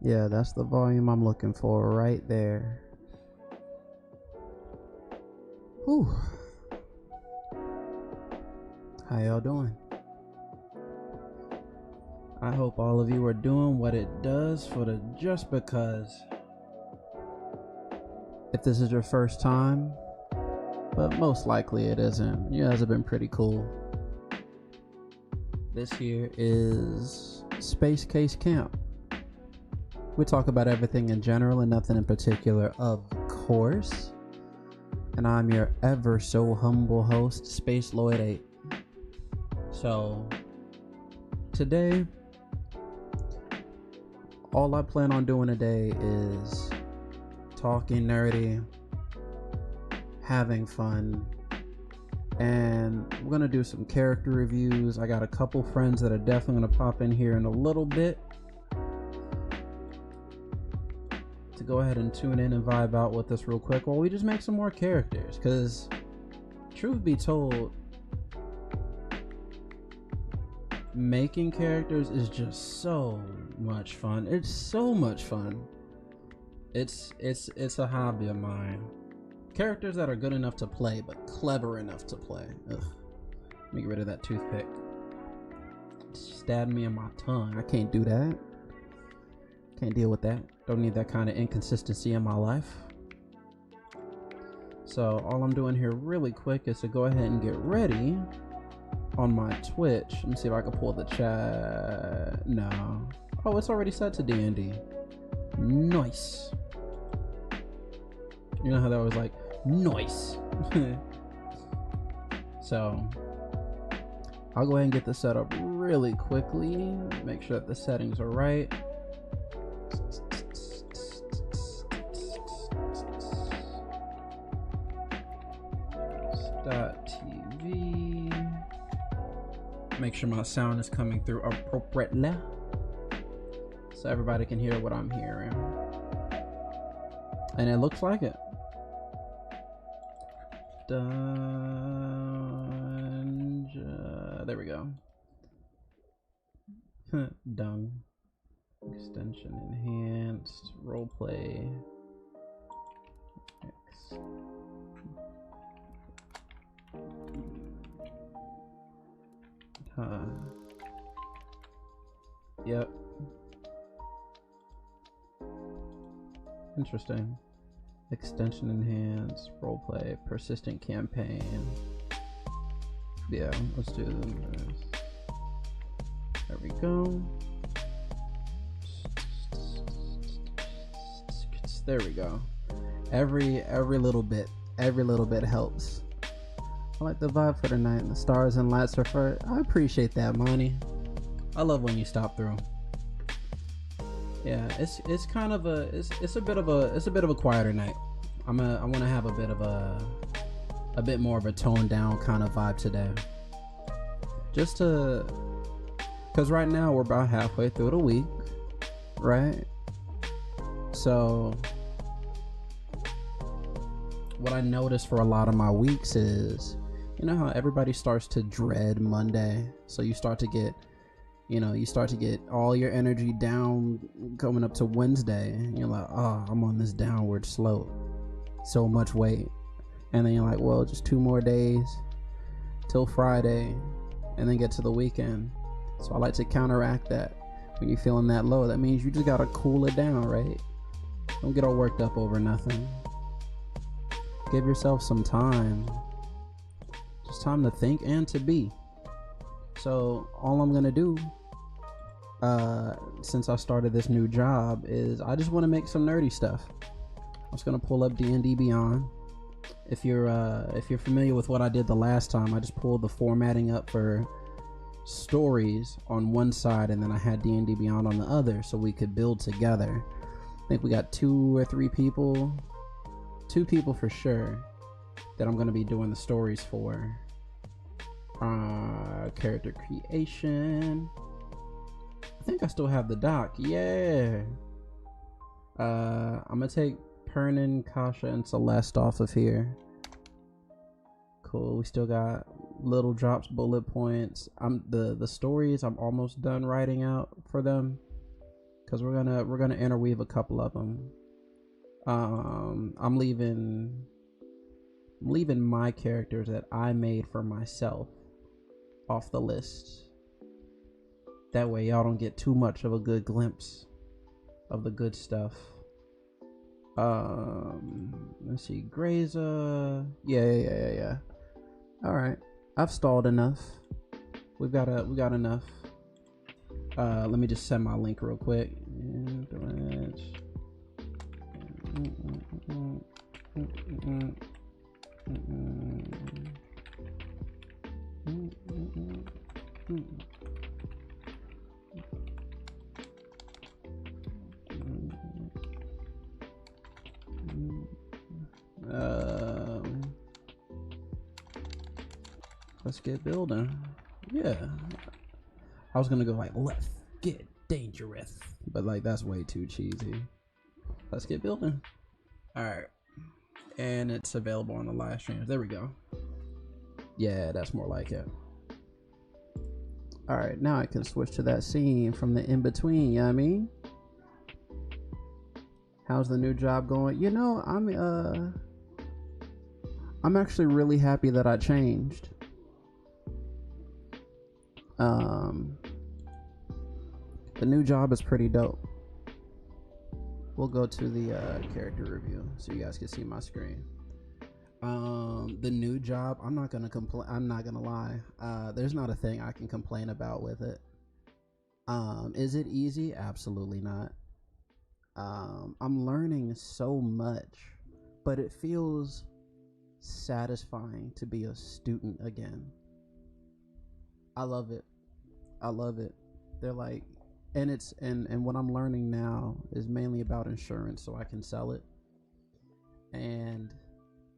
Yeah, that's the volume I'm looking for right there. Whew. How y'all doing? I hope all of you are doing what it does for the just because. If this is your first time, but most likely it isn't. You guys have been pretty cool. This here is Space Case Camp. We talk about everything in general and nothing in particular, of course. And I'm your ever so humble host, Space Lloyd 8. So, today, all I plan on doing today is talking nerdy, having fun, and we're gonna do some character reviews. I got a couple friends that are definitely gonna pop in here in a little bit to go ahead and tune in and vibe out with us real quick while we just make some more characters, because truth be told, making characters is just so much fun. It's so much fun. It's a hobby of mine. Characters that are good enough to play but clever enough to play. Ugh. Let me get rid of that toothpick. It stabbed me in my tongue. I can't do that. Can't deal with that. Don't need that kind of inconsistency in my life. So all I'm doing here really quick is to go ahead and get ready on my Twitch. Let me see if I can pull the chat. No. Oh, it's already set to D&D. Nice. You know how that was like, nice. So I'll go ahead and get this set up really quickly. Make sure that the settings are right. .tv. Make sure my sound is coming through appropriately so everybody can hear what I'm hearing. And it looks like it. There we go. Dung. Extension enhanced. Roleplay. X. Yep. Interesting. Extension enhanced, roleplay, persistent campaign. Yeah, let's do this. There we go. There we go. Every little bit helps. I like the vibe for tonight, and the stars and lights are for. I appreciate that, Monty. I love when you stop through. Yeah, it's kind of a it's a bit of a quieter night. I want to have a bit more of a toned down kind of vibe today. Just to, cause right now we're about halfway through the week, right? So what I noticed for a lot of my weeks is, you know how everybody starts to dread Monday, so you start to get all your energy down coming up to Wednesday, and you're like, oh, I'm on this downward slope, so much weight. And then you're like, well, just 2 more days till Friday, and then get to the weekend. So I like to counteract that. When you're feeling that low, that means you just gotta cool it down, right? Don't get all worked up over nothing. Give yourself some time. Just time to think and to be. So all I'm gonna do, since I started this new job, is I just want to make some nerdy stuff. I'm just gonna pull up D&D Beyond. If you're familiar with what I did the last time, I just pulled the formatting up for stories on one side, and then I had D&D Beyond on the other, so we could build together. I think we got 2 or 3 people, 2 people for sure, that I'm gonna be doing the stories for. Character creation. I think I still have the doc. Yeah. I'm gonna take Pernin, Kasha, and Celeste off of here. Cool. We still got little drops, bullet points. The stories I'm almost done writing out for them, because we're gonna interweave a couple of them. I'm leaving my characters that I made for myself off the list. That way y'all don't get too much of a good glimpse of the good stuff. Let's see, Graza. Yeah. All right, I've stalled enough. We got enough. Let me just send my link real quick. Let's get building. Yeah, I was gonna go like, let's get dangerous, but like that's way too cheesy. Let's get building. All right, and it's available on the live streams. There we go. Yeah, that's more like it. All right, now I can switch to that scene from the in between. You know what I mean? How's the new job going? You know, I'm actually really happy that I changed. The new job is pretty dope. We'll go to the character review so you guys can see my screen. The new job, I'm not gonna complain. I'm not gonna lie. There's not a thing I can complain about with it. Is it easy? Absolutely not. I'm learning so much, but it feels satisfying to be a student again. I love it. They're like, and it's and what I'm learning now is mainly about insurance, so I can sell it. And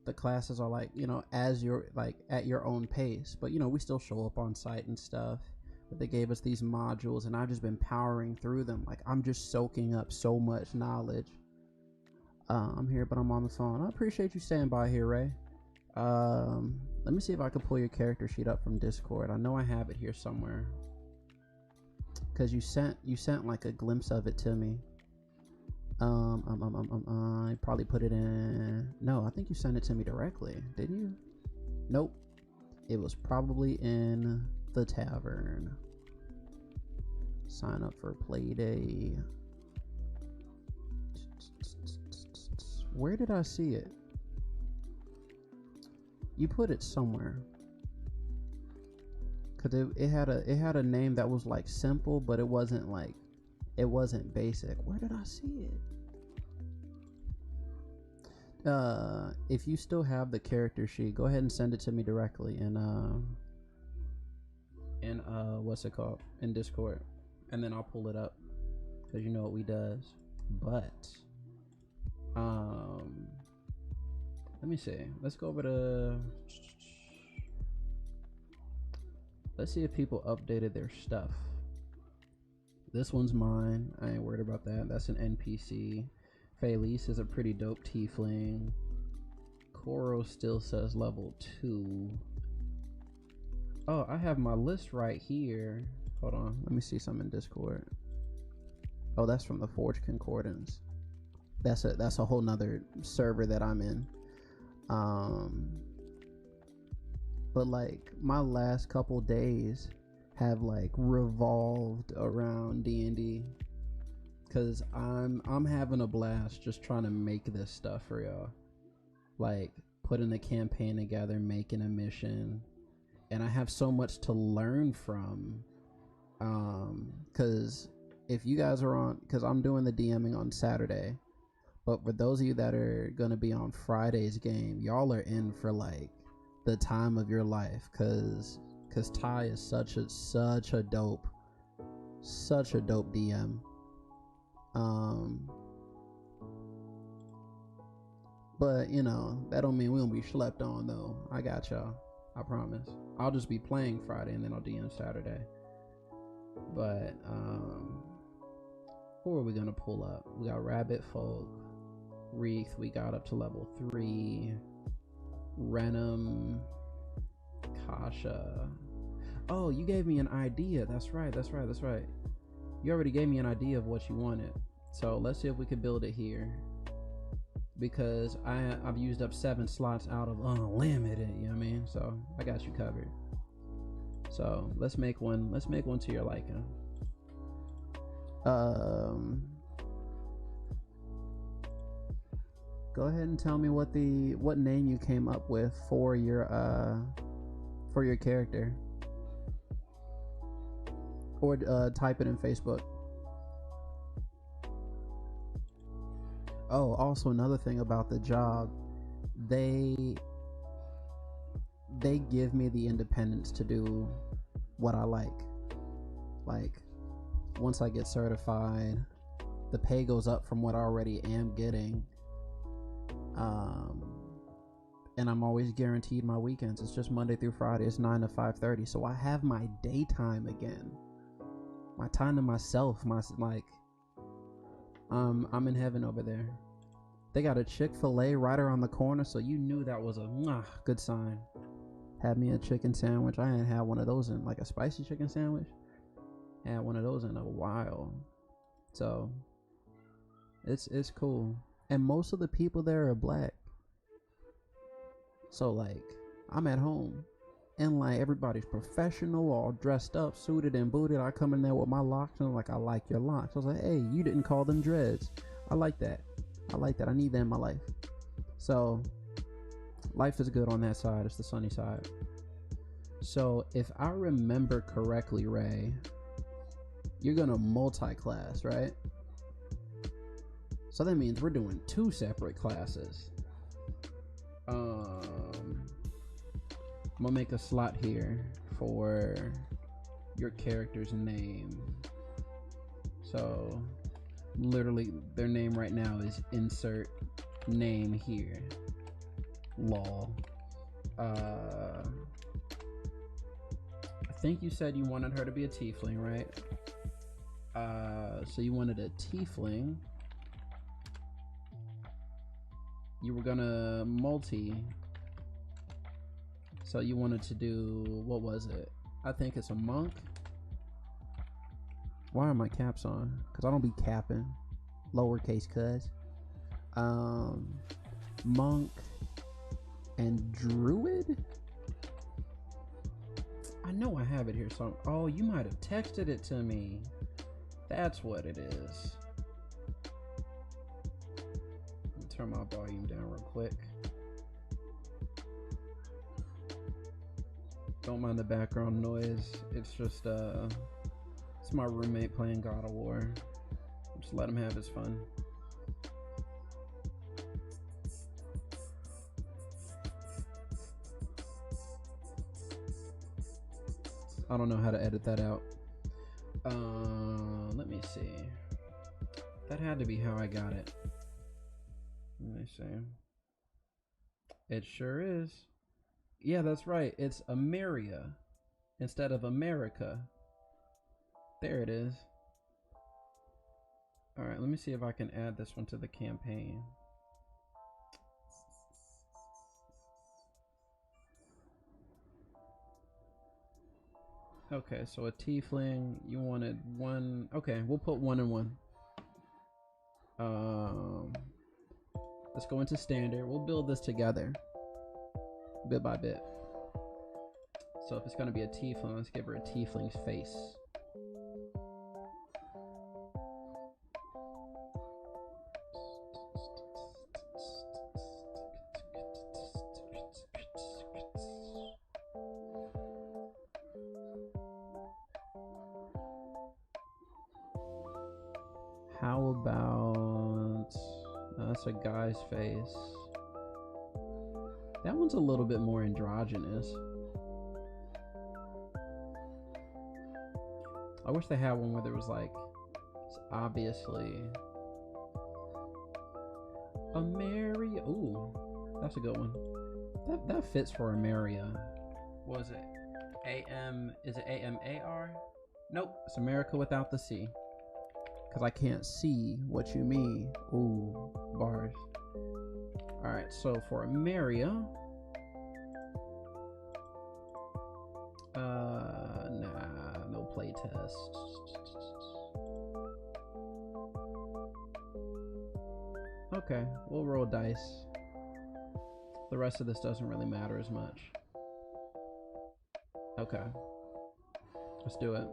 the classes are like, you know, as you're like at your own pace, but you know, we still show up on site and stuff. But they gave us these modules, and I've just been powering through them. Like, I'm just soaking up so much knowledge. I'm here, but I'm on the phone. I appreciate you staying by here, Ray. Let me see if I can pull your character sheet up from Discord. I know I have it here somewhere, because you sent like a glimpse of it to me. I probably put it in. No, I think you sent it to me directly, didn't you? Nope. It was probably in the tavern. Sign up for play day. Where did I see it? You put it somewhere, cause it had a name that was like simple, but it wasn't basic. Where did I see it? If you still have the character sheet, go ahead and send it to me directly in what's it called, in Discord, and then I'll pull it up, because you know what we does. But let me see. Let's go over to, let's see if people updated their stuff. This one's mine. I ain't worried about that. That's an NPC. Felice is a pretty dope tiefling. Koro still says level 2. Oh, I have my list right here. Hold on, let me see some in Discord. Oh, that's from the Forge Concordance. That's a whole nother server that I'm in. But like my last couple days have like revolved around D&D, because I'm having a blast just trying to make this stuff for y'all. Like putting a campaign together, making a mission, and I have so much to learn from. Because if you guys are on, because I'm doing the DMing on Saturday, but for those of you that are gonna be on Friday's game, y'all are in for like the time of your life, because Ty is such a dope DM. But you know, that don't mean we won't be schlepped on though. I got y'all, I promise. I'll just be playing Friday and then I'll DM Saturday. But who are we gonna pull up? We got Rabbit Folk, Reith, we got up to level 3. Renum, Natasha. Oh, you gave me an idea. That's right. You already gave me an idea of what you wanted. So let's see if we can build it here. Because I've used up 7 slots out of unlimited, you know what I mean? So I got you covered. So let's make one to your liking. Go ahead and tell me what name you came up with for your character. Or type it in Facebook. Oh, also another thing about the job, they give me the independence to do what I like. Like, once I get certified, the pay goes up from what I already am getting. And I'm always guaranteed my weekends. It's just Monday through Friday. It's 9 to 5:30. So I have my daytime again. My time to myself. I'm in heaven over there. They got a Chick-fil-A right around the corner, so you knew that was a good sign. Had me a chicken sandwich. I ain't had one of those in, like, a spicy chicken sandwich. Had one of those in a while. So it's cool. And most of the people there are black. So, like, I'm at home and, like, everybody's professional, all dressed up, suited and booted. I come in there with my locks and I'm like, I like your locks. I was like, hey, you didn't call them dreads. I like that. I need that in my life. So life is good on that side. It's the sunny side. So if I remember correctly, Ray, you're gonna multi-class, right? So that means we're doing 2 separate classes. I'm gonna make a slot here for your character's name. So literally their name right now is insert name here. Lol. I think you said you wanted her to be a tiefling, right? So you wanted a tiefling. You were gonna multi. So you wanted to do, what was it? I think it's a monk. Why are my caps on? Because I don't be capping. Lowercase cuz. Monk and druid? I know I have it here. So, oh, you might have texted it to me. That's what it is. Let me turn my volume down real quick. Don't mind the background noise. It's just it's my roommate playing God of War. Just let him have his fun. I don't know how to edit that out. Let me see. That had to be how I got it. Let me see. It sure is. Yeah, that's right. It's Ameria instead of America. There it is. Alright, let me see if I can add this one to the campaign. Okay, so a tiefling, you wanted 1. Okay, we'll put 1 and 1. Let's go into standard. We'll build this together, bit by bit. So if it's gonna be a tiefling, let's give her a tiefling's face. How about, that's a guy's face. That one's a little bit more androgynous. I wish they had one where there was like, it's obviously Ameria. Ooh, that's a good one. That fits for Ameria. What was it? A-M, is it A-M-A-R? Nope, it's America without the C. Because I can't see what you mean. Ooh, bars. Alright, so for Ameria, this? Okay, we'll roll dice. The rest of this doesn't really matter as much. Okay. Let's do it.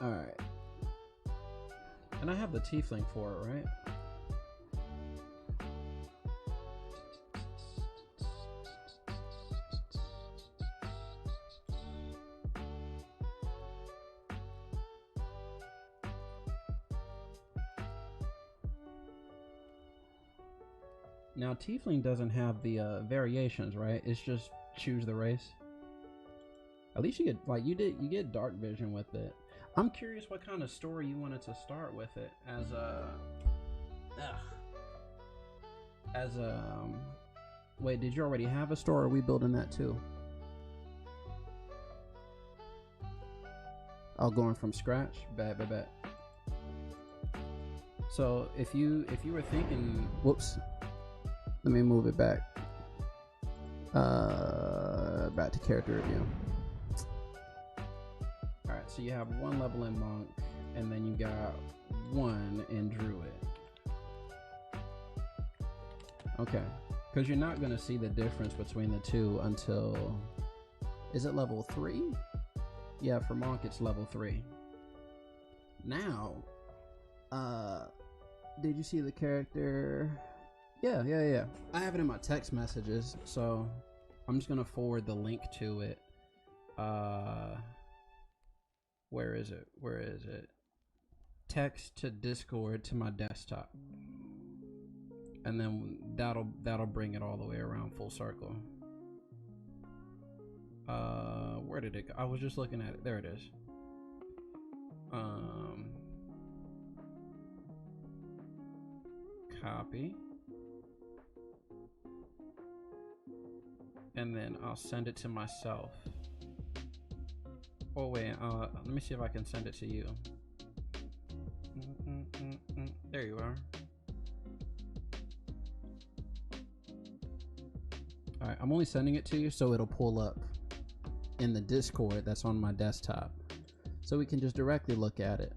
Alright. And I have the tiefling for it, right? Now tiefling doesn't have the variations, right? It's just choose the race. At least you get you get dark vision with it. I'm curious what kind of story you wanted to start with it wait, did you already have a story, or are we building that too? Oh, going from scratch? Bet. So if you were thinking, whoops, let me move it back. Back to character review. Alright, so you have 1 level in monk, and then you got 1 in druid. Okay, because you're not going to see the difference between the two until, is it level 3? Yeah, for monk it's level 3. Now, did you see the character? Yeah. I have it in my text messages, so I'm just gonna forward the link to it. Where is it? Text to Discord to my desktop, and then that'll bring it all the way around full circle. Where did it go? I was just looking at it. There it is. Copy. And then I'll send it to myself. Oh wait, let me see if I can send it to you. There you are. Alright, I'm only sending it to you so it'll pull up in the Discord that's on my desktop, so we can just directly look at it.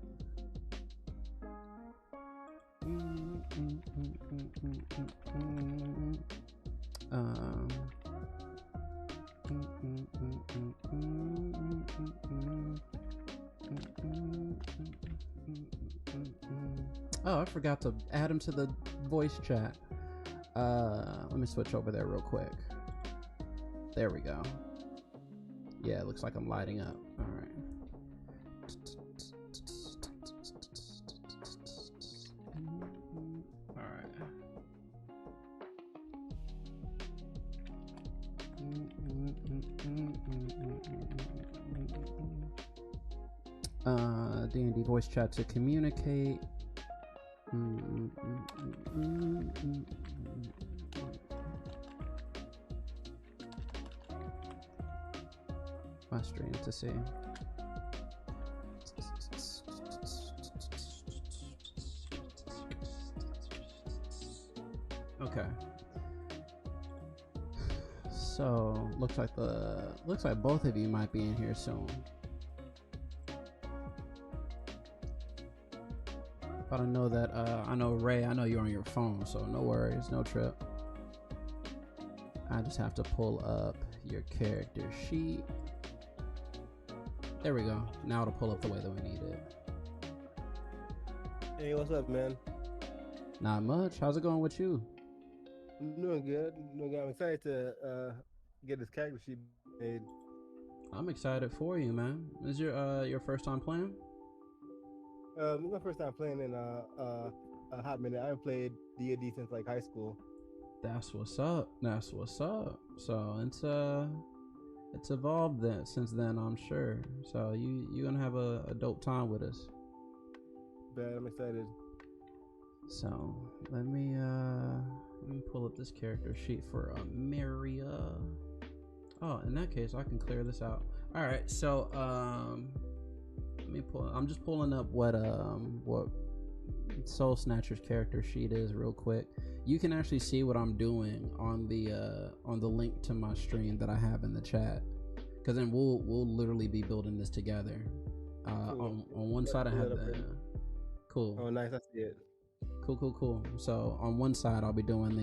Oh, I forgot to add him to the voice chat. Let me switch over there real quick. There we go. Yeah, it looks like I'm lighting up. All right. D&D voice chat to communicate. My stream to see. Okay. So looks like both of you might be in here soon. But I know that I know Ray, I know you're on your phone, so no worries, no trip. I just have to pull up your character sheet. There we go. Now it'll pull up the way that we need it. Hey, what's up, man? Not much. How's it going with you? I'm doing good. I'm excited to get this character sheet made. I'm excited for you, man. Is your first time playing? It's my first time playing in a hot minute. I haven't played D&D since like high school. That's what's up. So It's evolved since then, I'm sure. So you're gonna have a dope time with us. Bet I'm excited. So let me pull up this character sheet for Ameria. Oh, in that case, I can clear this out. All right, so let me pull. I'm just pulling up what Soul Snatcher's character sheet is real quick. You can actually see what I'm doing on the link to my stream that I have in the chat. Because then we'll literally be building this together. Cool. On one side I have the cool. Oh, nice. I see it. Cool. So on one side I'll be doing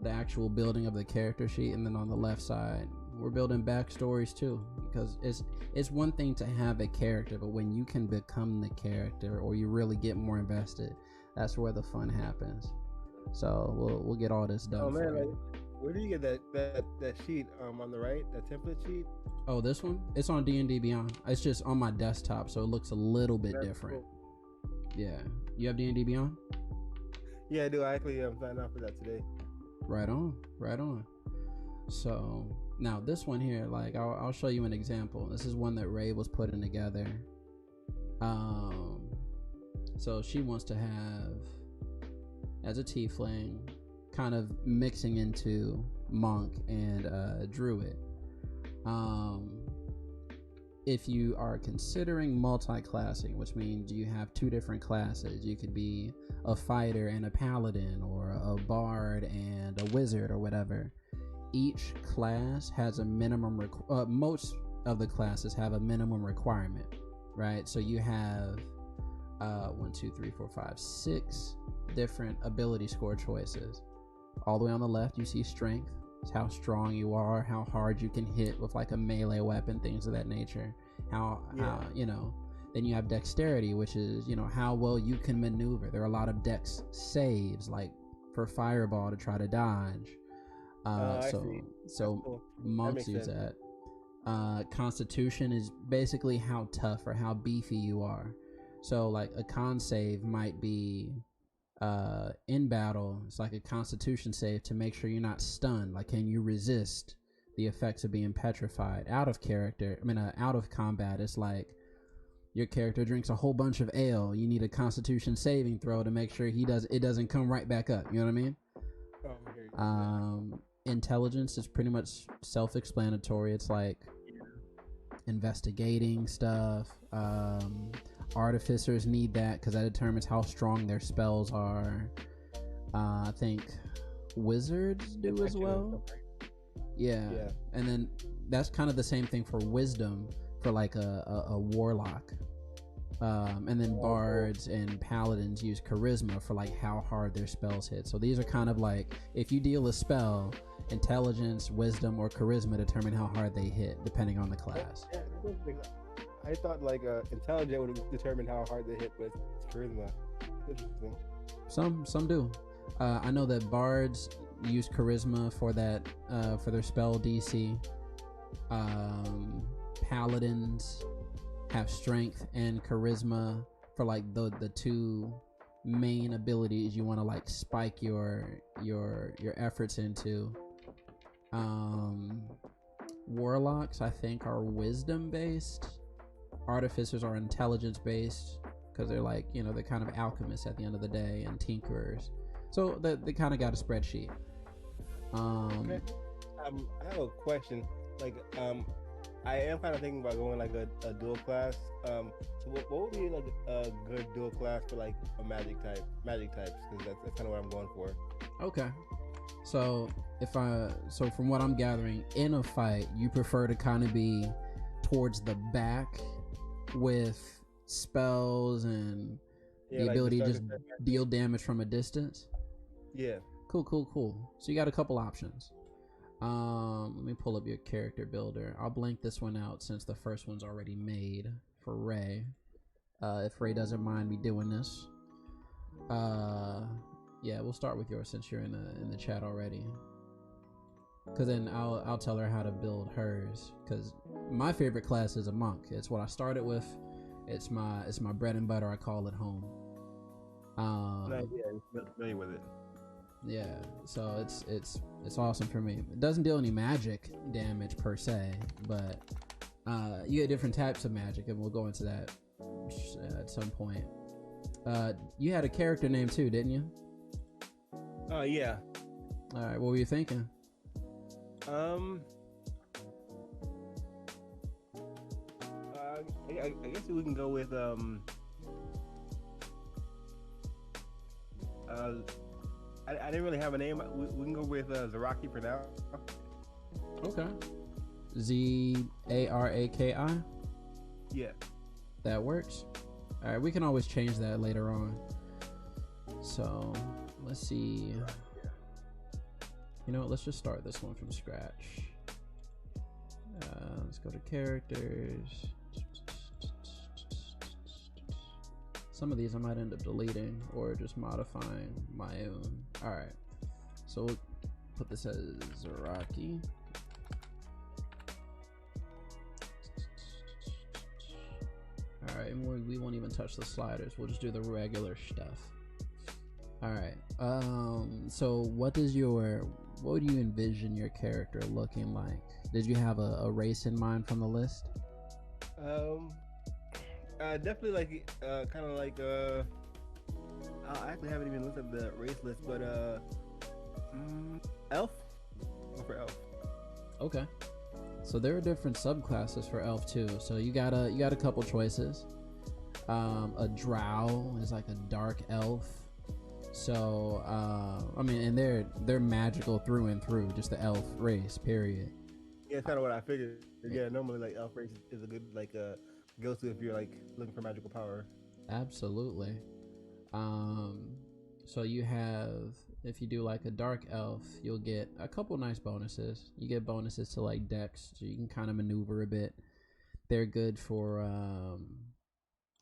the actual building of the character sheet, and then on the left side we're building backstories too, because it's one thing to have a character, but when you can become the character or you really get more invested, that's where the fun happens. So we'll get all this done. Oh man, like, where do you get that sheet on the right, that template sheet? Oh, this one? It's on D&D Beyond. It's just on my desktop, so it looks a little bit different. Cool. Yeah. You have D&D Beyond? Yeah, I do. I actually signed up for that today. Right on. So now this one here, like I'll show you an example. This is one that Ray was putting together. So she wants to have, as a tiefling, kind of mixing into monk and druid. If you are considering multi-classing, which means you have two different classes, you could be a fighter and a paladin, or a bard and a wizard, or whatever. Each class has a minimum most of the classes have a minimum requirement, right? So you have 6 different ability score choices. All the way on the left you see strength. It's how strong you are, how hard you can hit with like a melee weapon, things of that nature. How then you have dexterity, which is, how well you can maneuver. There are a lot of dex saves, like for Fireball to try to dodge. So cool. Monks use that. Constitution is basically how tough or how beefy you are. So like a con save might be in battle, it's like a constitution save to make sure you're not stunned. Like, can you resist the effects of being petrified? Out of combat, it's like your character drinks a whole bunch of ale. You need a constitution saving throw to make sure it doesn't come right back up. You know what I mean? Intelligence is pretty much self-explanatory. It's like investigating stuff. Artificers need that because that determines how strong their spells are. I think wizards do as well. Yeah. And then that's kind of the same thing for wisdom for like a warlock. And then bards and paladins use charisma for like how hard their spells hit. So these are kind of like, if you deal a spell, intelligence, wisdom, or charisma determine how hard they hit depending on the class. I thought like intelligent would determine how hard they hit with charisma. Interesting. Some do. I know that bards use charisma for that for their spell DC. Paladins have strength and charisma for like the two main abilities you want to like spike your efforts into. Warlocks I think are wisdom based. Artificers are intelligence based because they're like, they're kind of alchemists at the end of the day, and tinkerers. So they kind of got a spreadsheet. Okay. I have a question. Like, I am kind of thinking about going like a dual class. So what would be like a good dual class for like a magic types? Because that's kind of what I'm going for. Okay. So from what I'm gathering, in a fight, you prefer to kind of be towards the back with spells and the ability to just deal damage from a distance. Yeah. Cool. So you got a couple options. Let me pull up your character builder. I'll blank this one out since the first one's already made for Ray. If Ray doesn't mind me doing this. Yeah, we'll start with yours since you're in the chat already. Cause then I'll tell her how to build hers. Cause my favorite class is a monk. It's what I started with. It's my bread and butter. I call it home. Yeah, I'm familiar with it. Yeah, so it's awesome for me. It doesn't deal any magic damage per se, but you get different types of magic, and we'll go into that at some point. You had a character name too, didn't you? Yeah. All right, what were you thinking? I guess we can go with I didn't really have a name. We can go with Zaraki for now. Okay. Zaraki. Yeah. That works. All right, we can always change that later on. So let's see. You know what? Let's just start this one from scratch. Let's go to characters. Some of these I might end up deleting or just modifying my own. All right, so we'll put this as Zaraki. All right, and we won't even touch the sliders. We'll just do the regular stuff. All right. So what would you envision your character looking like? Did you have a race in mind from the list? Definitely like kind of like I actually haven't even looked at the race list, but elf. Go for elf. Okay. So there are different subclasses for elf too. So you got a couple choices. A drow is like a dark elf. So I mean, and they're magical through and through, just the elf race, period. Yeah, it's kind of what I figured. Yeah, normally like elf race is a good like go-to if you're like looking for magical power. Absolutely. So you have, if you do like a dark elf, you'll get a couple nice bonuses. You get bonuses to like dex, so you can kind of maneuver a bit. They're good for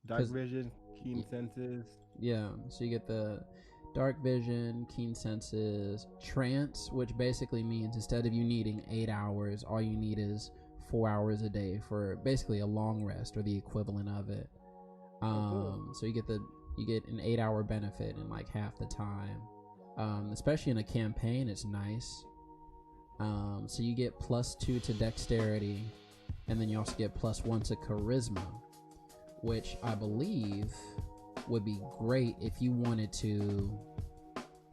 dark vision, keen senses. Yeah, so you get the dark vision, keen senses, trance, which basically means instead of you needing 8 hours, all you need is 4 hours a day for basically a long rest or the equivalent of it. Cool. So you get an 8 hour benefit in like half the time. Especially in a campaign, it's nice. So you get +2 to dexterity, and then you also get +1 to charisma, which I believe would be great if you wanted to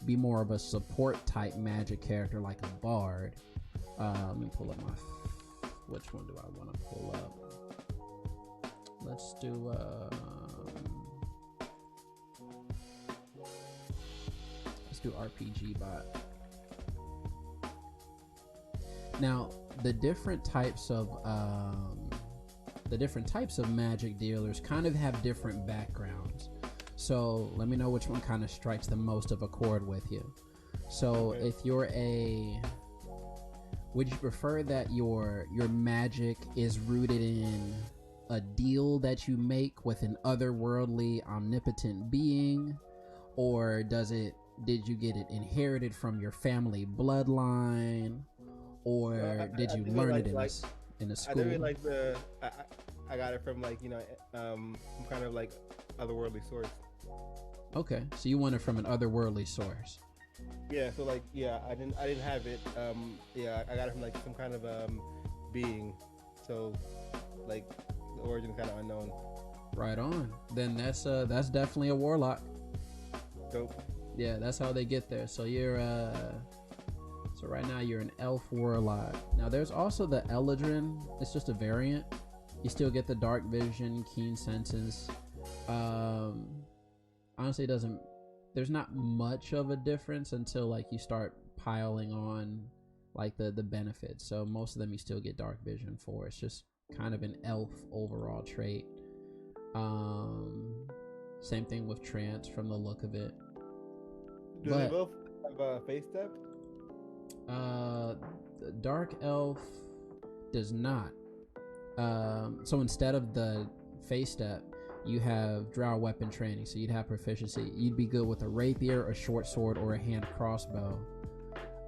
be more of a support type magic character like a bard. Let me pull up which one do I want to pull up? Let's do RPG bot. Now the different types of magic dealers kind of have different backgrounds. So let me know which one kind of strikes the most of a chord with you. So okay. If you're would you prefer that your magic is rooted in a deal that you make with an otherworldly omnipotent being, or did you get it inherited from your family bloodline, or did you learn it in a school? I really like I got it from like some kind of like otherworldly source. Okay, so you want it from an otherworldly source. Yeah, so like I didn't have it. I got it from like some kind of being. So like the origin is kind of unknown. Right on. Then that's definitely a warlock. Dope. Yeah, that's how they get there. So you're so right now you're an elf warlock. Now there's also the Eladrin. It's just a variant. You still get the dark vision, keen senses. Honestly, there's not much of a difference until like you start piling on like the benefits. So most of them you still get dark vision for. It's just kind of an elf overall trait. Same thing with trance from the look of it. Do they both have a face step? The dark elf does not. So instead of the face step, you have drow weapon training, so you'd have proficiency. You'd be good with a rapier, a short sword, or a hand crossbow.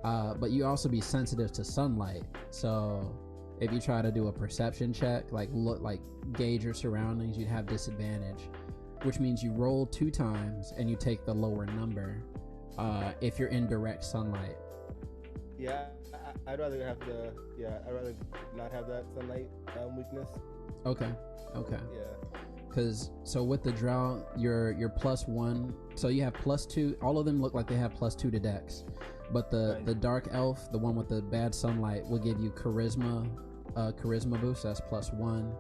But you also be sensitive to sunlight. So if you try to do a perception check, gauge your surroundings, you'd have disadvantage, which means you roll 2 times and you take the lower number. if you're in direct sunlight. Yeah, I'd rather have the I'd rather not have that sunlight weakness. Okay. Yeah. Because so with the drow, you're +1, so you have +2. All of them look like they have +2 to dex, but the dark elf, the one with the bad sunlight, will give you charisma boost. That's +1.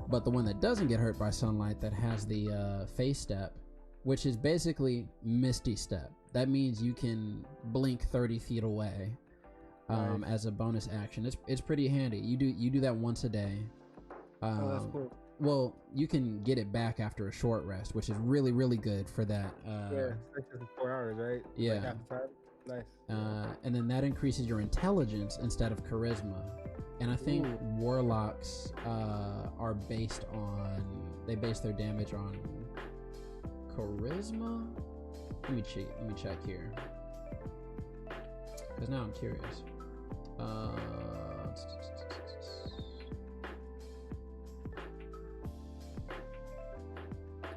But the one that doesn't get hurt by sunlight, that has the phase step, which is basically misty step. That means you can blink 30 feet away as a bonus action. It's pretty handy. You do that once a day. That's cool. Well, you can get it back after a short rest, which is really, really good for that. Yeah, it's like 4 hours, right? Yeah. Like half the time. Nice. And then that increases your intelligence instead of charisma. And I think warlocks are based on, they base their damage on charisma. Let me check here, because now I'm curious.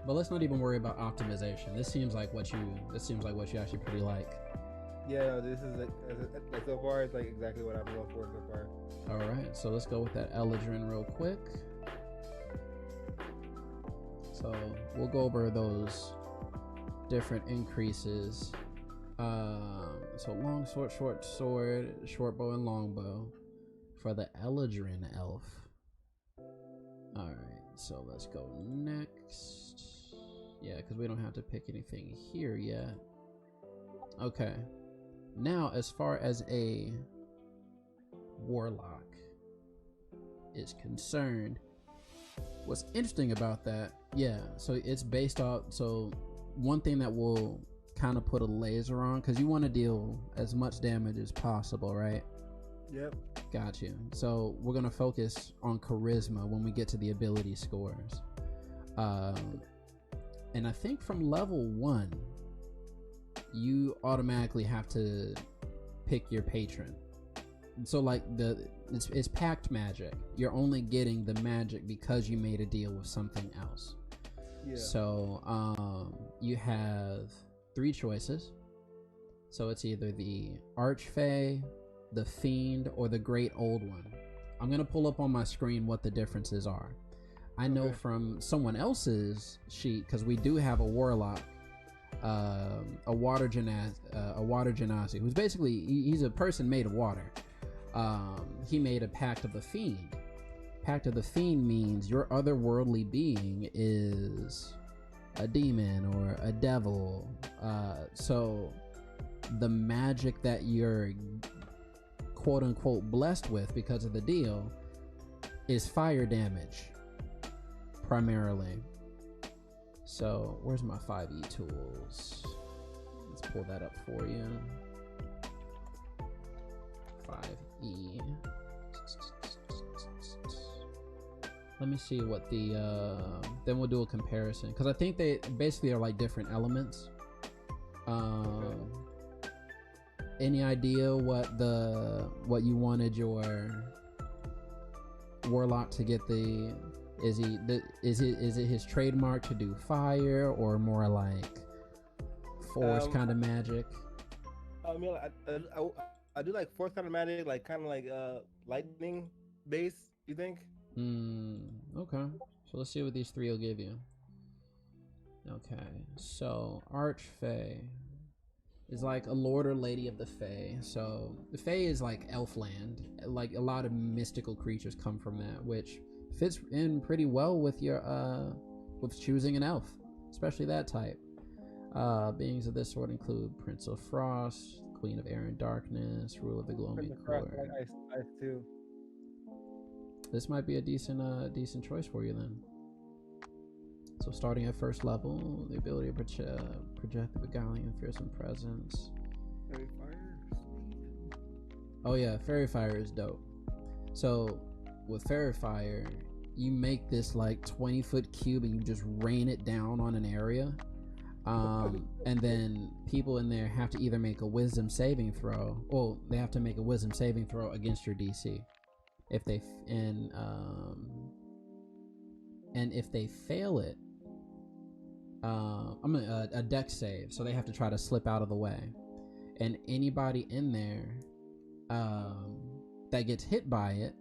But let's not even worry about optimization. This seems like what you actually pretty like. Yeah, no, this is like so far it's like exactly what I'm going for so far. All right, so let's go with that Eladrin real quick. So we'll go over those different increases. So long sword, short sword, short bow, and long bow for the Eladrin elf. All right, so let's go next. Yeah, because we don't have to pick anything here yet. Okay. Now, as far as a warlock is concerned, what's interesting about that, yeah, so it's based off, so one thing that will kind of put a laser on, because you want to deal as much damage as possible, right? Yep. Got you. So we're going to focus on charisma when we get to the ability scores. And I think from level 1, you automatically have to pick your patron. So like it's pact magic. You're only getting the magic because you made a deal with something else. Yeah. So you have 3 choices. So it's either the Archfey, the Fiend, or the Great Old One. I'm gonna pull up on my screen what the differences are. I know from someone else's sheet, because we do have a warlock, a water genasi, who's basically he's a person made of water. He made a Pact of the Fiend. Pact of the Fiend means your otherworldly being is a demon or a devil. So the magic that you're quote unquote blessed with because of the deal is fire damage primarily. So where's my 5e tools? Let's pull that up for you. 5e. Let me see what the then we'll do a comparison, because I think they basically are like different elements. Any idea what you wanted your warlock to get? Is it his trademark to do fire, or more like force kind of magic? I mean, I do like force kind of magic, like kind of like lightning base. You think? Okay. So let's see what these 3 will give you. Okay, so Archfey is like a lord or lady of the Fae. So the Fae is like elf land. Like a lot of mystical creatures come from that, which fits in pretty well with your with choosing an elf, especially that type. Beings of this sort include Prince of Frost, Queen of Air and Darkness, Ruler of the Gloaming Court. Ice too. This might be a decent choice for you then. So starting at first level, the ability to project the beguiling and fearsome presence. Fairy Fire, sweet. Oh yeah, Fairy Fire is dope. So with Fairy Fire, you make this like 20-foot cube and you just rain it down on an area. And then people in there have to either make a wisdom saving throw, or they have to make a wisdom saving throw against your DC. If they if they fail it, a deck save, so they have to try to slip out of the way, and anybody in there that gets hit by it,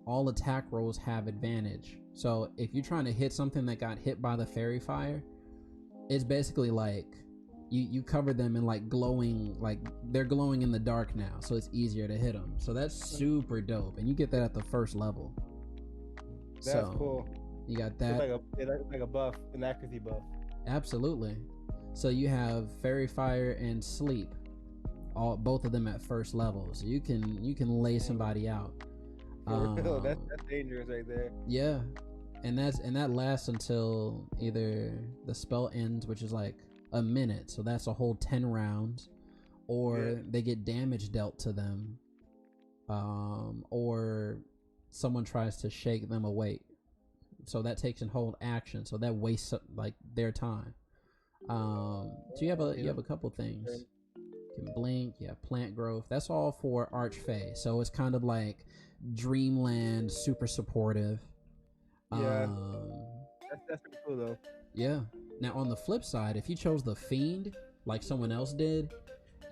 all attack rolls have advantage. So if you're trying to hit something that got hit by the fairy fire, it's basically like you cover them in like glowing, like they're glowing in the dark now, so it's easier to hit them. So that's super dope, and you get that at the first level. That's cool. You got that. It's like a buff, an accuracy buff. Absolutely. So you have fairy fire and sleep, both of them at first level. So you can lay somebody out. That's dangerous right there. Yeah, and that lasts until either the spell ends, which is like a minute, so that's a whole 10 rounds, or they get damage dealt to them, or someone tries to shake them awake, so that takes an hold action, so that wastes like their time. So you have a couple things. You can blink, you have plant growth. That's all for Archfey, so it's kind of like Dreamland, super supportive. Yeah, that's pretty cool though. Yeah. Now on the flip side, if you chose the Fiend like someone else did,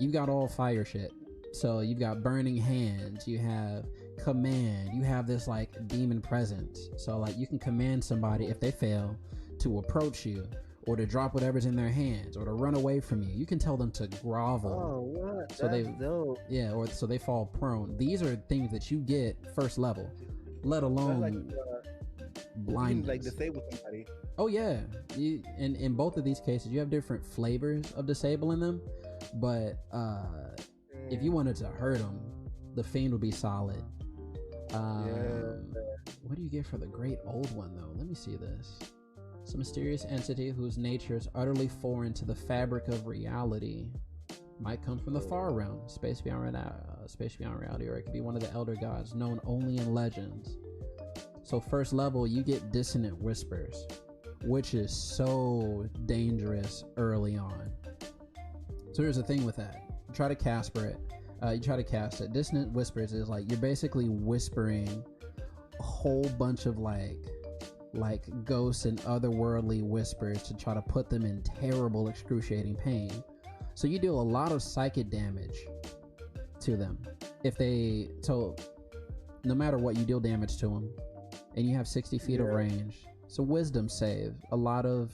you got all fire shit. So you've got Burning Hands, you have Command, you have this like Demon Presence. So like you can command somebody if they fail to approach you, or to drop whatever's in their hands, or to run away from you. You can tell them to grovel. Oh, what? So that's dope. Yeah, or so they fall prone. These are things that you get first level, let alone blindness. Like disable somebody. Oh yeah, in both of these cases, you have different flavors of disabling them, but if you wanted to hurt them, the Fiend would be solid. What do you get for the Great Old One though? Let me see this. Some mysterious entity whose nature is utterly foreign to the fabric of reality. Might come from the far realm, space beyond reality, or it could be one of the elder gods known only in legends. So first level, you get Dissonant Whispers, which is so dangerous early on. So here's the thing with that. You try to cast it. Dissonant Whispers is like you're basically whispering a whole bunch of like ghosts and otherworldly whispers to try to put them in terrible, excruciating pain. So you deal a lot of psychic damage to them. So no matter what, you deal damage to them, and you have 60 feet of range. So wisdom save. A lot of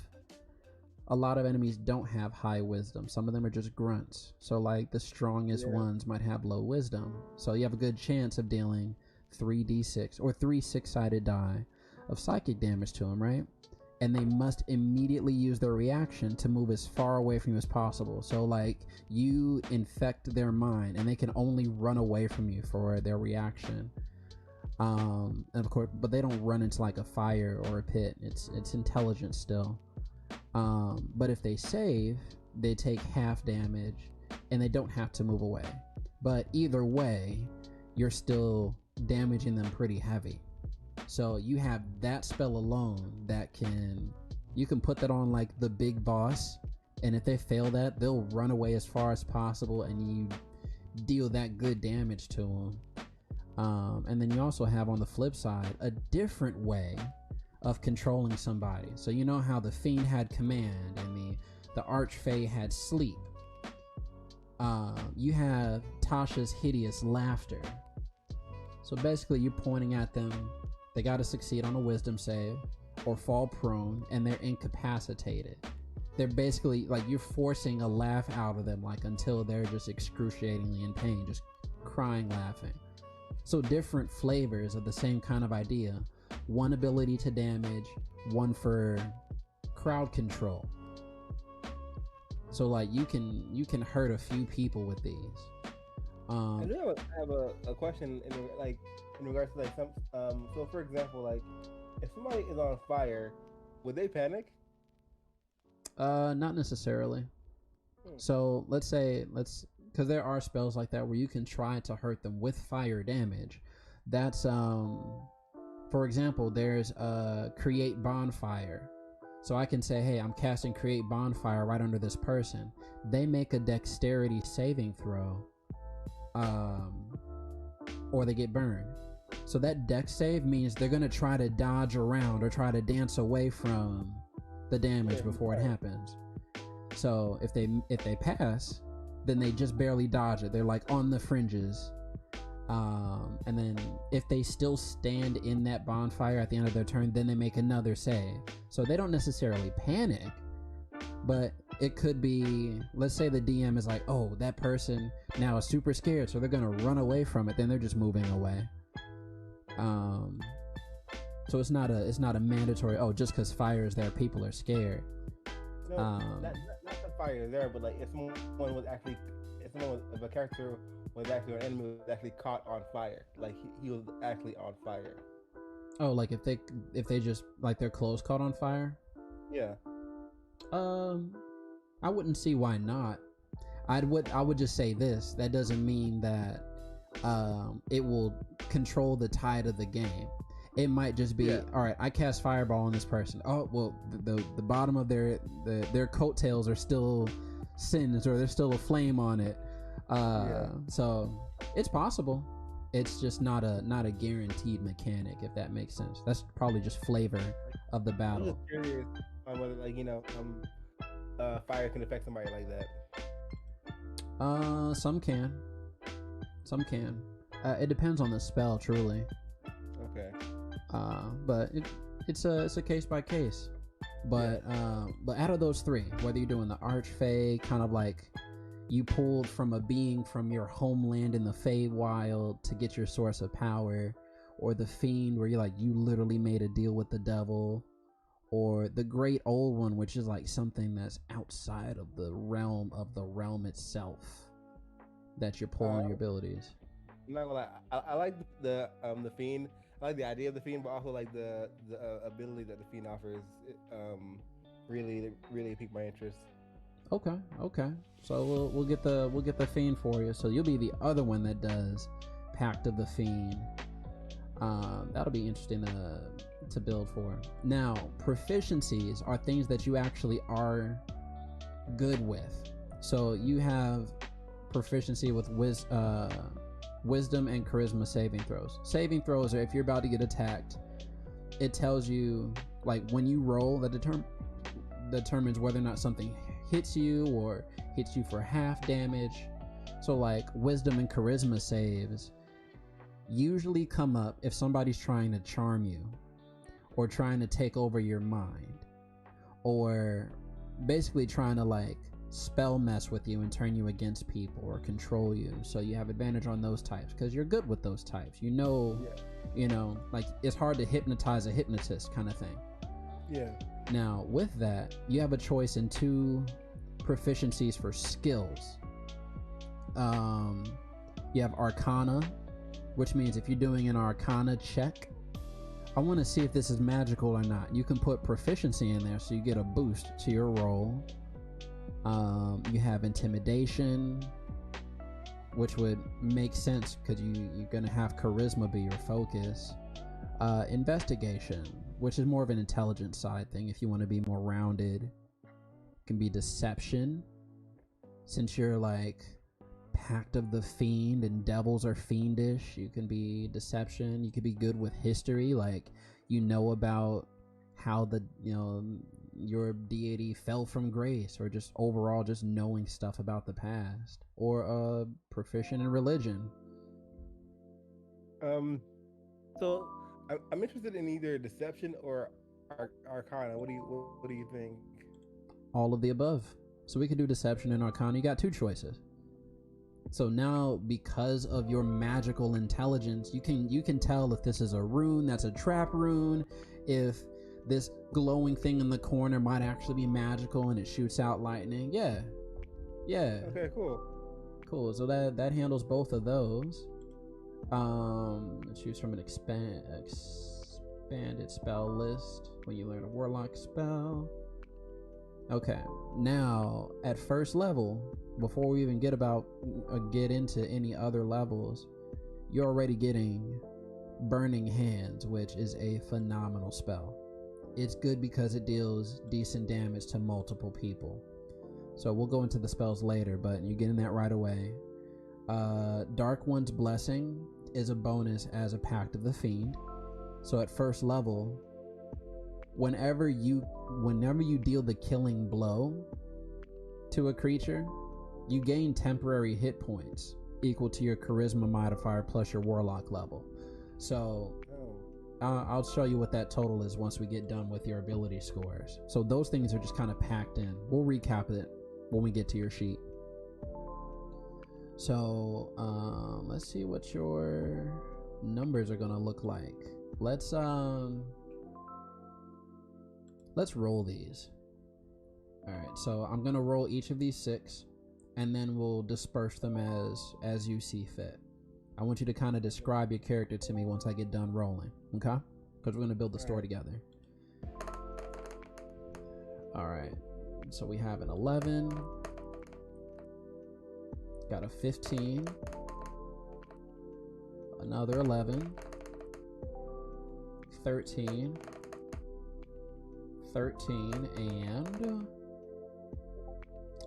enemies don't have high wisdom. Some of them are just grunts. So like the strongest ones might have low wisdom. So you have a good chance of dealing 3d6 or 3 6-sided die of psychic damage to them, right? And they must immediately use their reaction to move as far away from you as possible. So like you infect their mind and they can only run away from you for their reaction. And of course, but they don't run into like a fire or a pit. It's intelligent still. But if they save, they take half damage and they don't have to move away. But either way, you're still damaging them pretty heavy. So you have that spell alone that you can put that on like the big boss, and if they fail that, they'll run away as far as possible and you deal that good damage to them. And then you also have on the flip side a different way of controlling somebody. So you know how the Fiend had Command and the Archfey had Sleep. You have Tasha's Hideous Laughter. So basically you're pointing at them, they got to succeed on a wisdom save or fall prone, and they're incapacitated. They're basically like you're forcing a laugh out of them, like until they're just excruciatingly in pain, just crying, laughing. So different flavors of the same kind of idea. One ability to damage, one for crowd control. So like you can hurt a few people with these. I do have a question in regards to like some so for example, like if somebody is on fire, would they panic? Not necessarily. So let's because there are spells like that where you can try to hurt them with fire damage. That's for example, there's Create Bonfire. So I can say, hey, I'm casting Create Bonfire right under this person. They make a dexterity saving throw, or they get burned. So that dex save means they're gonna try to dodge around or try to dance away from the damage before it happens. So if they pass, then they just barely dodge it. They're like on the fringes. And then if they still stand in that bonfire at the end of their turn, then they make another save. So they don't necessarily panic, but it could be, let's say the DM is like, oh, that person now is super scared, so they're gonna run away from it. Then they're just moving away. So it's not a mandatory, oh, just because fire is there, people are scared. No, not the fire is there, but like if a character was actually, an enemy was actually caught on fire, like he was actually on fire. Oh, like if they just, like, their clothes caught on fire? Yeah. I wouldn't see why not. I would just say this. That doesn't mean that it will control the tide of the game. It might just be, all right, I cast Fireball on this person. Oh, well, the bottom of their coattails are still singed, or there's still a flame on it. So it's possible. It's just not a guaranteed mechanic, if that makes sense. That's probably just flavor of the battle. I'm just curious on whether, like, fire can affect somebody like that. Some can. It depends on the spell, truly. Okay. But it's a case by case. But out of those three, whether you're doing the Archfey, kind of like you pulled from a being from your homeland in the Feywild to get your source of power, or the Fiend, where you literally made a deal with the devil, or the Great Old One, which is like something that's outside of the realm itself, that you're pulling your abilities. I'm not gonna lie, I like the Fiend. I like the idea of the Fiend, but also like the ability that the Fiend offers. Really piqued my interest. Okay. So we'll get the Fiend for you. So you'll be the other one that does Pact of the Fiend. That'll be interesting to build for. Now, proficiencies are things that you actually are good with. So you have proficiency with wisdom and charisma saving throws. Saving throws are if you're about to get attacked, it tells you, like, when you roll, that determines whether or not something hits you or hits you for half damage. So like wisdom and charisma saves usually come up if somebody's trying to charm you, or trying to take over your mind, or basically trying to like spell mess with you and turn you against people or control you. So you have advantage on those types because you're good with those types. Like it's hard to hypnotize a hypnotist kind of thing. Yeah. Now with that, you have a choice in 2 proficiencies for skills. You have Arcana, which means if you're doing an Arcana check, I want to see if this is magical or not. You can put proficiency in there so you get a boost to your roll. You have Intimidation, which would make sense because you're going to have Charisma be your focus. Investigation, which is more of an intelligence side thing if you want to be more rounded. Can be Deception, since you're like Pact of the Fiend and devils are fiendish. You can be Deception. You could be good with history, like about how your deity fell from grace, or just overall just knowing stuff about the past, or proficient in religion. So I'm interested in either Deception or Arcana. What do you think? All of the above. So we could do Deception and Arcana. You got 2 choices. So now, because of your magical intelligence, you can tell if this is a rune that's a trap rune, if this glowing thing in the corner might actually be magical and it shoots out lightning. Yeah. Okay, Cool. So that handles both of those. Choose from an expanded spell list when you learn a warlock spell. Okay, now at first level, before we even get into any other levels, you're already getting Burning Hands, which is a phenomenal spell. It's good because it deals decent damage to multiple people. So we'll go into the spells later, but you're getting that right away. Dark One's Blessing is a bonus as a Pact of the Fiend. So at first level, whenever you deal the killing blow to a creature, you gain temporary hit points equal to your charisma modifier plus your warlock level. So I'll show you what that total is once we get done with your ability scores. So those things are just kind of packed in. We'll recap it when we get to your sheet. So let's see what your numbers are gonna look like. Let's roll these. All right, so I'm gonna roll each of these 6, and then we'll disperse them as you see fit. I want you to kind of describe your character to me once I get done rolling, okay? Because we're gonna build the story together. All right, so we have an 11, got a 15, another 11, 13,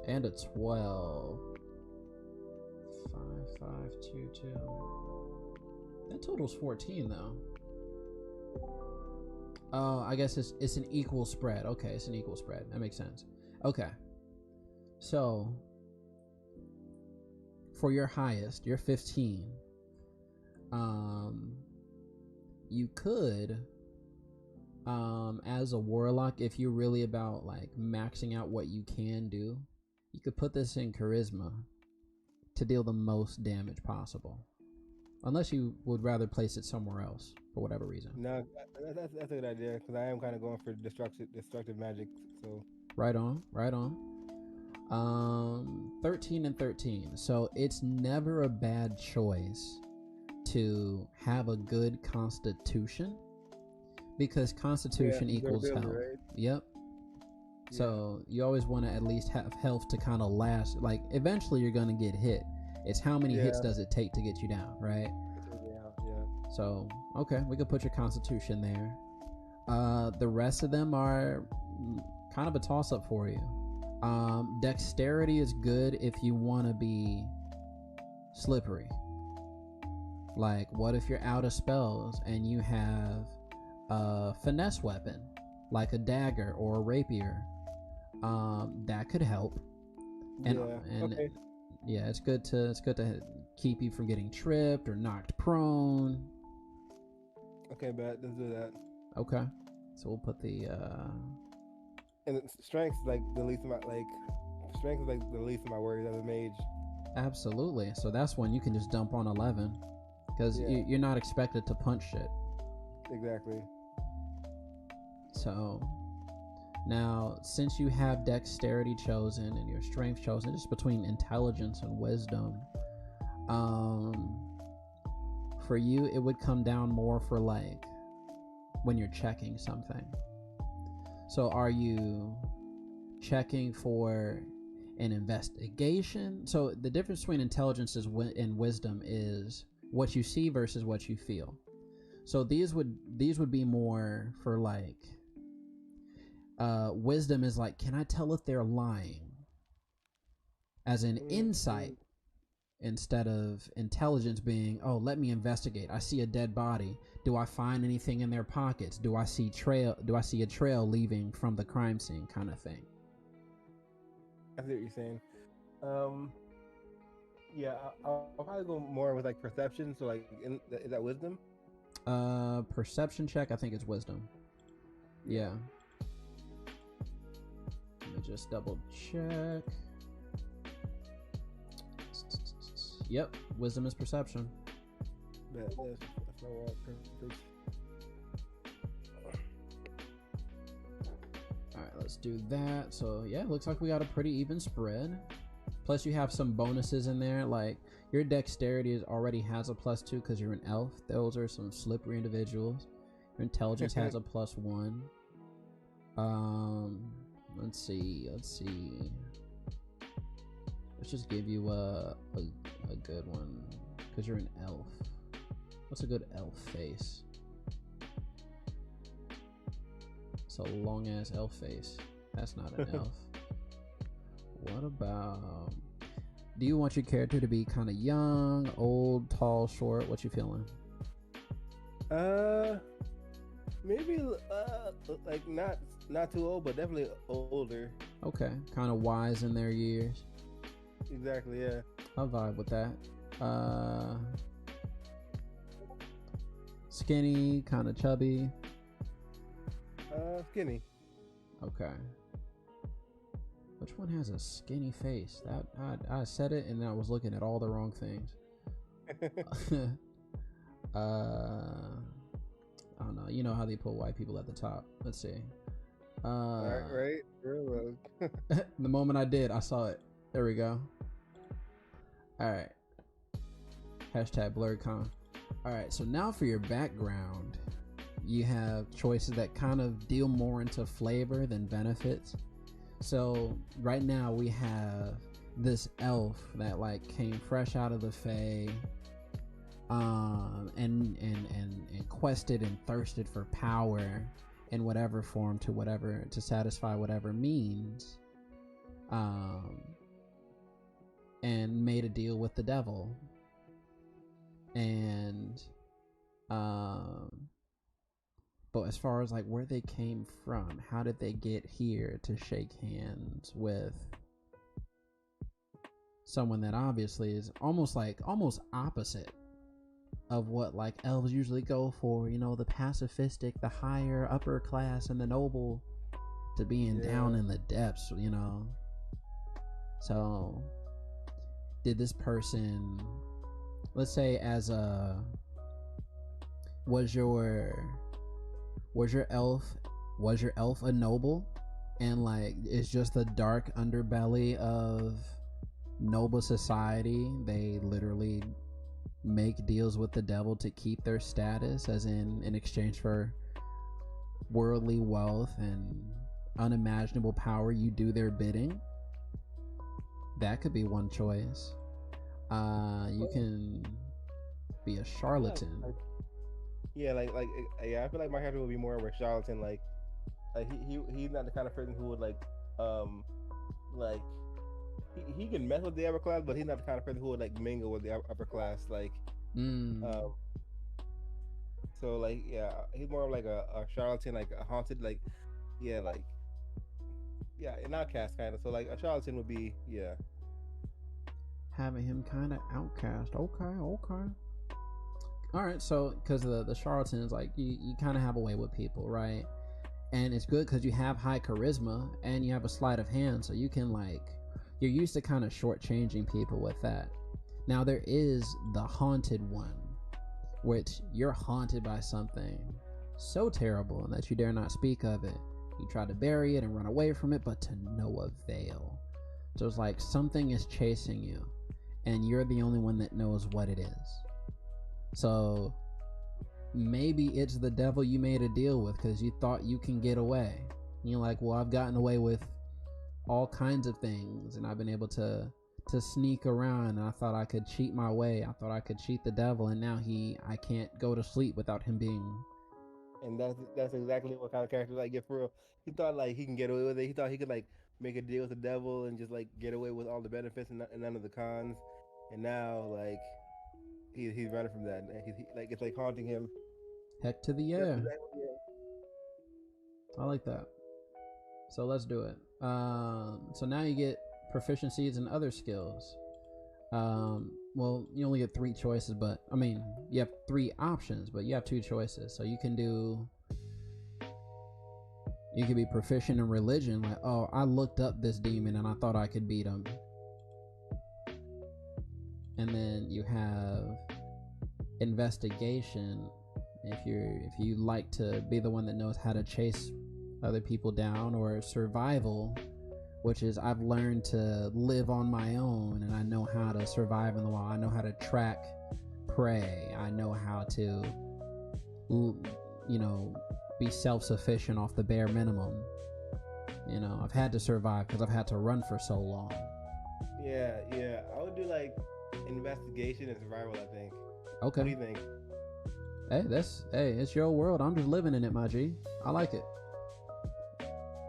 and a 12. 5, 5, 2, 2. That totals 14 though. Oh, I guess it's an equal spread. Okay, it's an equal spread. That makes sense. Okay. So for your highest, your 15, you could as a warlock, if you're really about like maxing out what you can do, you could put this in charisma to deal the most damage possible, unless you would rather place it somewhere else for whatever reason. No, that's a good idea, because I am kind of going for destructive magic. So right on. 13 and 13. So it's never a bad choice to have a good constitution, because constitution equals health. Right? Yep. So you always want to at least have health to kind of last. Like eventually you're going to get hit. It's how many hits does it take to get you down, right? Yeah. So, okay, we could put your constitution there. The rest of them are kind of a toss-up for you. Dexterity is good if you want to be slippery. Like, what if you're out of spells and you have a finesse weapon, like a dagger or a rapier? That could help. And okay. Yeah, it's good to keep you from getting tripped or knocked prone. Okay, bet. Let's do that. Okay, so we'll put the and strength is like the least of my worries as a mage. Absolutely. So that's one you can just dump on 11, because you're not expected to punch shit. Exactly. So now, since you have dexterity chosen and your strength chosen, just between intelligence and wisdom, for you it would come down more for like when you're checking something. So are you checking for an investigation? So the difference between intelligence and wisdom is what you see versus what you feel. So these would be more for like wisdom is like, can I tell if they're lying, as an insight, instead of intelligence being, oh, let me investigate. I see a dead body. Do I find anything in their pockets? Do I see a trail leaving from the crime scene, kind of thing? I see what you're saying. I'll probably go more with like perception. So like, is that wisdom? Perception check. I think it's wisdom. Yeah. Let me just double check. Yep, wisdom is perception. That's my perfect. Alright, let's do that. So yeah, looks like we got a pretty even spread. Plus you have some bonuses in there, like your dexterity already has a +2 because you're an elf. Those are some slippery individuals. Your intelligence has a +1. Let's see. Let's just give you a good one, because you're an elf. What's a good elf face? It's a long ass elf face. That's not an elf. What about, do you want your character to be kind of young, old, tall, short? What you feeling? maybe like not too old, but definitely older. Okay, kind of wise in their years. Exactly. Yeah. I'll vibe with that. Skinny, kind of chubby. Skinny. Okay. Which one has a skinny face? That I said it and I was looking at all the wrong things. I don't know. You know how they put white people at the top. Let's see. Right. Real The moment I did, I saw it. There we go. All right. Hashtag blurredcon. All right. So now for your background, you have choices that kind of deal more into flavor than benefits. So right now we have this elf that like came fresh out of the Fae, and quested and thirsted for power in whatever form to satisfy whatever means, and made a deal with the devil, and but as far as like where they came from, how did they get here to shake hands with someone that obviously is almost opposite of what like elves usually go for, you know, the pacifistic, the higher upper class and the noble, to being down in the depths, you know. So did this person, let's say as a, was your elf a noble, and like it's just the dark underbelly of noble society? They literally make deals with the devil to keep their status, as in exchange for worldly wealth and unimaginable power, you do their bidding. That could be one choice. You can be a charlatan. Yeah, I feel like my character would be more of a charlatan. Like he's not the kind of person who would like he can mess with the upper class, but he's not the kind of person who would like mingle with the upper class. So like he's more of like a charlatan, like a haunted, like an outcast kind of. So like a charlatan would be having him kind of outcast. Okay. All right, so because the charlatan is like you kind of have a way with people, right? And it's good because you have high charisma and you have a sleight of hand, so you can you're used to kind of shortchanging people with that. Now there is the haunted one, which you're haunted by something so terrible that you dare not speak of it. You try to bury it and run away from it, but to no avail. So it's like something is chasing you and you're the only one that knows what it is. So maybe it's the devil you made a deal with because you thought you can get away. And you're like, well, I've gotten away with all kinds of things and I've been able to sneak around, and I thought I could cheat my way. I thought I could cheat the devil, and now I can't go to sleep without him being. And that's exactly what kind of character like get for real. He thought like he can get away with it. He thought he could like make a deal with the devil and just like get away with all the benefits and none of the cons. And now like he's running from that. Like it's like haunting him. Heck to the yeah. I like that. So let's do it. So now you get proficiencies in other skills. Well, you only get 3 choices, but I mean, you have 3 options, but you have 2 choices. So you can be proficient in religion, like, oh, I looked up this demon and I thought I could beat him. And then you have investigation, if you like to be the one that knows how to chase other people down, or survival, which is I've learned to live on my own and I know how to survive in the wild. I know how to track prey. I know how to, be self-sufficient off the bare minimum. I've had to survive because I've had to run for so long. Yeah. I would do like investigation and survival, I think. Okay. What do you think? It's your world. I'm just living in it, my G. I like it.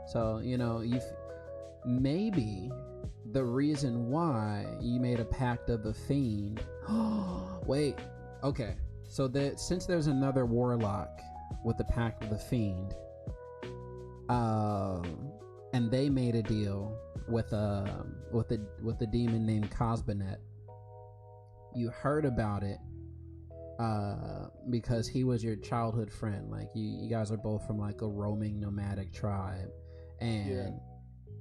So, maybe the reason why you made a pact of the fiend. Wait. Okay. So since there's another warlock with the pact of the fiend. And they made a deal with a demon named Cosbinet. You heard about it because he was your childhood friend. Like you guys are both from like a roaming nomadic tribe, and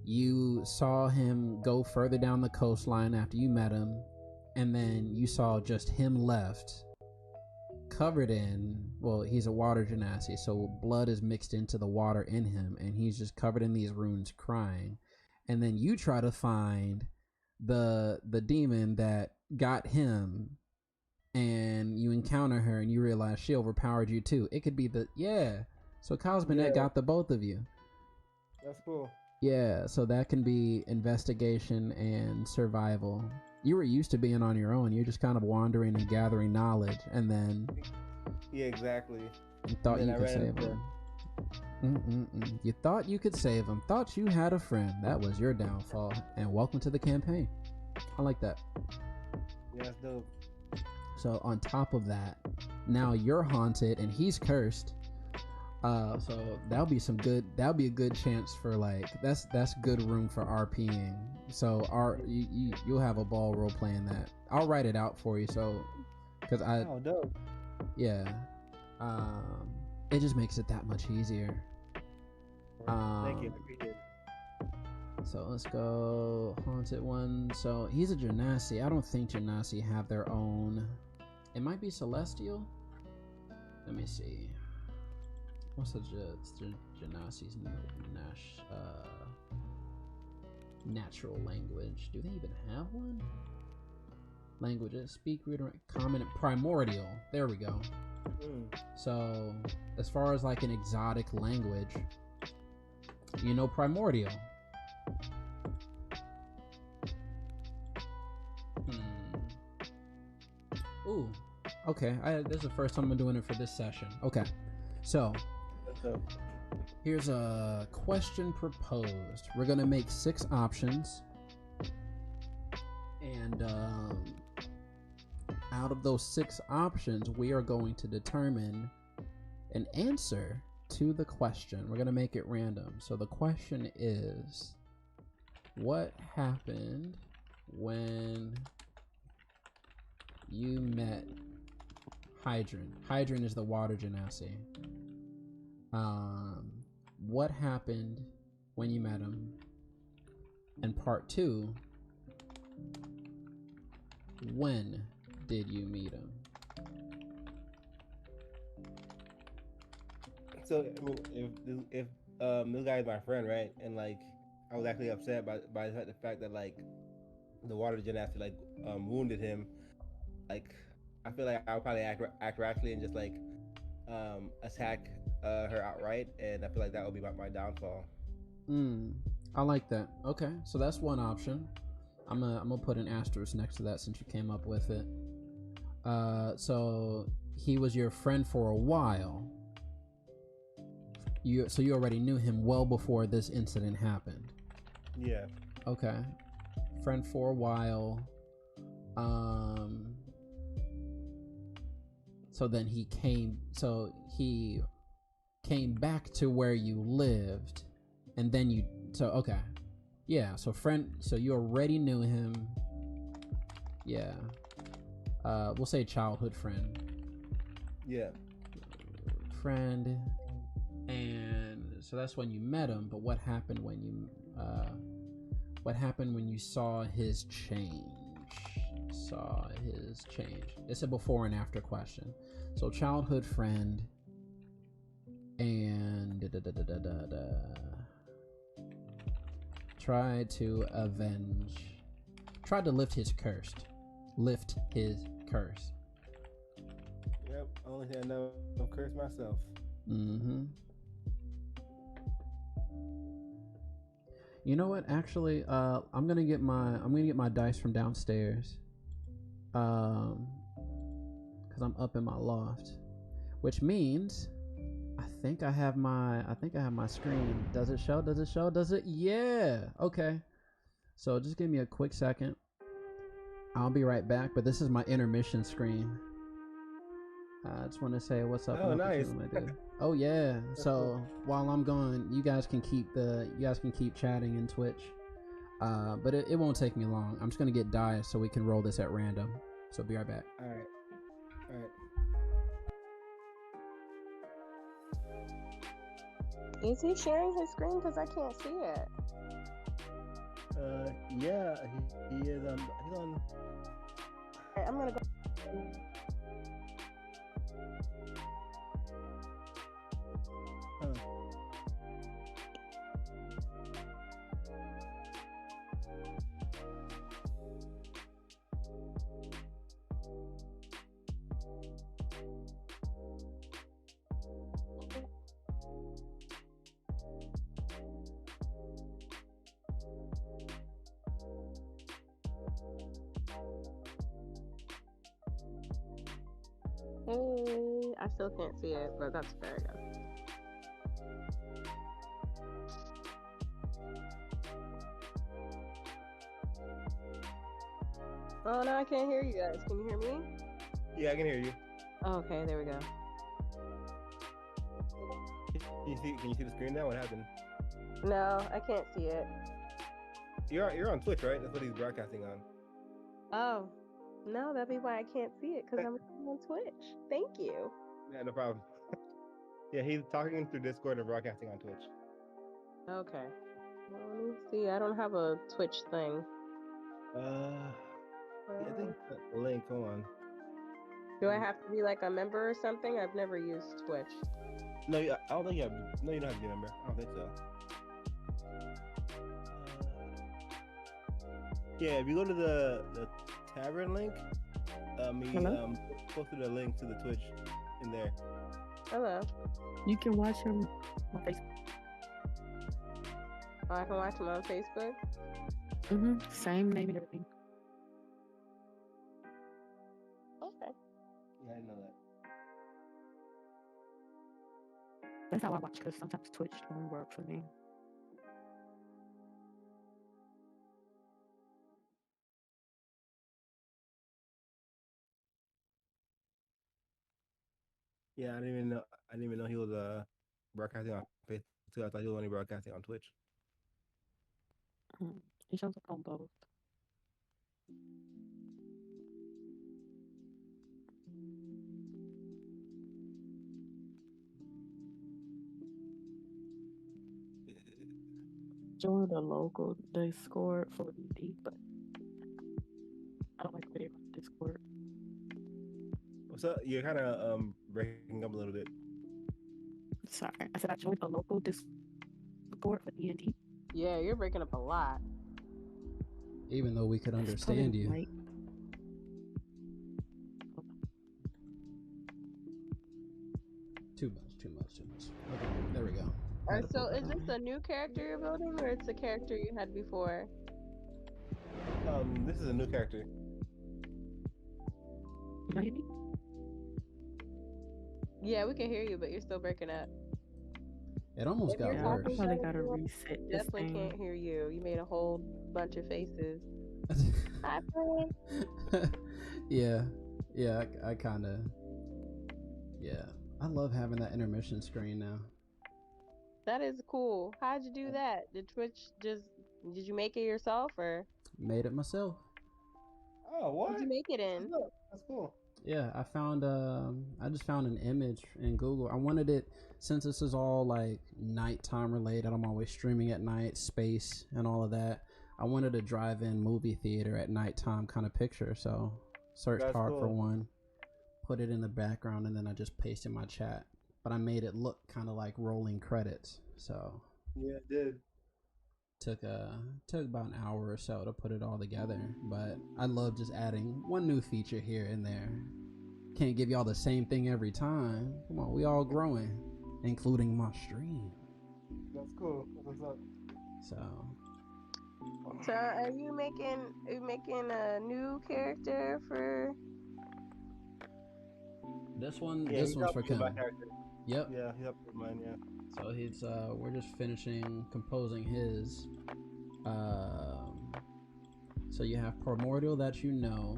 you saw him go further down the coastline after you met him, and then you saw just him left, covered in, well, he's a water genasi, so blood is mixed into the water in him, and he's just covered in these runes crying. And then you try to find the demon that got him, and you encounter her and you realize she overpowered you too. It could be so Cosminet got the both of you. That's cool. Yeah, so that can be investigation and survival. You were used to being on your own. You're just kind of wandering and gathering knowledge, and then yeah, exactly. You thought you could save him. You thought you could save him. Thought you had a friend. That was your downfall. And welcome to the campaign. I like that. Yeah, that's dope. So on top of that, now you're haunted and he's cursed. So that'll be a good chance for like that's good room for RPing. So you'll have a ball role playing that. I'll write it out for you. So because dope. Yeah. It just makes it that much easier. Thank you. I appreciate it. So let's go haunted one. So he's a Genasi. I don't think Genasi have their own. It might be celestial. Let me see. What's the Genasi's natural language? Do they even have one? Languages: speak, read, write, common, and primordial. There we go. So as far as like an exotic language, primordial. Ooh, okay. This is the first time I'm doing it for this session. Okay, so here's a question proposed. We're gonna make 6 options, and out of those 6 options, we are going to determine an answer to the question. We're gonna make it random. So the question is, what happened when you met Hydron? Hydron is the water genasi. What happened when you met him? And part 2, when did you meet him? So if this guy is my friend, right, and like I was actually upset by the fact that like the water genasi like wounded him, like I feel like I would probably act rashly and just like attack her outright, and I feel like that would be my downfall. I like that. Okay, so that's one option. I'm gonna put an asterisk next to that since you came up with it. So he was your friend for a while. You already knew him well before this incident happened. Yeah. Okay. Friend for a while. So then he came back to where you lived, and then okay. Yeah, so you already knew him. Yeah. We'll say childhood friend. Yeah. Friend. And so that's when you met him, but what happened when you saw his change? It's a before and after question. So childhood friend and tried to lift his curse. Yep, only thing I know, I'll curse myself. You know what? Actually, I'm gonna get my dice from downstairs, because I'm up in my loft, which means I think I have my screen. Does it show? Yeah. Okay. So just give me a quick second. I'll be right back. But this is my intermission screen. I just want to say what's up Oh, and up with nice. you, my dude. Oh yeah. That's So cool. while I'm gone, you guys can keep chatting in Twitch. But it won't take me long. I'm just gonna get Dice so we can roll this at random. So be right back. All right. All right. Is he sharing his screen? Because I can't see it. Yeah, he is on. He's on. Alright, I'm gonna go. Huh. Hey, I still can't see it, but that's fair, I guess. Oh no, I can't hear you guys. Can you hear me? Yeah, I can hear you. Oh, okay, there we go. Can you see the screen now? What happened? No, I can't see it. You're on Twitch, right? That's what he's broadcasting on. Oh, no, that'd be why I can't see it, because I'm on Twitch. Thank you. Yeah, no problem. Yeah, he's talking through Discord and broadcasting on Twitch. Okay. Well, let me see. I don't have a Twitch thing. Yeah, I think that's the link. Hold on. Do I have to be like a member or something? I've never used Twitch. No, I don't think you have. No, you don't have to be a member. I don't think so. Yeah, if you go to the tavern link, he posted a link to the Twitch in there. Hello. You can watch him on Facebook. Oh, I can watch him on Facebook? Same name and everything. Okay. Yeah, I didn't know that. That's how I watch, because sometimes Twitch don't work for me. Yeah, I didn't even know. I didn't even know he was broadcasting on Facebook too. I thought he was only broadcasting on Twitch. He shows up on both. Join the local Discord for D, but I don't like video on Discord. What's up? You're kind of breaking up a little bit. Sorry, I said I joined a local Discord for D&D. Yeah, you're breaking up a lot. Even though we could understand you. Right. Too much. Okay, there we go. Alright, so is this a new character you're building, or it's a character you had before? This is a new character. Can you hear me? Yeah, we can hear you, but you're still breaking up. It almost If got you're worse. talking Probably gotta reset this Definitely thing. can't hear you. You made a whole bunch of faces. Hi, friend. Yeah, I kind of. Yeah, I love having that intermission screen now. That is cool. How'd you do that? Did you make it yourself, or? Made it myself. Oh, what? What'd you make it in? That's cool. Yeah, I just found an image in Google. I wanted it, since this is all like nighttime related, I'm always streaming at night, space and all of that. I wanted a drive-in movie theater at nighttime kind of picture. So searched hard for one, put it in the background, and then I just pasted my chat. But I made it look kind of like rolling credits. So yeah, it did. Took about an hour or so to put it all together, but I love just adding one new feature here and there. Can't give y'all the same thing every time. Come on, we all growing, including my stream. That's cool. What's up? So are you making a new character for this one? Yeah, this one's for Kim. Yep. Yeah, he's up with mine. Yeah. So he's we're just finishing composing his. So you have Primordial that you know.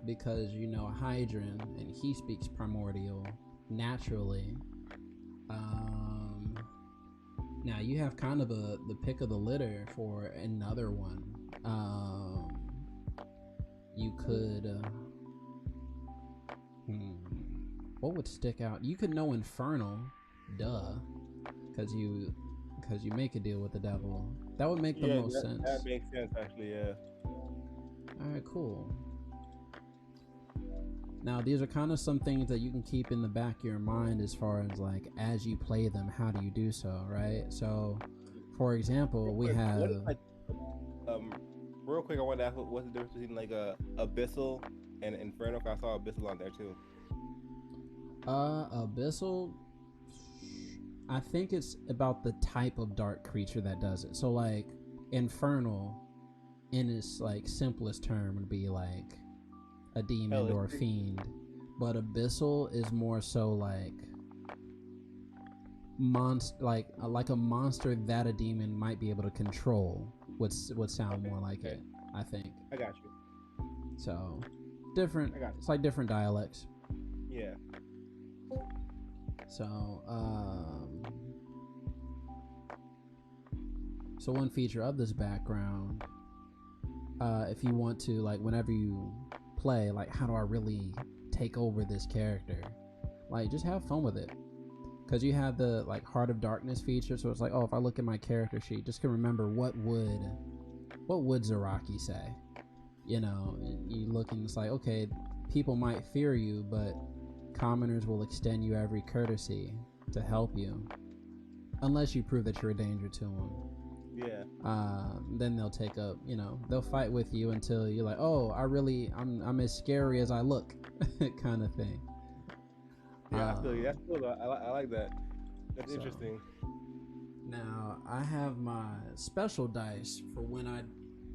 because you know Hydran and he speaks primordial naturally. Now you have kind of the pick of the litter for another one. You could what would stick out? You could know Infernal, duh, because you make a deal with the devil. That would make the most sense. That makes sense, actually. Yeah. All right, cool. Now, these are kind of some things that you can keep in the back of your mind as far as like as you play them, how do you do so, right? So, for example, we have. What is, like, real quick, I want to ask what's the difference between like Abyssal and Inferno? 'Cause I saw Abyssal on there too. Abyssal. I think it's about the type of dark creature that does it. So, like, Infernal, in its like simplest term, would be like a demon or a fiend, but Abyssal is more so like like a monster that a demon might be able to control. Would sound more like it, I think. I got you. So different. It's like different dialects. Yeah. So so one feature of this background, if you want to, like, whenever you play, like, how do I really take over this character, like, just have fun with it, because you have the like Heart of Darkness feature. So it's like, oh, if I look at my character sheet, just can remember what would Zaraki say, you know. And you look and it's like, okay, people might fear you, but commoners will extend you every courtesy to help you, unless you prove that you're a danger to them. Yeah. Then they'll take up, you know, they'll fight with you until you're like, oh, I'm as scary as I look, kind of thing. Yeah, I feel you. That's cool. I like that. That's interesting. Now, I have my special dice for when I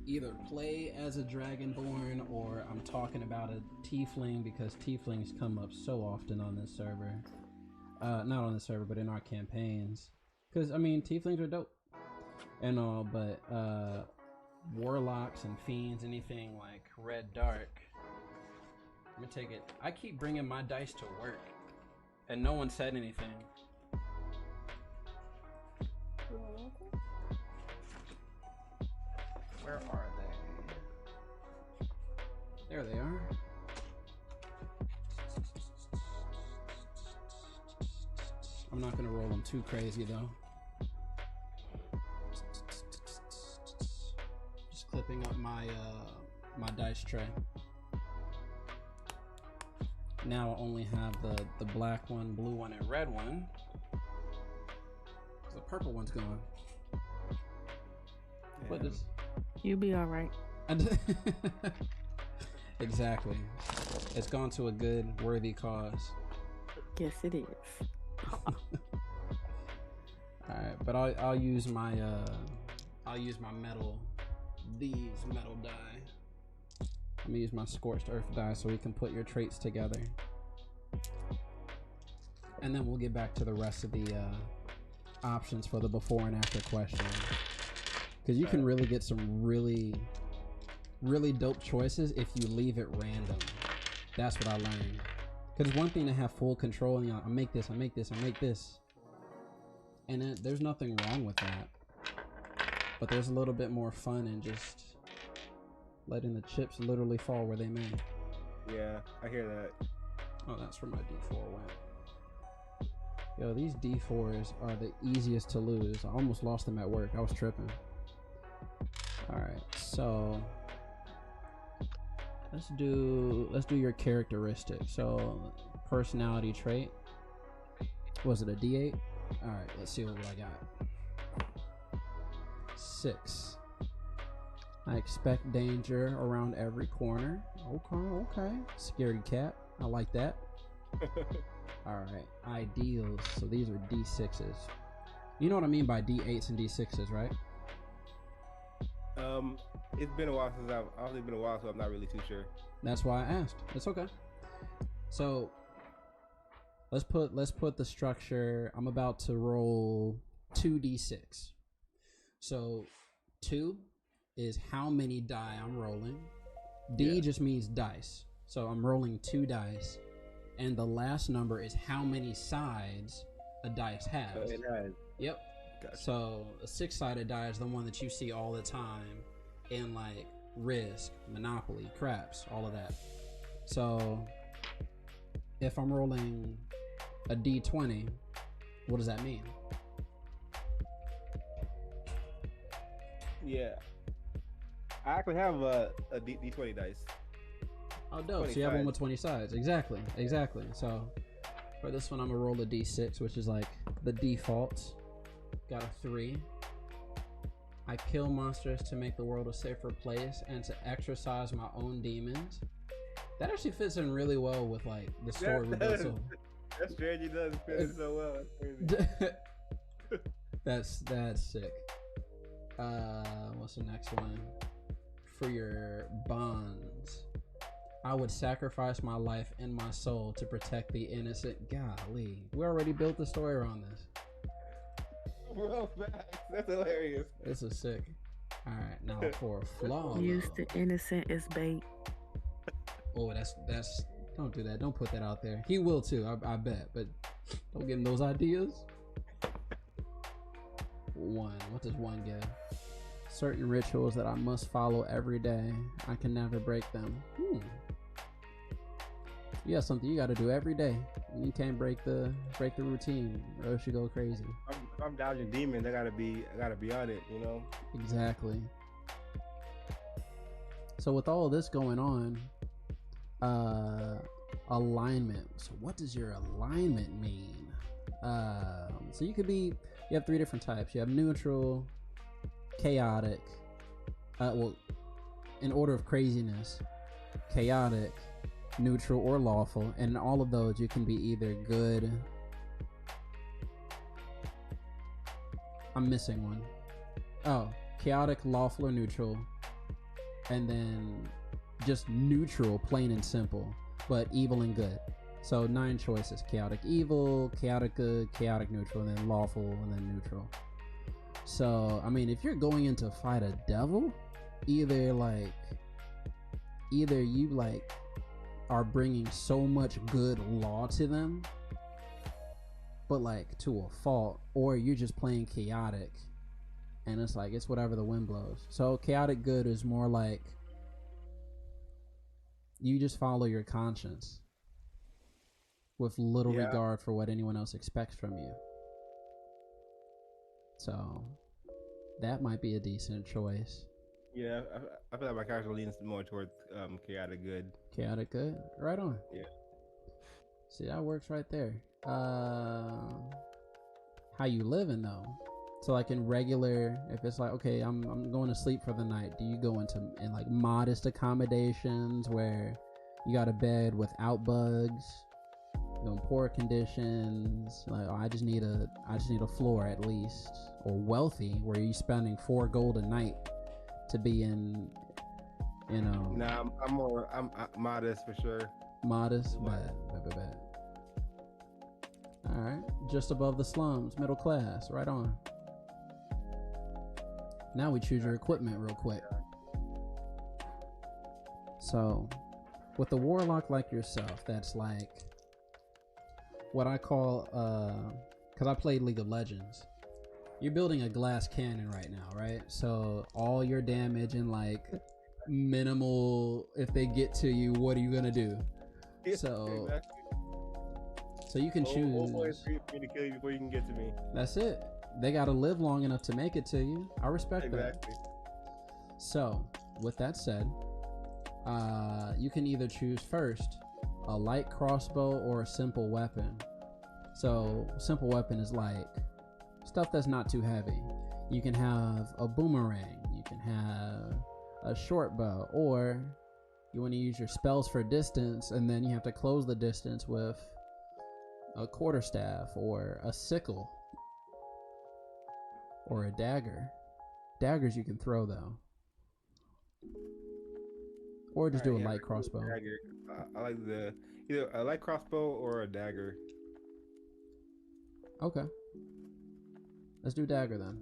either play as a Dragonborn or I'm talking about a Tiefling, because Tieflings come up so often on this server. Not on this server, but in our campaigns. Because, I mean, Tieflings are dope and all, but Warlocks and Fiends, anything like Red Dark. Let me take it. I keep bringing my dice to work, and no one said anything. Where are they? There they are. I'm not gonna roll them too crazy though. Just clipping up my my dice tray. Now I only have the black one, blue one, and red one. The purple one's gone. Yeah. What is? You be all right. Exactly. It's gone to a good, worthy cause. Yes, it is. All right, but I'll use my these metal die. I'm gonna use my scorched earth die so we can put your traits together, and then we'll get back to the rest of the options for the before and after question, because you can really get some really dope choices if you leave it random. That's what I learned. Because it's one thing to have full control and you're like, I make this, and there's nothing wrong with that. But there's a little bit more fun in just letting the chips literally fall where they may. Yeah, I hear that. Oh, that's where my D4 went. Yo, these D4s are the easiest to lose. I almost lost them at work. I was tripping. Alright, so let's do your characteristic. So personality trait. Was it a D8? Alright, let's see what I got. 6. I expect danger around every corner. Okay. Scaredy cat. I like that. Alright, ideals. So these are D6s. You know what I mean by D8s and D6s, right? It's been a while since obviously been a while, so I'm not really too sure. That's why I asked. It's okay. So let's put the structure. I'm about to roll 2d6. So 2 is how many die I'm rolling. D just means dice. So I'm rolling 2 dice, and the last number is how many sides a dice has. Oh, it has. Yep. Gotcha. So a 6-sided die is the one that you see all the time in like Risk, Monopoly, Craps, all of that. So if I'm rolling a D20, what does that mean? Yeah. I actually have a D20 dice. Oh, dope. So you have one with 20 sides. Exactly. So for this one, I'm going to roll a D6, which is like the default. Got a 3. I kill monsters to make the world a safer place and to exercise my own demons. That actually fits in really well with like the story we built. So that strategy does fit so well. That's crazy. that's sick. What's the next one? For your bonds, I would sacrifice my life and my soul to protect the innocent. Golly, we already built the story around this. Bro, facts. That's hilarious. This is sick. All right, now for a flaw. Use the innocent as bait. Oh, that's. Don't do that. Don't put that out there. He will too, I bet. But don't give him those ideas. 1. What does 1 give? Certain rituals that I must follow every day. I can never break them. You got something you got to do every day. You can't break the routine, or else you go crazy. If I'm dodging demons, I gotta be on it, you know. Exactly. So with all of this going on, alignment. So what does your alignment mean? So you have 3 different types. You have neutral, chaotic, well, in order of craziness, chaotic, neutral, or lawful. And in all of those, you can be either good. I'm missing one. Oh, chaotic, lawful, or neutral. And then just neutral, plain and simple, but evil and good. So 9 choices: chaotic evil, chaotic good, chaotic neutral, and then lawful, and then neutral. So I mean, if you're going in to fight a devil, either you like are bringing so much good law to them, but like to a fault, or you're just playing chaotic and it's like it's whatever the wind blows. So chaotic good is more like you just follow your conscience with little regard for what anyone else expects from you. So that might be a decent choice. Yeah, I feel like my character leans more towards chaotic good. Chaotic good? Right on. Yeah. See, that works right there. How you living though? So like in regular, if it's like, okay, I'm going to sleep for the night, do you go in like modest accommodations where you got a bed without bugs, you know, poor conditions, like, oh, I just need a floor at least, or wealthy where you're spending 4 gold a night to be in, you know? Nah, I'm modest for sure. Modest, bad. All right, just above the slums, middle class, right on. Now we choose your equipment real quick. So, with a warlock like yourself, that's like what I call, because I played League of Legends. You're building a glass cannon right now, right? So all your damage and like minimal, if they get to you, what are you gonna do? So, exactly. So you can choose. Old boy is free to kill you before you can get to me. That's it. They gotta live long enough to make it to you. I respect that. So, with that said, you can either choose first a light crossbow or a simple weapon. So, simple weapon is like stuff that's not too heavy. You can have a boomerang, you can have a short bow, or you want to use your spells for distance, and then you have to close the distance with a quarterstaff or a sickle or a dagger. Daggers you can throw though, or just do a light crossbow. I like either a light crossbow or a dagger. Okay, let's do dagger then.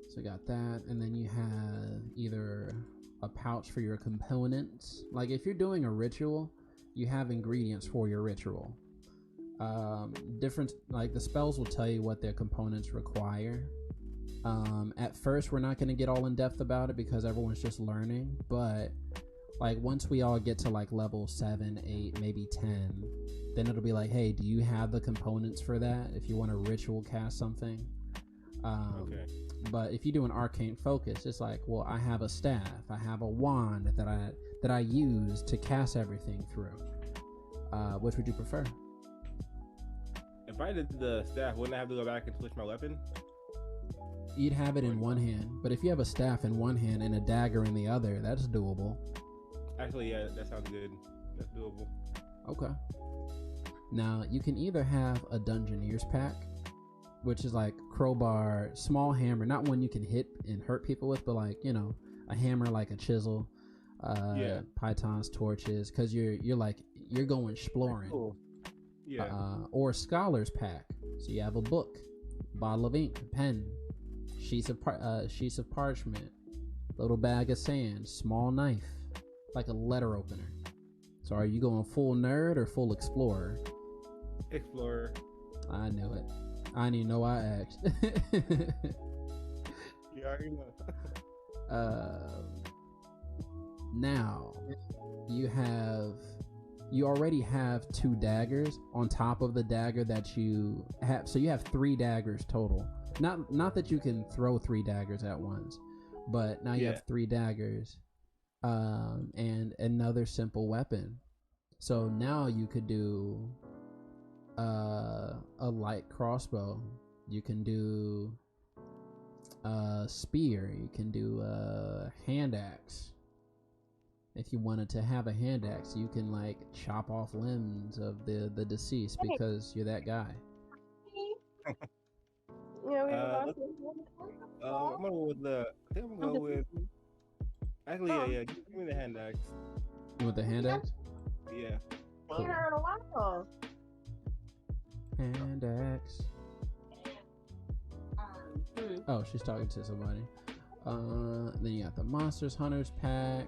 So you got that, and then you have either a pouch for your components. Like if you're doing a ritual, you have ingredients for your ritual. Different, like the spells will tell you what their components require. At first, we're not going to get all in depth about it because everyone's just learning. But like once we all get to like level 7, 8, maybe 10, then it'll be like, hey, do you have the components for that? If you want to ritual cast something. Okay. But if you do an arcane focus, it's like, well, I have a staff, I have a wand that I use to cast everything through. Which would you prefer? If I did the staff, wouldn't I have to go back and switch my weapon? You'd have it in one hand, but if you have a staff in one hand and a dagger in the other, that's doable. Actually, yeah, that sounds good. That's doable. Okay. Now, you can either have a Dungeoneer's pack, which is like crowbar, small hammer, not one you can hit and hurt people with, but like, you know, a hammer like a chisel, pythons, torches, because you're going exploring. Cool. Yeah. Or a scholar's pack, so you have a book, bottle of ink, pen, sheets of parchment, little bag of sand, small knife, like a letter opener. So are you going full nerd or full explorer? Explorer. I knew it. I didn't even know I asked. You already know. Now you already have 2 daggers on top of the dagger that you have, so you have 3 daggers total. Not that you can throw 3 daggers at once, but now you have 3 daggers, and another simple weapon. So now you could do a light crossbow. You can do a spear. You can do a hand axe. If you wanted to have a hand axe, you can like chop off limbs of the deceased because you're that guy. I'm gonna go with the. I think I'm gonna go with. Actually, yeah. Give me the hand axe. You want the hand axe? Yeah. Cool. Ain't heard a while. Hand axe. Oh, she's talking to somebody. Then you got the Monsters Hunters pack.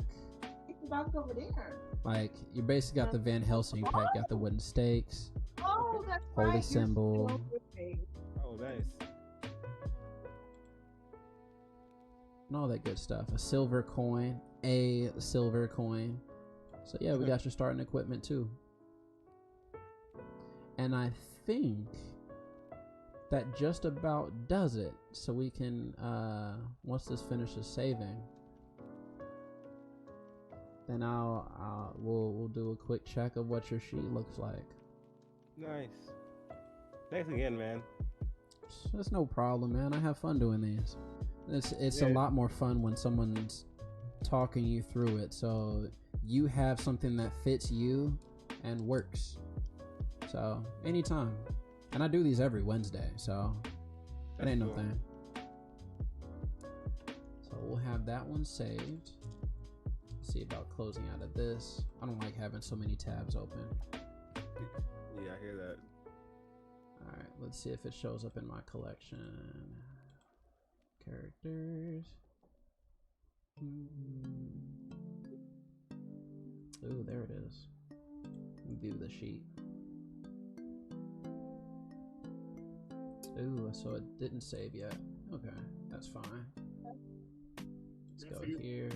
Over there. Like you basically got the Van Helsing pack. Got the wooden stakes. Oh, that's Holy right. symbol. Oh, nice. And all that good stuff. A silver coin. So yeah, we got your starting equipment too. And I think that just about does it. So we can, once this finishes saving, then we'll do a quick check of what your sheet looks like. Nice. Thanks again, man. That's no problem, man. I have fun doing these. It's a lot more fun when someone's talking you through it, so you have something that fits you and works. So anytime, and I do these every Wednesday, so it ain't no thing. So we'll have that one saved. See about closing out of this. I don't like having so many tabs open. Yeah, I hear that. All right, let's see if it shows up in my collection. Characters. Ooh, there it is. View the sheet. Ooh, so it didn't save yet. Okay, that's fine. Let's go here.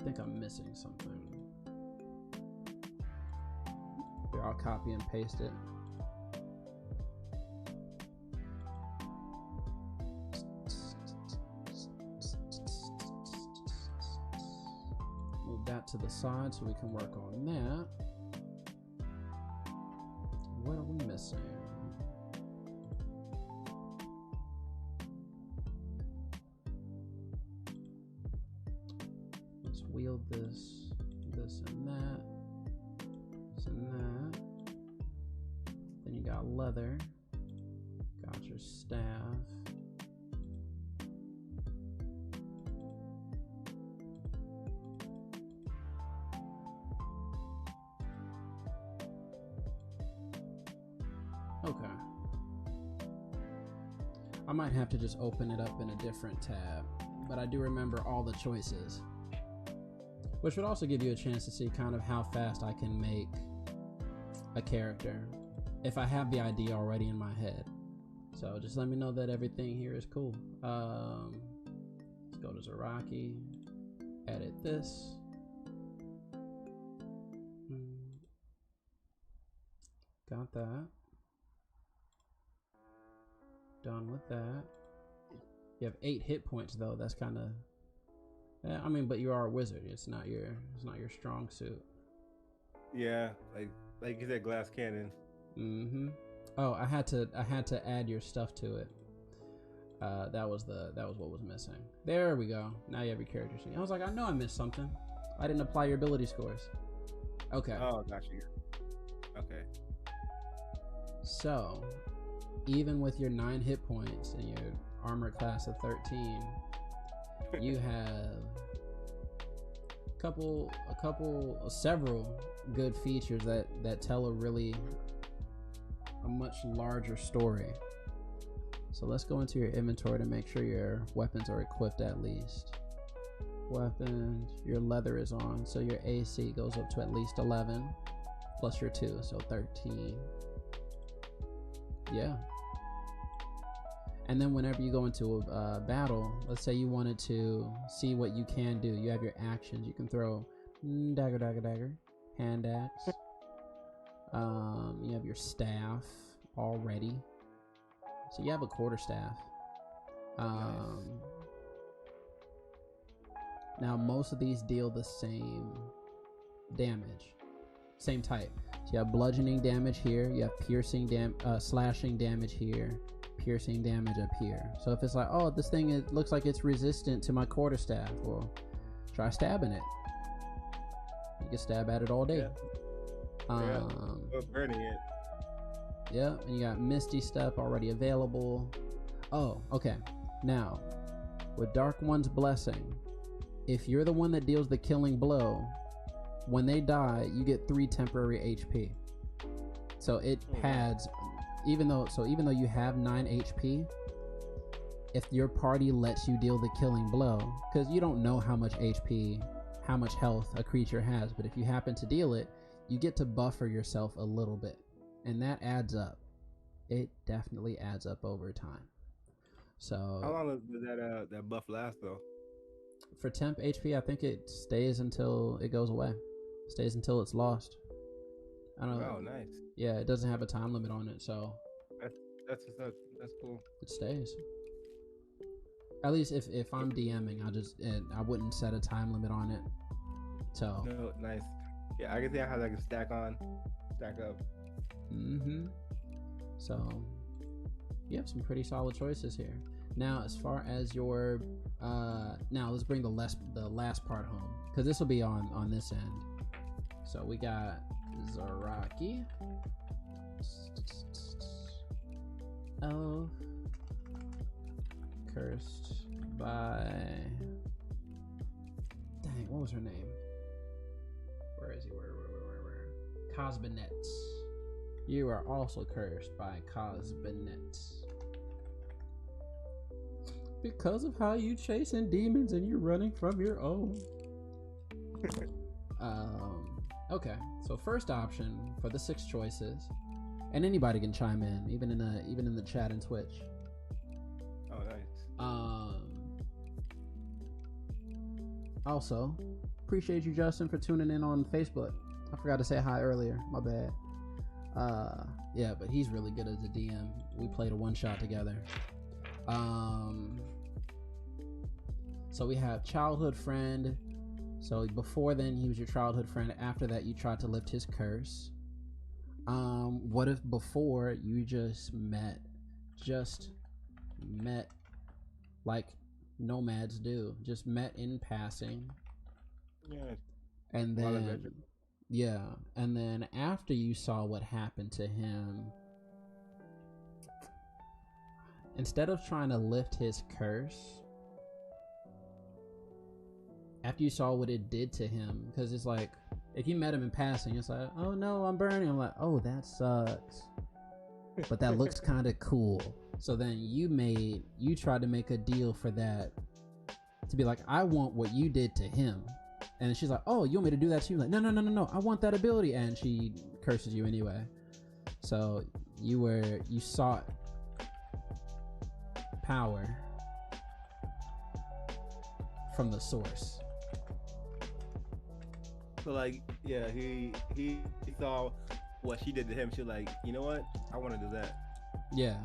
I think I'm missing something. Here, I'll copy and paste it. Move that to the side so we can work on that. What are we missing? Let's wield this, this and that, this and that. Then you got leather, got your staff. Okay. I might have to just open it up in a different tab. but I do remember all the choices, which would also give you a chance to see kind of how fast I can make a character if I have the idea already in my head. So just let me know that everything here is cool. Let's go to Zaraki, edit this. Got that. Done with that. You have 8 hit points though. That's kind of. Yeah, I mean, but you are a wizard. It's not your strong suit. Yeah, like you said, glass cannon. Mm-hmm. Oh, I had to add your stuff to it. That was what was missing. There we go. Now you have your character sheet. I was like, I know I missed something. I didn't apply your ability scores. Okay. Oh, gotcha. Okay. So, even with your 9 hit points and your armor class of 13, you have several good features that tell a much larger story. So let's go into your inventory to make sure your weapons are equipped at least. Weapons, your leather is on, so your AC goes up to at least 11 plus your 2, so 13. Yeah. And then whenever you go into a battle, let's say you wanted to see what you can do, you have your actions. You can throw dagger, hand axe. You have your staff already, so you have a quarterstaff. Nice. Now most of these deal the same damage, same type. So you have bludgeoning damage here, you have piercing slashing damage here, piercing damage up here. So if it's like, oh, this thing it looks like it's resistant to my quarterstaff, well, try stabbing it. You can stab at it all day. Yeah. Burning it. Yeah, and you got Misty Step already available. Oh, okay. Now, with Dark One's Blessing, if you're the one that deals the killing blow, when they die, you get 3 temporary HP. So it pads, even though you have 9 HP, if your party lets you deal the killing blow, because you don't know how much HP, how much health a creature has, but if you happen to deal it, you get to buffer yourself a little bit, and that adds up. It definitely adds up over time. So how long does that buff last though? For temp HP, I think it stays until it goes away. Stays until it's lost. I don't know. Oh, nice. Yeah, it doesn't have a time limit on it, so that's cool. It stays. At least if I'm DMing, I wouldn't set a time limit on it. So no, nice. Yeah, I can see how I can stack up. Mm-hmm. So you have some pretty solid choices here. Now, as far as your now let's bring the last part home, because this will be on this end. So we got Zaraki. Oh, cursed by. Dang, what was her name? Where is he? Where? Cosbinets. You are also cursed by Cosbinets. Because of how you chasing demons and you're running from your own. Okay, so first option for the 6 choices, and anybody can chime in, even in the chat and Twitch. Oh, nice. Also, appreciate you, Justin, for tuning in on Facebook. I forgot to say hi earlier. My bad. Yeah, but he's really good as a DM. We played a one-shot together. So we have childhood friend. So before then, he was your childhood friend. After that, you tried to lift his curse. What if before you just met like nomads do, just met in passing? Yeah. And then, yeah, and then after you saw what happened to him, instead of trying to lift his curse, after you saw what it did to him, because it's like, if you met him in passing, it's like, oh no, I'm burning. I'm like, oh, that sucks. But that looks kind of cool. So then you tried to make a deal for that to be like, I want what you did to him. And she's like, oh, you want me to do that to you? Like, no, I want that ability. And she curses you anyway. So you sought power from the source. So like, yeah, he saw what she did to him. She was like, you know what? I want to do that. Yeah.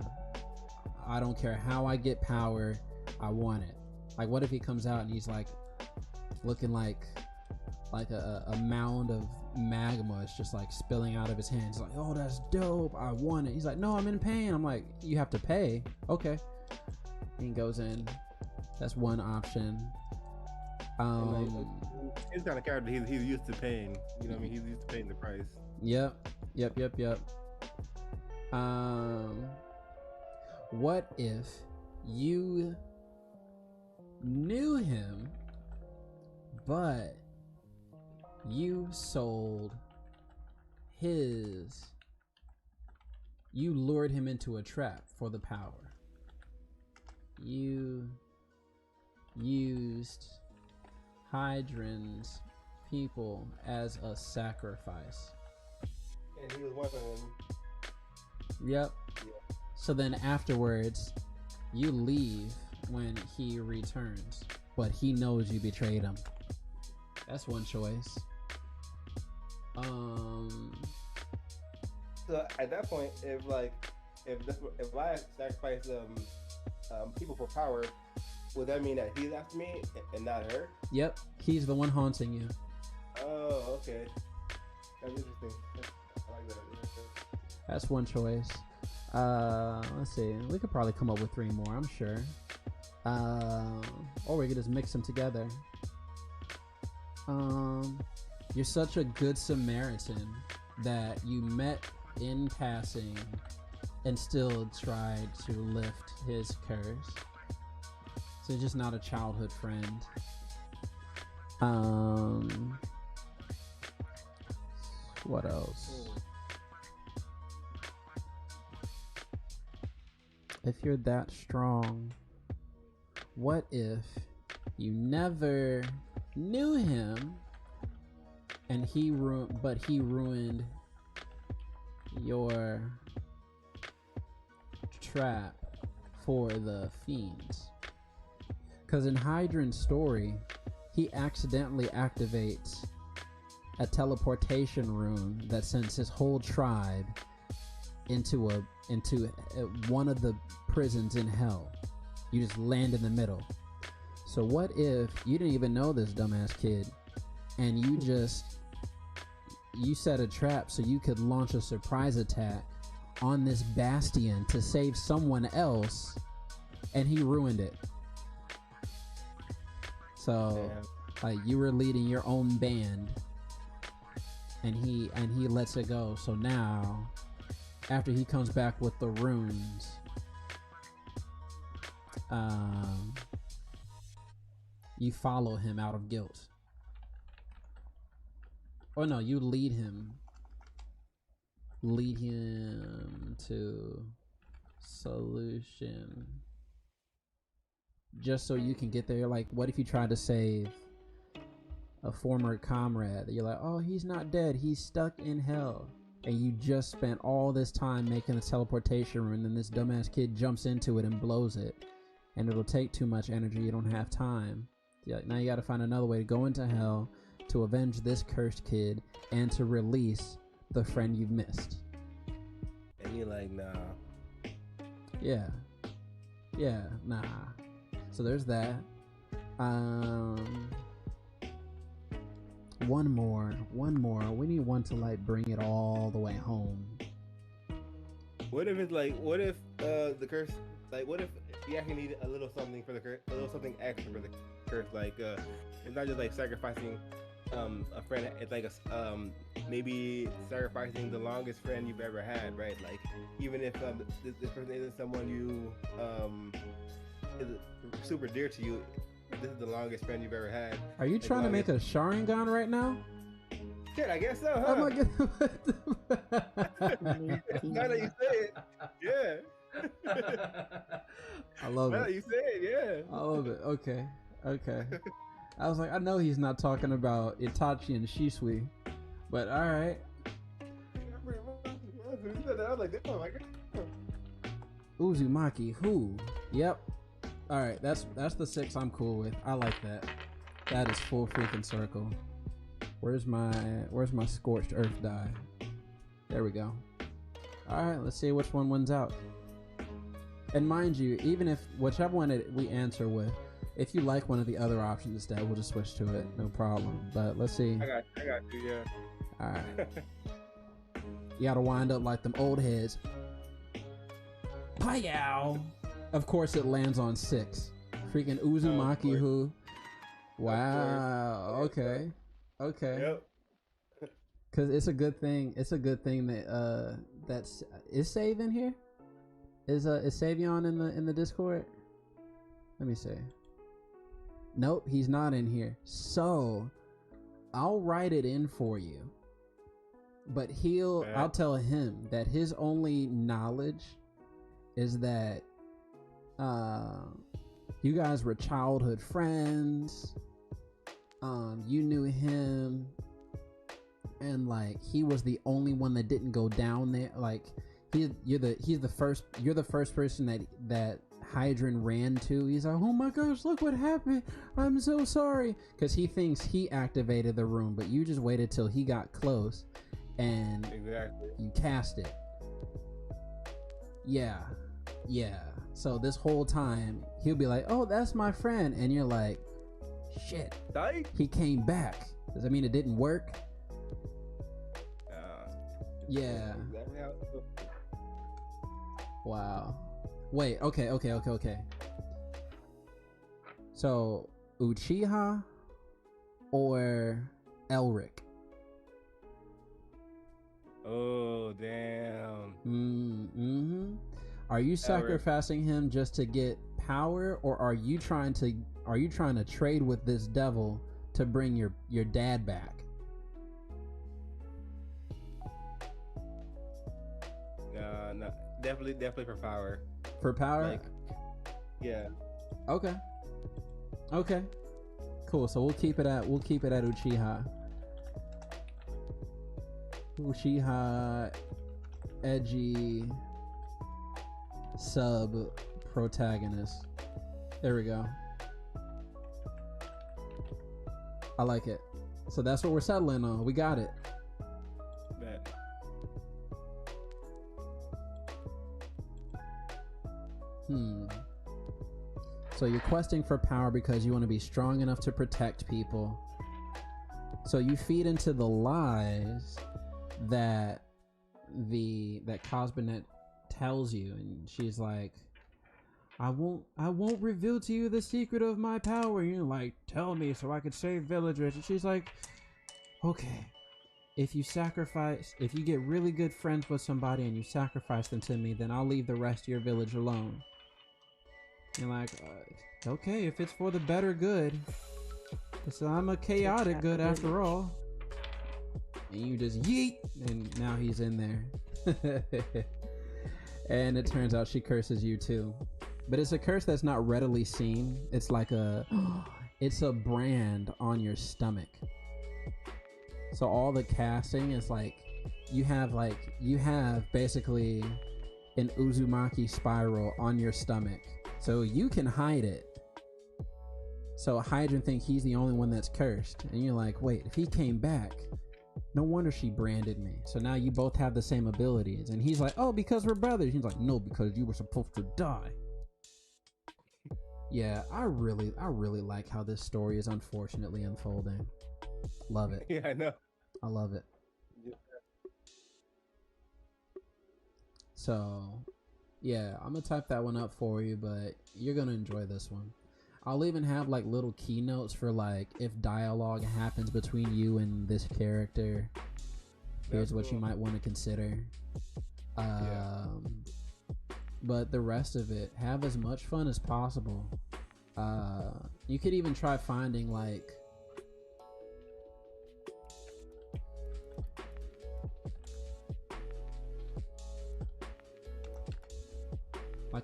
I don't care how I get power. I want it. Like, what if he comes out and he's like looking like a mound of magma? It's just like spilling out of his hands. He's like, oh, that's dope. I want it. He's like, no, I'm in pain. I'm like, you have to pay. Okay. He goes in. That's one option. He's kind of character. He's used to paying. You know what I mean? He's used to paying the price. Yep. What if you knew him, but you lured him into a trap for the power. You used Hydran's people as a sacrifice. And he was one of them. Yep. Yeah. So then afterwards, you leave when he returns, but he knows you betrayed him. That's one choice. So at that point, if I sacrifice people for power, would that mean that he's after me and not her? Yep, he's the one haunting you. Oh, okay. That's interesting. I like that. That's one choice. Let's see. We could probably come up with 3 more, I'm sure. Or we could just mix them together. You're such a good Samaritan that you met in passing and still tried to lift his curse. So just not a childhood friend. What else? If you're that strong, what if you never knew him and he ruined your trap for the fiends? Because in Hydran's story, he accidentally activates a teleportation rune that sends his whole tribe into one of the prisons in hell. You just land in the middle. So what if you didn't even know this dumbass kid and you set a trap so you could launch a surprise attack on this bastion to save someone else, and he ruined it? So like, you were leading your own band and he lets it go. So now after he comes back with the runes, you follow him out of guilt. Oh no, you lead him to solution just so you can get there. Like, what if you tried to save a former comrade? You're like, oh, he's not dead, he's stuck in hell, and you just spent all this time making a teleportation rune, and this dumbass kid jumps into it and blows it, and it'll take too much energy, you don't have time. Now you gotta find another way to go into hell to avenge this cursed kid and to release the friend you've missed. And you're like, nah. Yeah, nah. So there's that. One more. We need one to like bring it all the way home. What if the curse, like, what if you actually need a little something for the curse, a little something extra for the curse? Like, it's not just like sacrificing a friend. It's like maybe sacrificing the longest friend you've ever had, right? Like, even if this person isn't someone you is super dear to you, this is the longest friend you've ever had. Are you trying to make a Sharingan right now? Shit, I guess so, huh? Oh my god. Now that you say it, yeah. I love it. Now that you say it, yeah. I love it. Okay. Okay. I was like, I know he's not talking about Itachi and Shisui, but all right. I was like, oh my god. Uzumaki, who? Yep. All right, that's the 6 I'm cool with. I like that. That is full freaking circle. Where's my scorched earth die? There we go. All right, let's see which one wins out. And mind you, even if whichever one we answer with, if you like one of the other options instead, we'll just switch to it, no problem. But let's see. I got you, yeah. All right. You gotta wind up like them old heads. Payow! Of course, it lands on 6. Freaking Uzumaki, who? Wow. Okay. Okay. Yep. Cause it's a good thing. It's a good thing that is Save in here? Is Savion in the Discord? Let me see. Nope, he's not in here. So I'll write it in for you. But I'll tell him that his only knowledge is that you guys were childhood friends. You knew him, and like he was the only one that didn't go down there. Like you're the first person that Hydran ran to. He's like, oh my gosh, look what happened. I'm so sorry, because he thinks he activated the room, but you just waited till he got close and you cast it. Yeah. So this whole time he'll be like, oh, that's my friend, and you're like, shit, he came back. Does that mean it didn't work? Yeah. Wow. Wait, okay. So, Uchiha or Elric? Oh, damn. Mm-hmm. Are you sacrificing him just to get power, or are you trying to trade with this devil to bring your dad back? No, definitely for power. For power? Like, yeah. Okay. Cool. So we'll keep it at Uchiha. Uchiha, edgy sub protagonist. There we go. I like it. So that's what we're settling on. We got it. Bet. So you're questing for power because you want to be strong enough to protect people. So you feed into the lies that Cosmonet tells you, and she's like, I won't reveal to you the secret of my power. And you're like, tell me so I can save villagers. And she's like, okay, if you get really good friends with somebody and you sacrifice them to me, then I'll leave the rest of your village alone. You're like, okay, if it's for the better good. So I'm a chaotic good after all. And you just yeet, and now he's in there. And it turns out she curses you too. But it's a curse that's not readily seen. It's like it's a brand on your stomach. So all the casting is like, you have basically an Uzumaki spiral on your stomach. So you can hide it. So Hydran think he's the only one that's cursed. And you're like, wait, if he came back, no wonder she branded me. So now you both have the same abilities. And he's like, oh, because we're brothers. He's like, no, because you were supposed to die. Yeah, I really like how this story is unfortunately unfolding. Love it. Yeah, I know. I love it. Yeah. So, yeah, I'm gonna type that one up for you, but you're gonna enjoy this one. I'll even have like little keynotes for like if dialogue happens between you and this character. Here's what you might want to consider. But the rest of it, have as much fun as possible. You could even try finding like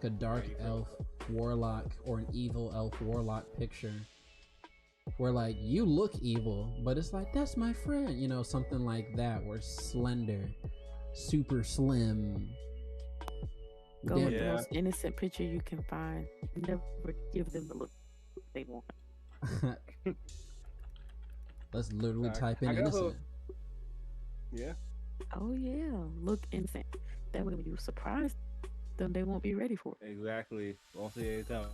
a dark elf warlock or an evil elf warlock picture where like you look evil, but it's like that's my friend, you know, something like that. Where slender, super slim. Go Damn. with the Yeah. most innocent picture you can find. Never give them the look they want. Let's literally type in I got innocent. Yeah. Oh yeah, look innocent. That way when you surprise them, they won't be ready for it. Exactly. Won't see it coming.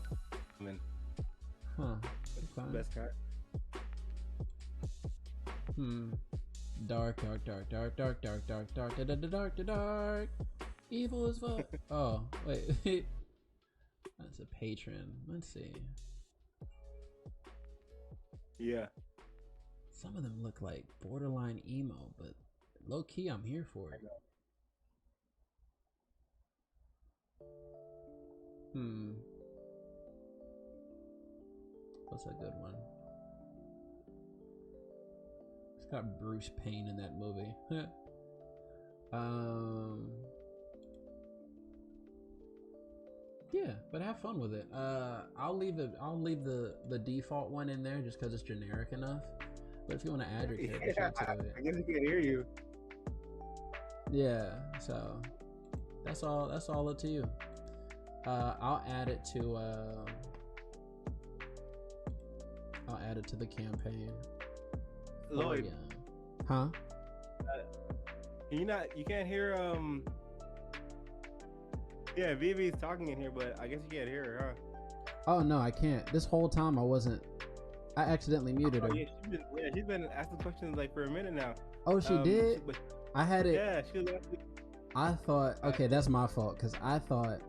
I mean, Huh. that's the Okay. best card. Dark, dark, dark, dark, dark, dark, dark, dark, dark, dark, dark, dark. Evil as fuck. Oh, wait. That's a patron. Let's see. Yeah. Some of them look like borderline emo, but low key, I'm here for it. What's a good one? It's got Bruce Payne in that movie. Yeah, but have fun with it. I'll leave the default one in there just because it's generic enough. But if you want to add your character sheet to it, I guess I can't hear you. yeah. So that's all up to you. I'll add it to the campaign. Lloyd. Huh? You can't hear yeah, Vivi's talking in here, but I guess you can't hear her, huh? Oh no, I can't. This whole time I accidentally muted her. Yeah, she's been asking questions like for a minute now. Oh, she did? I had it. Yeah, she was asking. I thought, okay, that's my fault, because I thought,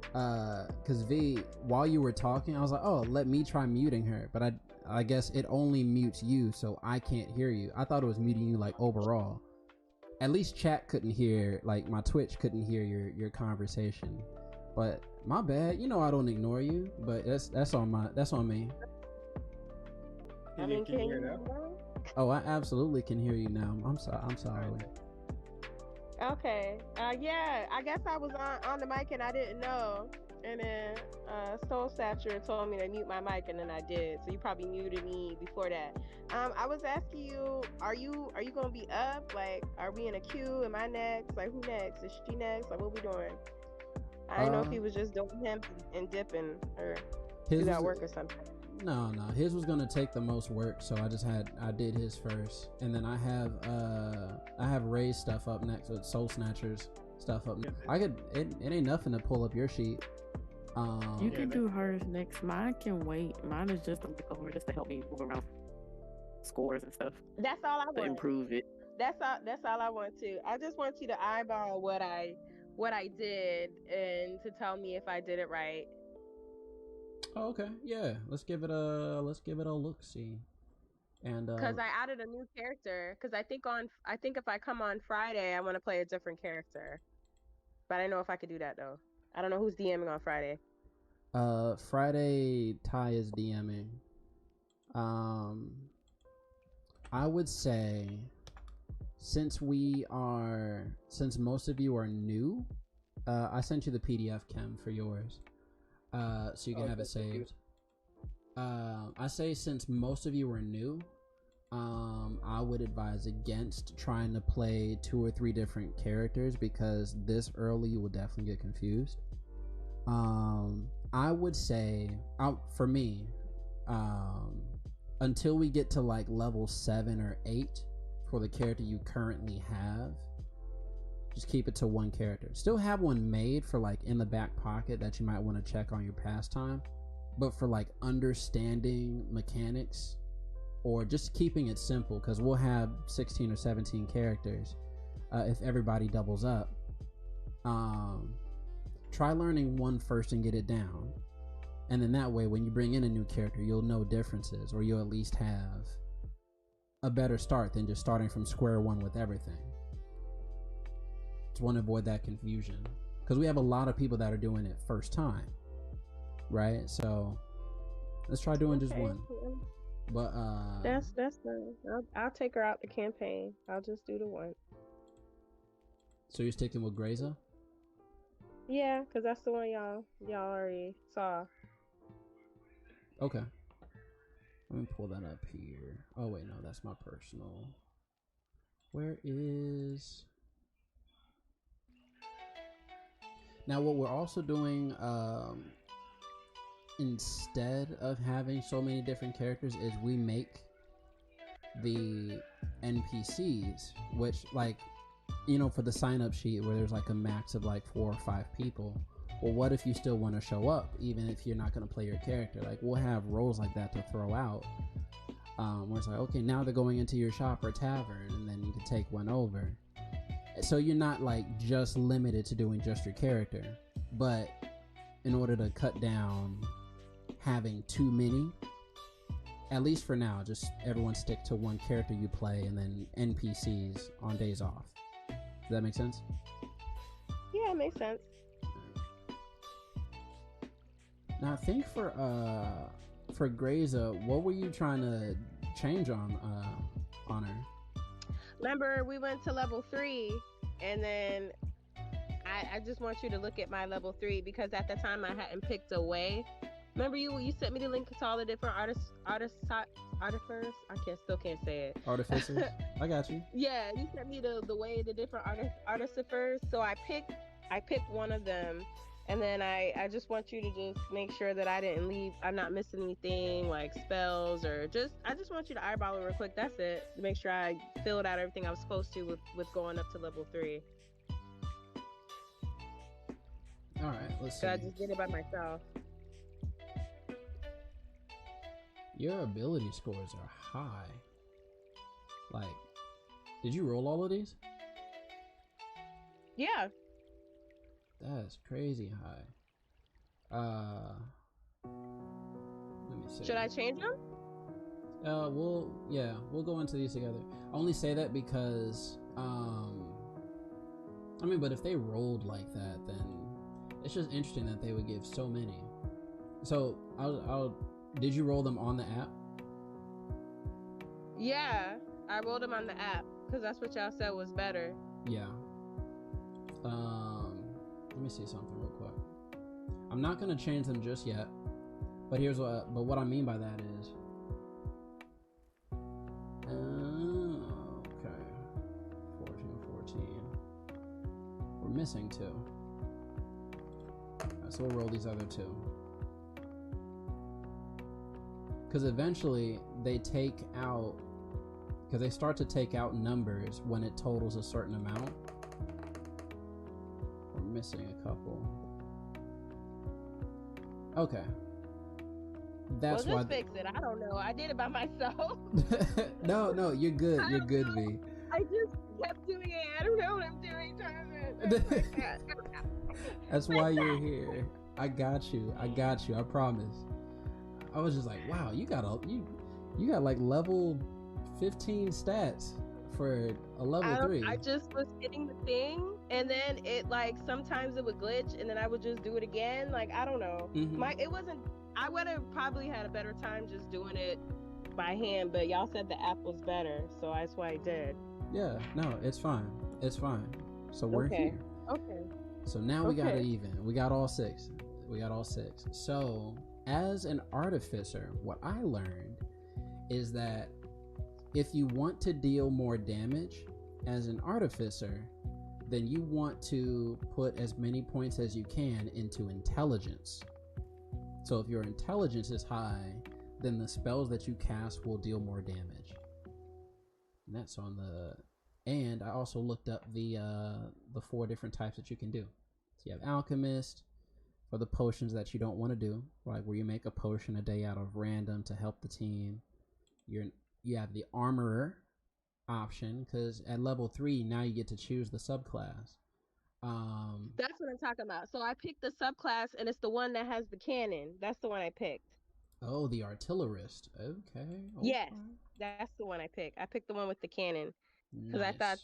because V, while you were talking, I was like, oh, let me try muting her, but I guess it only mutes you, so I can't hear you. I thought it was muting you, like, overall. At least chat couldn't hear, like, my Twitch couldn't hear your conversation. But my bad, you know I don't ignore you, but that's on me. I mean, can you hear now? Oh, I absolutely can hear you now. I'm sorry. Okay. Yeah, I guess I was on the mic and I didn't know. And then Soul Satcher told me to mute my mic, and then I did. So you probably muted me before that. I was asking you, are you gonna be up? Like, are we in a queue? Am I next? Like, who next? Is she next? Like, what we doing? I didn't know if he was just doing him and dipping, or do that work or something. No, his was gonna take the most work, so I did his first, and then I have Ray's stuff up next with Soul Snatchers stuff up. It ain't nothing to pull up your sheet. You can do hers next. Mine can wait. Mine is just a look over just to help me move around scores and stuff. That's all I want. To improve it. That's all I want to. I just want you to eyeball what I did and to tell me if I did it right. Oh, okay, yeah. Let's give it a look. See, and because I added a new character. Because I think if I come on Friday, I want to play a different character. But I don't know if I could do that though. I don't know who's DMing on Friday. Friday Ty is DMing. I would say since most of you are new, I sent you the PDF Chem for yours. So you can have it saved. I say since most of you are new, I would advise against trying to play 2 or 3 different characters, because this early you will definitely get confused. I would say, for me, until we get to like level 7 or 8 for the character you currently have, just keep it to 1 character. Still have one made for like in the back pocket that you might want to check on your pastime, but for like understanding mechanics or just keeping it simple, because we'll have 16 or 17 characters if everybody doubles up. Try learning one first and get it down, and then that way when you bring in a new character you'll know differences, or you'll at least have a better start than just starting from square one with everything. Just want to avoid that confusion, because we have a lot of people that are doing it first time, right? So let's try doing just one. But that's fine. I'll take her out the campaign. I'll just do the one. So you're sticking with Graza? Yeah, because that's the one y'all already saw. Okay. Let me pull that up here. Oh wait, no, that's my personal. Where is... Now what we're also doing, instead of having so many different characters, is we make the NPCs, which, like, you know, for the sign up sheet where there's like a max of like 4 or 5 people. Well, what if you still want to show up even if you're not going to play your character? Like, we'll have roles like that to throw out, where it's like, okay, now they're going into your shop or tavern, and then you can take one over. So you're not like just limited to doing just your character, but in order to cut down having too many, at least for now, just everyone stick to one character you play, and then NPCs on days off. Does that make sense? Yeah, it makes sense. Now I think for Graza, what were you trying to change on her? Remember, we went to level 3, and then I just want you to look at my level 3, because at the time I hadn't picked a way. Remember, you sent me the link to all the different artificers. I still can't say it. Artificers. I got you. Yeah, you sent me the way, the different artificers. So I picked one of them, and then I just want you to just make sure that I'm not missing anything like spells, or I just want you to eyeball it real quick. That's it. To make sure I filled out everything I was supposed to with going up to level 3. All right, let's see. So I just did it by myself. Your ability scores are high. Like, did you roll all of these? Yeah. That's crazy high. Let me see. Should I change them? We'll go into these together. I only say that because, but if they rolled like that, then it's just interesting that they would give so many. So did you roll them on the app? Yeah, I rolled them on the app because that's what y'all said was better. Yeah. Let me see something real quick. I'm not gonna change them just yet, but what I mean by that is, okay, 14. We're missing 2. Alright, so we'll roll these other 2. Because eventually they start to take out numbers when it totals a certain amount. We're missing a couple. Okay. That's why. Fix it. I don't know. I did it by myself. No, you're good. You're good, V. I just kept doing it. I don't know what I'm doing. That's why you're here. I got you. I promise. I was just like, wow, you got like level 15 stats for a level 3. I just was hitting the thing, and then it, like, sometimes it would glitch, and then I would just do it again. Like, I don't know. Mm-hmm. I would have probably had a better time just doing it by hand, but y'all said the app was better, so that's why I did. Yeah, no, it's fine. So we're here. Okay. So now we got it even. We got all 6. So as an artificer, what I learned is that if you want to deal more damage as an artificer, then you want to put as many points as you can into intelligence. So if your intelligence is high, then the spells that you cast will deal more damage. And that's on the... And I also looked up the 4 different types that you can do. So you have Alchemist, for the potions that you don't want to do, like where you make a potion a day out of random to help the team. You have the Armorer option, because at level 3 now you get to choose the subclass. That's what I'm talking about. So I picked the subclass, and it's the one that has the cannon. That's the one I picked. Oh, the Artillerist. Okay. Yes, that's the one I picked. I picked the one with the cannon because nice. I thought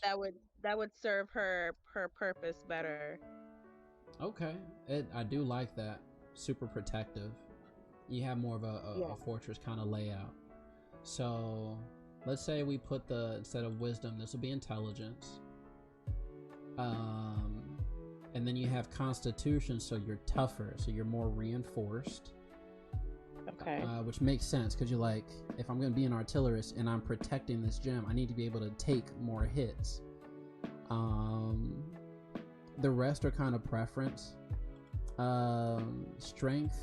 that would serve her purpose better. Okay, I do like that. Super protective. You have more of a fortress kind of layout. So let's say we put instead of wisdom, this will be intelligence. And then you have constitution, so you're tougher, so you're more reinforced. Okay. Which makes sense because you're like, if I'm going to be an artillerist and I'm protecting this gem, I need to be able to take more hits. The rest are kind of preference. Strength.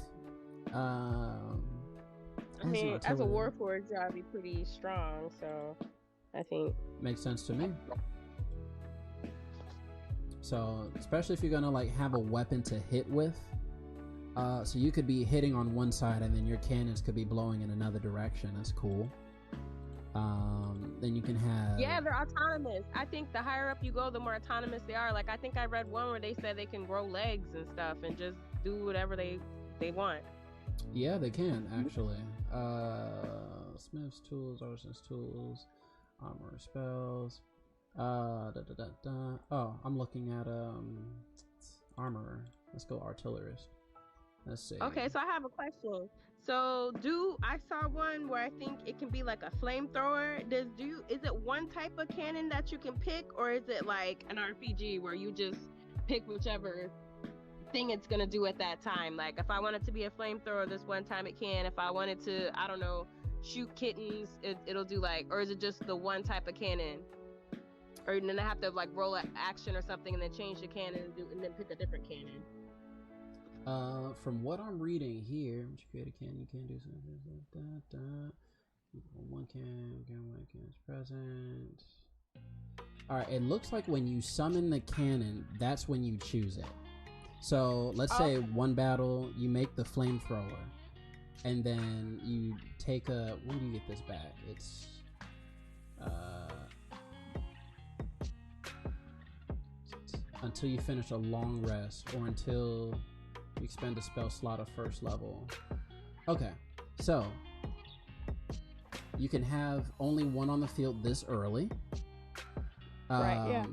I mean, as a warforged, I'll be pretty strong, so I think makes sense to me. So, especially if you're gonna like have a weapon to hit with, so you could be hitting on one side and then your cannons could be blowing in another direction. That's cool. Then you can have... Yeah, they're autonomous. I think the higher up you go, the more autonomous they are. Like, I think I read one where they said they can grow legs and stuff and just do whatever they want. Yeah, they can, actually. Smith's tools, artisan's tools, armor spells. Oh, I'm looking at armorer. Let's go artillerist. Let's see. Okay, so I have a question. So I saw one where I think it can be like a flamethrower. Is it one type of cannon that you can pick, or is it like an RPG where you just pick whichever thing it's gonna do at that time? Like if I want it to be a flamethrower this one time it can. If I wanted to, I don't know, shoot kittens, it'll do like, or is it just the one type of cannon? Or then I have to like roll an action or something and then change the cannon and then pick a different cannon. From what I'm reading here, once you create a cannon, you can do something. One can is present. Alright, it looks like when you summon the cannon, that's when you choose it. So let's say one battle, you make the flamethrower, and then you take a... When do you get this back? It's... until you finish a long rest, or until you expend a spell slot of first level. Okay, so you can have only one on the field this early. Right, yeah.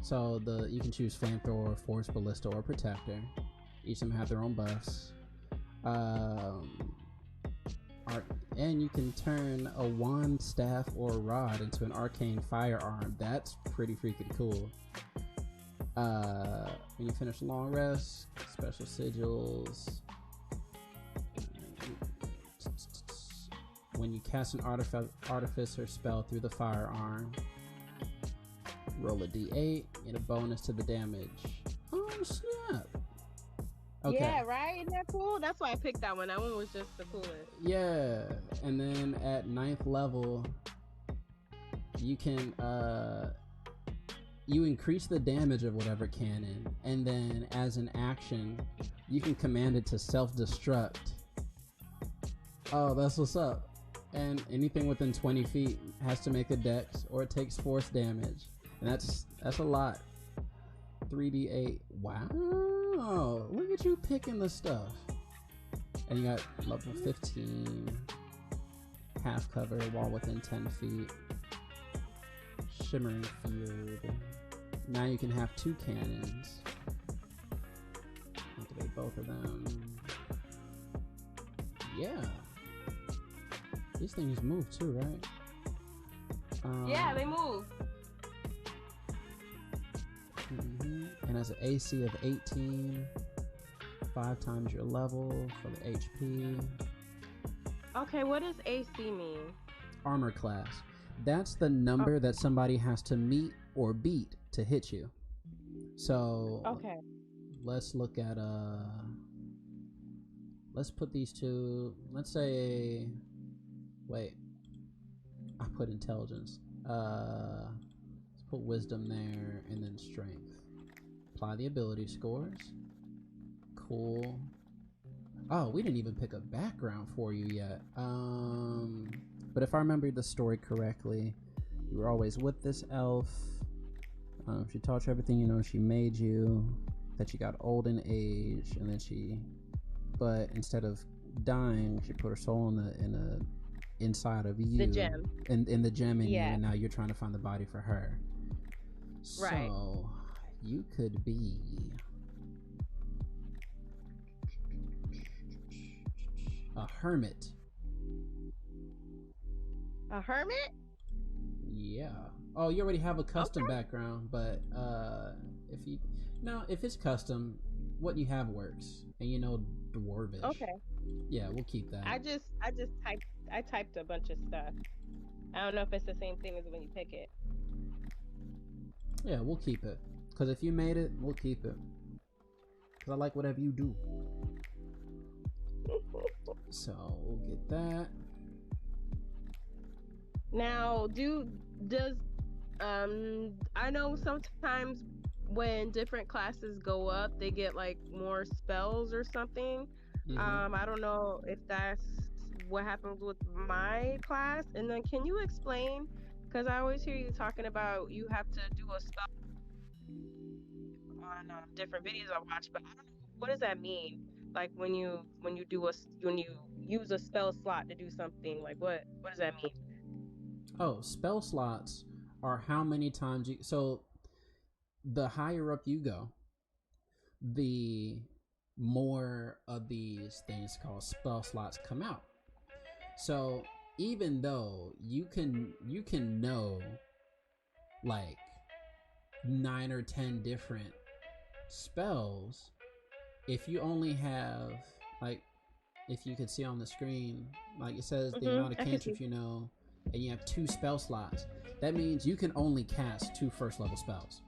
So you can choose flamethrower, force, ballista, or protector. Each of them have their own buffs. And you can turn a wand, staff, or rod into an arcane firearm. That's pretty freaking cool. When you finish a long rest, special sigils. When you cast an artificer spell through the firearm, roll a d8, get a bonus to the damage. Oh snap! Okay. Yeah, right? Isn't that cool? That's why I picked that one. That one was just the coolest. Yeah, and then at 9th level, you can you increase the damage of whatever cannon, and then as an action, you can command it to self-destruct. Oh, that's what's up. And anything within 20 feet has to make a dex, or it takes force damage. And that's a lot. 3d8. Wow, look at you picking the stuff. And you got level 15, half cover, wall within 10 feet, shimmering field. Now you can have 2 cannons. Activate both of them. Yeah. These things move too, right? Yeah, they move. And has an AC of 18, 5 times your level for the HP. Okay, what does AC mean? Armor class. That's the number that somebody has to meet or beat to hit you. So okay, let's look at let's put these two. Let's say, wait, I put intelligence. Let's put wisdom there, and then strength. Apply the ability scores. Cool. Oh, we didn't even pick a background for you yet. But if I remember the story correctly, you were always with this elf. She taught you everything you know. She made you. That she got old in age, and then but instead of dying, she put her soul in the inside of you. The gem. In the gem in you, and now you're trying to find the body for her. Right. So you could be a hermit. A hermit? Yeah. Oh, you already have a custom background, but if it's custom, what you have works. And dwarvish. Okay. Yeah, we'll keep that. I typed a bunch of stuff. I don't know if it's the same thing as when you pick it. Yeah, we'll keep it. Because if you made it, we'll keep it. Because I like whatever you do. So we'll get that. Now, does I know sometimes when different classes go up, they get like more spells or something. I don't know if that's what happens with my class. And then can you explain? Because I always hear you talking about you have to do a spell on different videos I watch, but I don't know, what does that mean? Like when you use a spell slot to do something, like what does that mean? Oh, spell slots are how many times you. So the higher up you go, the more of these things called spell slots come out. So even though you can know like 9 or 10 different spells, if you only have like, if you could see on the screen, like it says the amount of cantrips you know, and you have 2 spell slots, that means you can only cast 2 first level spells.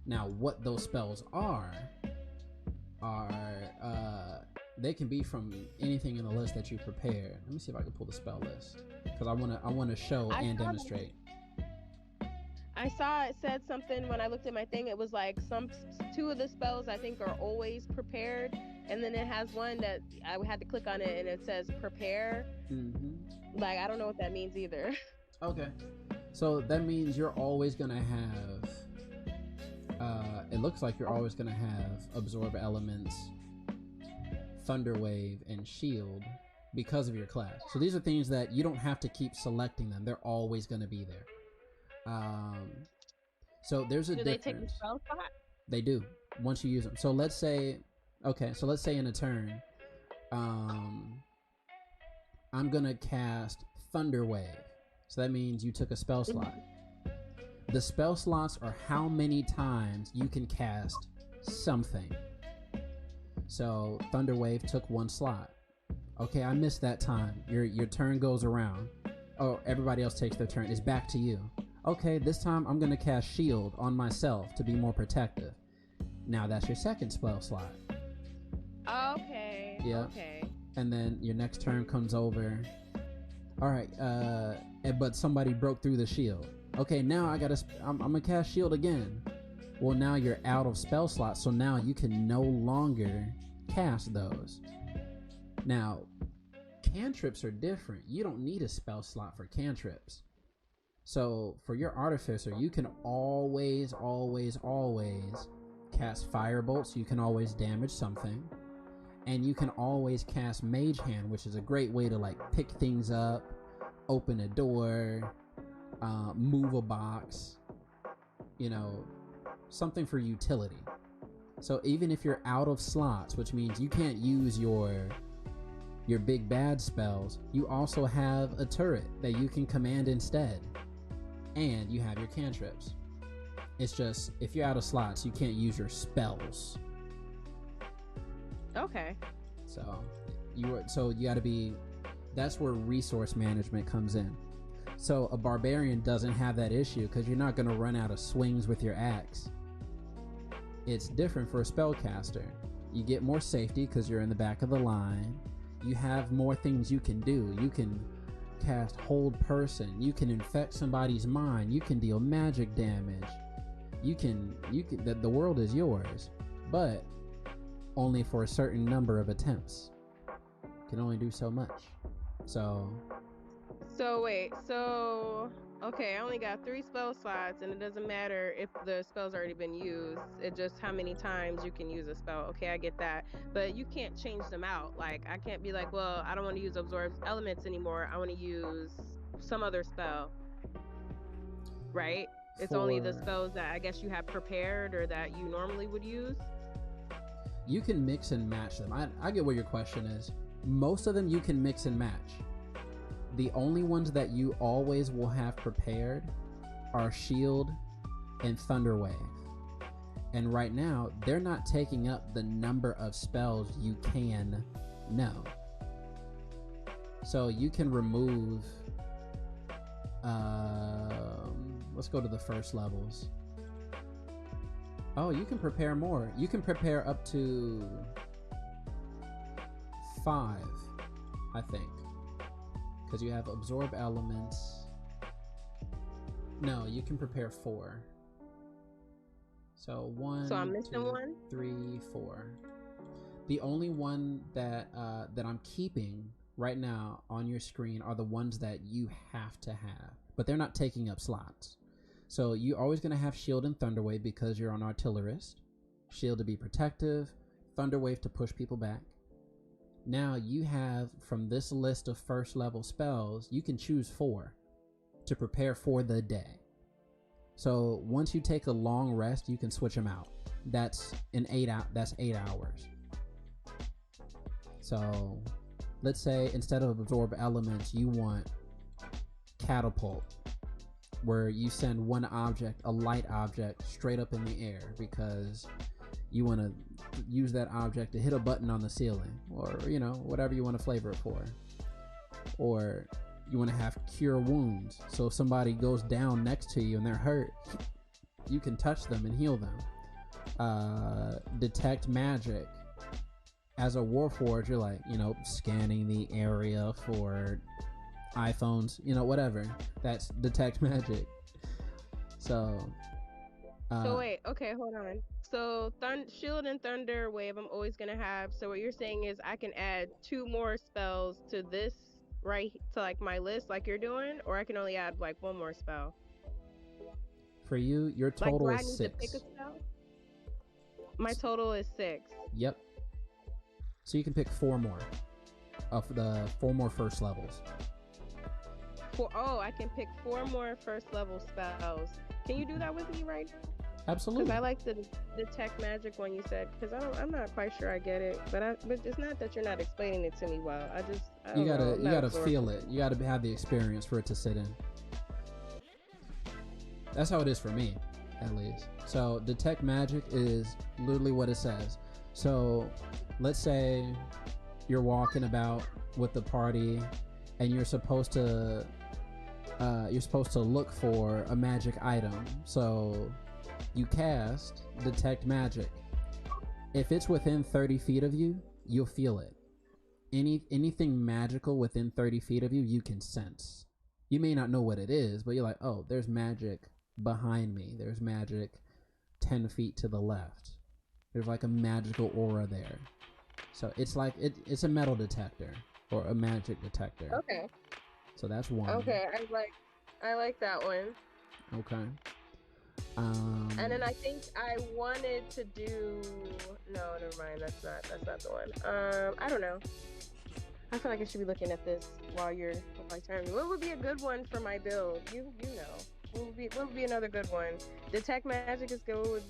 Now what those spells are they can be from anything in the list that you prepared. Let me see if I can pull the spell list, because I want to show and demonstrate. I saw it said something when I looked at my thing. It was like 2 of the spells I think are always prepared, and then it has one that I had to click on it and it says prepare. Like I don't know what that means either. Okay, so that means you're always gonna have. It looks like you're always gonna have absorb elements, thunder wave, and shield because of your class. So these are things that you don't have to keep selecting them; they're always gonna be there. So there's a difference. Do they take the spell slot? They do once you use them. So let's say, in a turn, I'm gonna cast Thunder Wave. So that means you took a spell slot. The spell slots are how many times you can cast something. So Thunder Wave took 1 slot. Okay, I missed that time. Your turn goes around. Oh, everybody else takes their turn. It's back to you. Okay, this time I'm gonna cast Shield on myself to be more protective. Now that's your 2nd spell slot. Okay. Yeah. Okay. And then your next turn comes over. All right. But somebody broke through the shield. Okay, now I'm gonna cast Shield again. Well, now you're out of spell slots, so now you can no longer cast those. Now, cantrips are different. You don't need a spell slot for cantrips. So for your Artificer, you can always cast Firebolt, so you can always damage something. And you can always cast Mage Hand, which is a great way to like pick things up, open a door, move a box, something for utility. So even if you're out of slots, which means you can't use your big bad spells, you also have a turret that you can command instead. And you have your cantrips. It's just, if you're out of slots, you can't use your spells. Okay. So you got to be. That's where resource management comes in. So a barbarian doesn't have that issue because you're not going to run out of swings with your axe. It's different for a spellcaster. You get more safety because you're in the back of the line. You have more things you can do. You can cast Hold Person. You can infect somebody's mind. You can deal magic damage. You can. The world is yours, but only for a certain number of attempts. You can only do so much. So wait, okay, I only got 3 spell slots, and it doesn't matter if the spell's already been used. It's just how many times you can use a spell. Okay, I get that, but you can't change them out. Like, I can't be like, well, I don't want to use absorb elements anymore. I want to use some other spell. Right? It's only the spells that I guess you have prepared or that you normally would use. You can mix and match them. I get what your question is. Most of them you can mix and match. The only ones that you always will have prepared are Shield and Thunder Wave. And right now, they're not taking up the number of spells you can know. So you can remove, let's go to the first levels. Oh, you can prepare more. You can prepare up to 5, I think. Because you have absorb elements. No, you can prepare 4. So 1, So I'm missing 2, one? 3, 4. The only one that that I'm keeping right now on your screen are the ones that you have to have, but they're not taking up slots. So you're always going to have Shield and Thunderwave because you're an artillerist. Shield to be protective, Thunderwave to push people back. Now you have, from this list of first level spells, you can choose 4 to prepare for the day. So once you take a long rest, you can switch them out. That's 8 hours. So let's say instead of absorb elements, you want catapult, where you send one object, a light object, straight up in the air because you want to use that object to hit a button on the ceiling, or whatever you want to flavor it for. Or you want to have cure wounds, so if somebody goes down next to you and they're hurt, you can touch them and heal them. Detect magic. As a Warforged, you're like, scanning the area for iPhones, whatever. That's detect magic. So wait, okay, hold on. So Shield and Thunder Wave I'm always gonna have. So what you're saying is I can add 2 more spells to this, right, to like my list like you're doing, or I can only add like 1 more spell? For you, your total like, do I is need 6. to pick a spell? My total is 6. Yep. So you can pick 4 more of the 4 more first levels. I can pick 4 more first level spells. Can you do that with me right now? Absolutely. Because I like the detect magic one you said. Because I'm not quite sure I get it, but it's not that you're not explaining it to me well. You gotta feel it. You gotta have the experience for it to sit in. That's how it is for me, at least. So detect magic is literally what it says. So let's say you're walking about with the party and you're supposed to look for a magic item. So you cast detect magic. If it's within 30 feet of you, you'll feel it. Anything magical within 30 feet of you, you can sense. You may not know what it is, but you're like, oh, there's magic behind me. There's magic 10 feet to the left. There's like a magical aura there. So it's like it's a metal detector or a magic detector. Okay. So that's 1. Okay, I like that one. Okay. And then I think I wanted to do no, never mind. That's not the one. I don't know. I feel like I should be looking at this while you're telling me. What would be a good one for my build? You know. What would be another good one? Detect magic is good.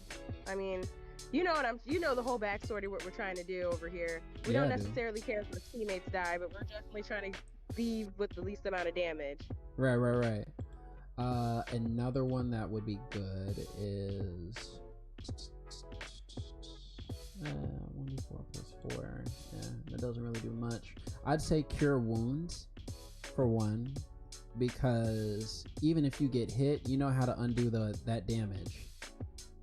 I mean, you know the whole backstory what we're trying to do over here. We don't necessarily care if our teammates die, but we're definitely trying to be with the least amount of damage. Right. Another one that would be good is 1d4 plus 4. Yeah, that doesn't really do much. I'd say cure wounds for 1, because even if you get hit, you know how to undo that damage.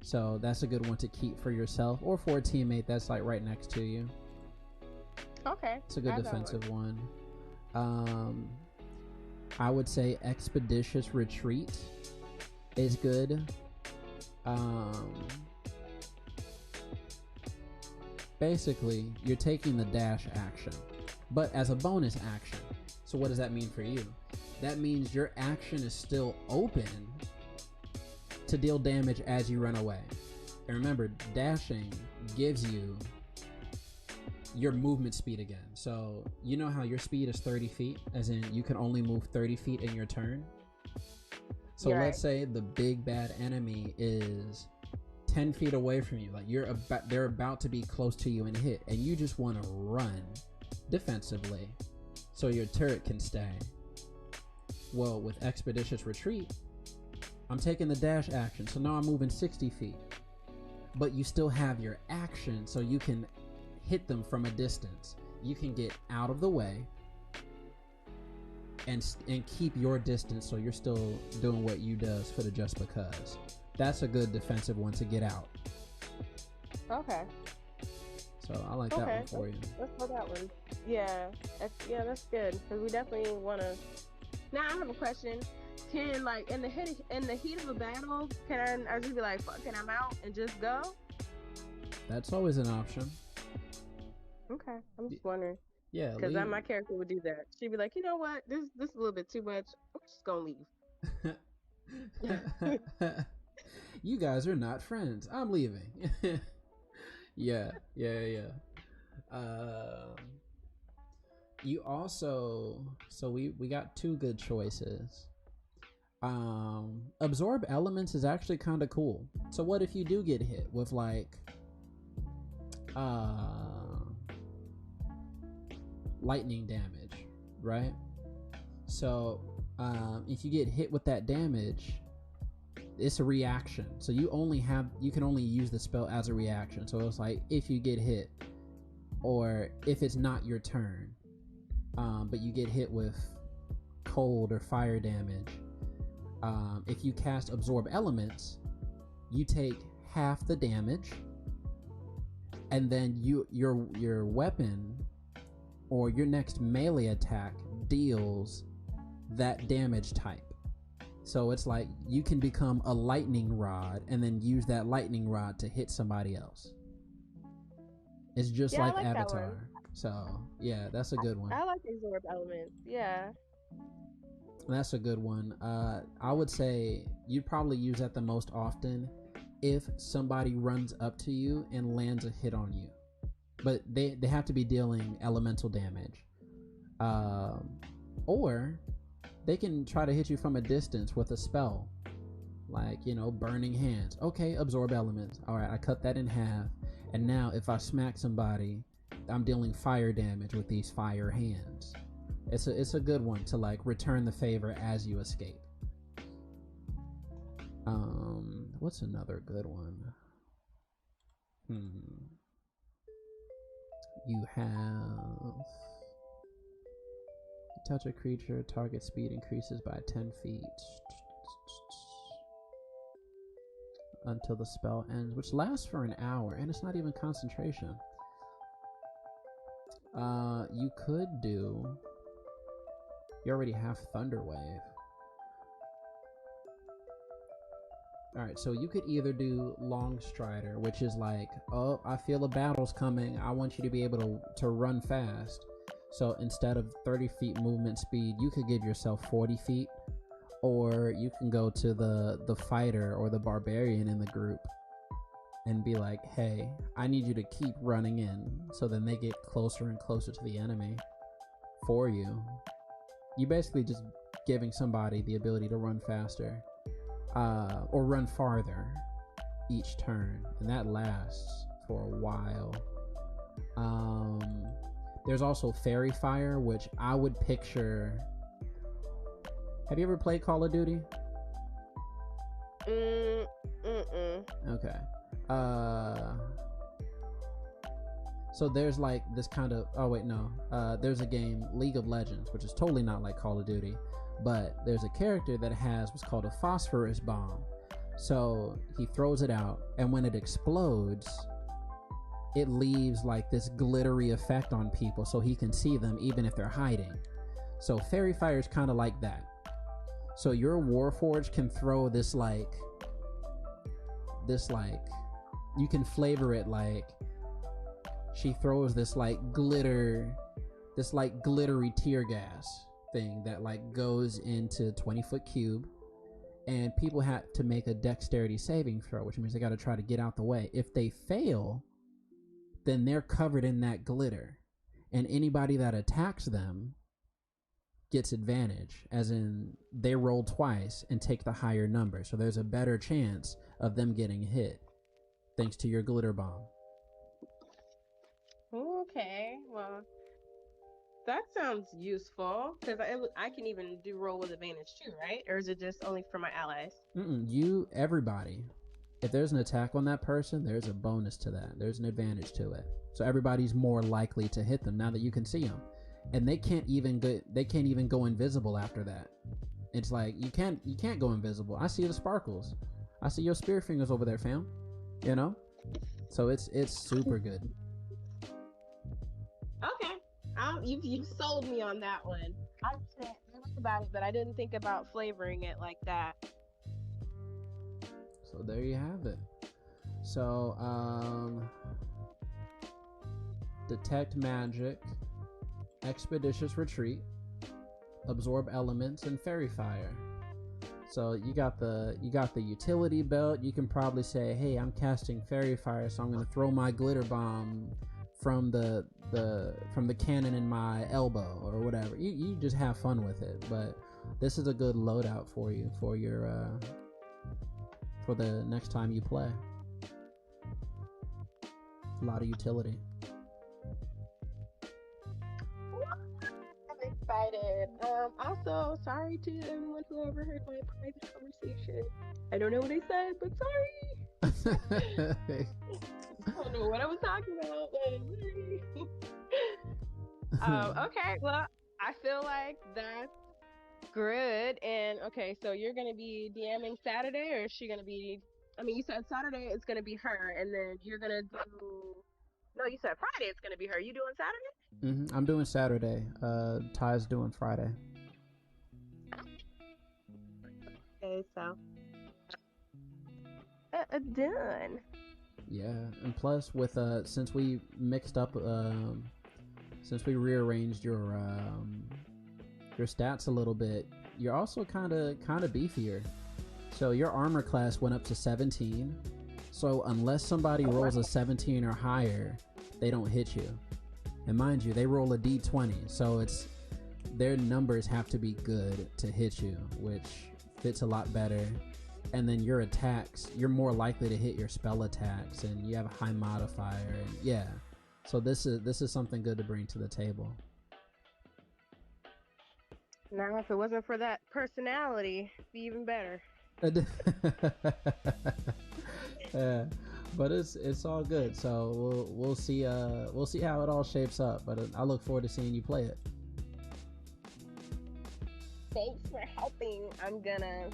So that's a good one to keep for yourself or for a teammate that's like right next to you. Okay. It's a good defensive one. I would say Expeditious Retreat is good. Basically, you're taking the dash action, but as a bonus action. So what does that mean for you? That means your action is still open to deal damage as you run away. And remember, dashing gives you your movement speed again. So you know how your speed is 30 feet, as in you can only move 30 feet in your turn. So let's say the big bad enemy is 10 feet away from you, like they're about to be close to you and hit, and you just want to run defensively so your turret can stay. Well, with Expeditious Retreat, I'm taking the dash action, so now I'm moving 60 feet. but you still have your action, so you can hit them from a distance. You can get out of the way and keep your distance, so you're still doing what you does for the just because. That's a good defensive one to get out. Okay. So I like that one for you. Let's go that one. Yeah, that's good, because we definitely want to. Now I have a question. Can, like, in the heat of a battle, can I just be like, fuck it, I'm out and just go? That's always an option. Okay, I'm just wondering. Yeah, because my character would do that. She'd be like, you know what, this is a little bit too much. I'm just gonna leave. You guys are not friends. I'm leaving. Yeah. You also, so we got two good choices. Absorb elements is actually kind of cool. So what if you do get hit with like lightning damage, right? So if you get hit with that damage, it's a reaction, so you can only use the spell as a reaction. So it's like if you get hit, or if it's not your turn, but you get hit with cold or fire damage, if you cast absorb elements, you take half the damage, and then your weapon or your next melee attack deals that damage type. So it's like you can become a lightning rod and then use that lightning rod to hit somebody else. It's just like Avatar. So yeah, that's a good one. I like absorb elements. Yeah. That's a good one. I would say you'd probably use that the most often if somebody runs up to you and lands a hit on you. But they have to be dealing elemental damage. Or they can try to hit you from a distance with a spell, like, burning hands. Okay, absorb elements. All right, I cut that in half, and now if I smack somebody, I'm dealing fire damage with these fire hands. It's a good one to like return the favor as you escape. What's another good one? You have touch a creature, target speed increases by 10 feet until the spell ends, which lasts for an hour, and it's not even concentration. You could do, you already have Thunder Wave. Alright, so you could either do Long Strider, which is like, oh, I feel a battle's coming, I want you to be able to run fast. So instead of 30 feet movement speed, you could give yourself 40 feet. Or you can go to the fighter or the barbarian in the group and be like, hey, I need you to keep running in. So then they get closer and closer to the enemy for you. You basically just giving somebody the ability to run faster. Or run farther each turn, and that lasts for a while. There's also Fairy Fire, which I would picture. Have you ever played Call of Duty? Okay. So there's like this kind of, there's a game, League of Legends, which is totally not like Call of Duty, but there's a character that has what's called a phosphorus bomb. So he throws it out, and when it explodes, it leaves like this glittery effect on people, so he can see them even if they're hiding. So Fairy Fire is kind of like that. So your Warforged can throw this like, you can flavor it like, she throws this like glittery tear gas thing that like goes into 20-foot cube, and people have to make a dexterity saving throw, which means they got to try to get out the way. If they fail, then they're covered in that glitter, and anybody that attacks them gets advantage, as in they roll twice and take the higher number, so there's a better chance of them getting hit thanks to your glitter bomb. Okay, well, that sounds useful, because I can even do roll with advantage too, right? Or is it just only for my allies? Everybody. if there's an attack on that person, there's a bonus to that. There's an advantage to it. So everybody's more likely to hit them now that you can see them, and they can't even go invisible after that. It's like you can't go invisible. I see the sparkles. I see your spear fingers over there, fam. You know, so it's super good. Okay, you've sold me on that one. I think about it, but I didn't think about flavoring it like that. So there you have it. So detect magic, expeditious retreat, absorb elements, and fairy fire. So you got the utility belt. You can probably say, hey, I'm casting fairy fire, so I'm gonna throw my glitter bomb from the cannon in my elbow or whatever. You just have fun with it. But this is a good loadout for you for your for the next time you play. A lot of utility. I'm excited. Also, sorry to everyone who overheard my private conversation. I don't know what I said, but sorry. I don't know what I was talking about, but okay, well, I feel like that's good. And okay, so you're gonna be DMing Saturday, or is she gonna be? I mean, you said Saturday it's gonna be her, and then you're gonna do. No, you said Friday it's gonna be her. You doing Saturday? I'm doing Saturday. Ty's doing Friday. Okay, so done. Yeah, and plus with since we mixed up since we rearranged your stats a little bit, you're also kind of beefier. So your armor class went up to 17. So unless somebody rolls a 17 or higher, they don't hit you. And mind you, they roll a d20, so it's their numbers have to be good to hit you, which fits a lot better. And then your attacks, you're more likely to hit your spell attacks, and you have a high modifier. And yeah, so this is something good to bring to the table. Now, if it wasn't for that personality, it'd be even better. Yeah, but it's all good. So we'll see how it all shapes up. But I look forward to seeing you play it. Thanks for helping. I'm gonna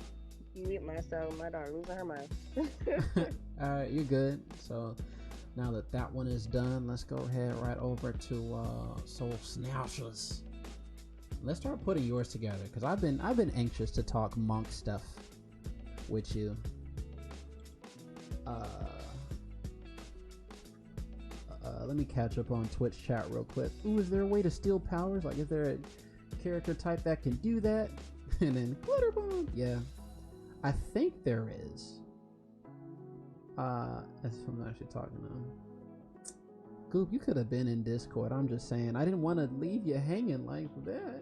mute myself. My dog losing her mind. All right, you're good. So now that one is done, let's go ahead right over to Soul Snouches. Let's start putting yours together, because I've been anxious to talk monk stuff with you. Let me catch up on Twitch chat real quick. Ooh, is there a way to steal powers? Like, is there a character type that can do that? And then glitter bomb. Yeah, I think there is. That's what I'm actually talking to. Goop, you could have been in Discord. I'm just saying, I didn't want to leave you hanging like that.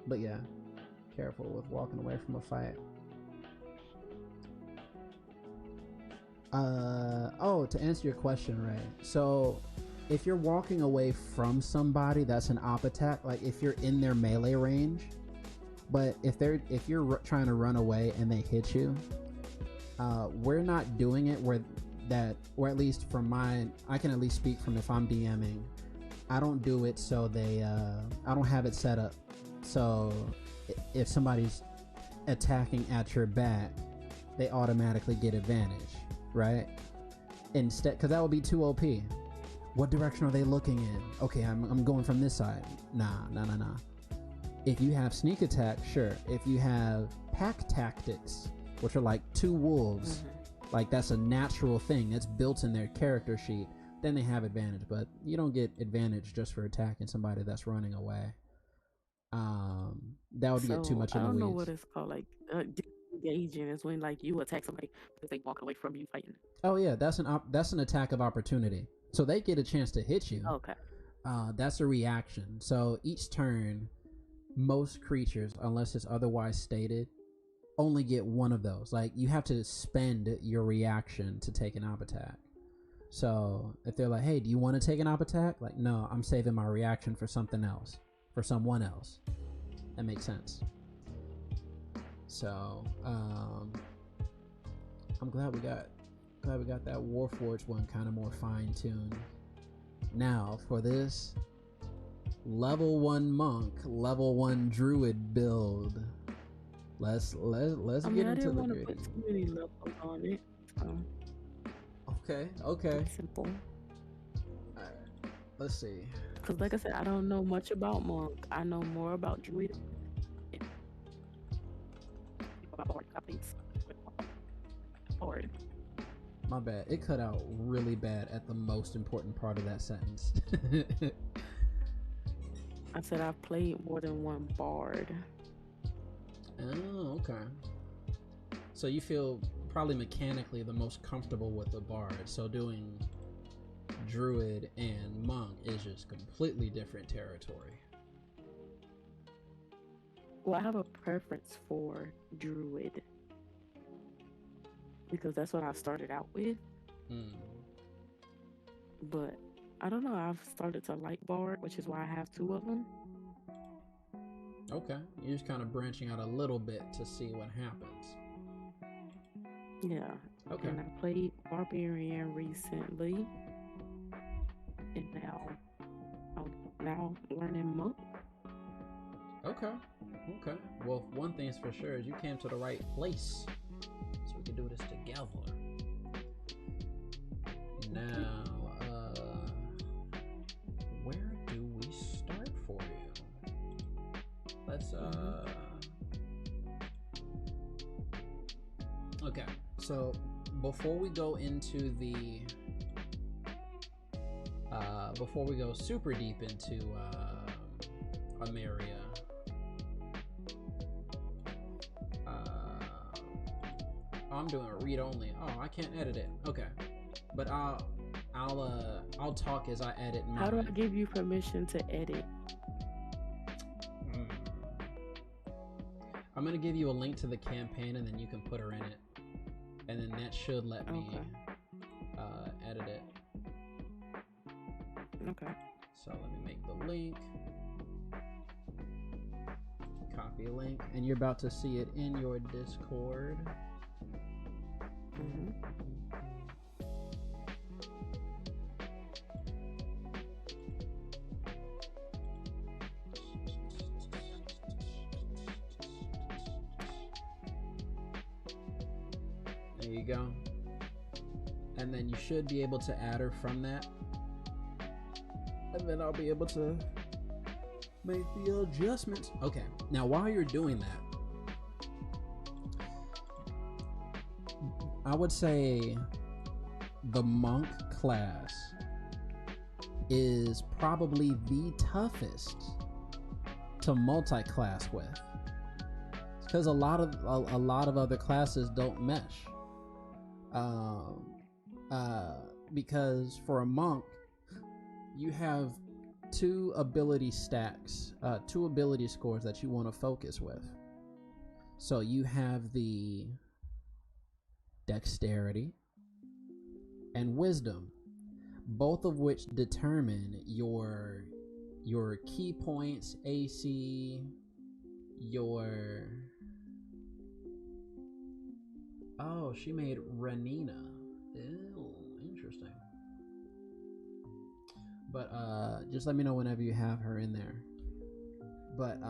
But yeah, careful with walking away from a fight. To answer your question, right? So if you're walking away from somebody, that's an op attack. Like if you're in their melee range, but if you're trying to run away and they hit you, we're not doing it or at least from mine, I can at least speak from if I'm DMing. I don't do it so I don't have it set up so if somebody's attacking at your back, they automatically get advantage, right? Instead, because that would be too OP. What direction are they looking in? Okay, I'm going from this side. Nah. If you have sneak attack, sure. If you have pack tactics, which are like two wolves, like that's a natural thing that's built in their character sheet, then they have advantage. But you don't get advantage just for attacking somebody that's running away. That would get too much in the weeds. I don't know what it's called. Like engaging is when like you attack somebody because they walk away from you fighting. Oh yeah, that's an attack of opportunity. So they get a chance to hit you. Okay. That's a reaction. So each turn, most creatures, unless it's otherwise stated, only get one of those. Like you have to spend your reaction to take an op attack. So if they're like, hey, do you want to take an op attack? Like, no, I'm saving my reaction for something else, for someone else. That makes sense. So I'm glad we got Glad we got that Warforged one kind of more fine-tuned. Now, for this level 1 monk, level 1 druid build. Let's get into the I didn't want to put too many levels on it. Okay. Simple. All right. Let's see. Because like I said, I don't know much about monk. I know more about druid. My bad. It cut out really bad at the most important part of that sentence. I said I've played more than one bard. Oh, okay. So you feel probably mechanically the most comfortable with the bard. So doing druid and monk is just completely different territory. Well, I have a preference for druid because that's what I started out with. But I don't know. I've started to like bard, which is why I have 2 of them. Okay, you're just kind of branching out a little bit to see what happens. Yeah. Okay. And I played barbarian recently, and now I'm learning monk. Okay. Well, one thing's for sure is you came to the right place, so we can do this together. Now, where do we start for you? Let's Okay, so before we go into the before we go super deep into Ameria, I'm doing a read only. Oh, I can't edit it. Okay, but I'll talk as I edit mine. How do I give you permission to edit? I'm gonna give you a link to the campaign, and then you can put her in it, and then that should let me edit it. Okay. So let me make the link. Copy a link, and you're about to see it in your Discord. There you go. And then you should be able to add her from that. And then I'll be able to make the adjustments. Okay, now while you're doing that, I would say the monk class is probably the toughest to multi-class with, because a lot of other classes don't mesh. Because for a monk, you have 2 ability stacks, 2 ability scores that you want to focus with. So you have the dexterity and wisdom, both of which determine your key points, AC, your... Oh, she made Renina. Ew, interesting. But just let me know whenever you have her in there. But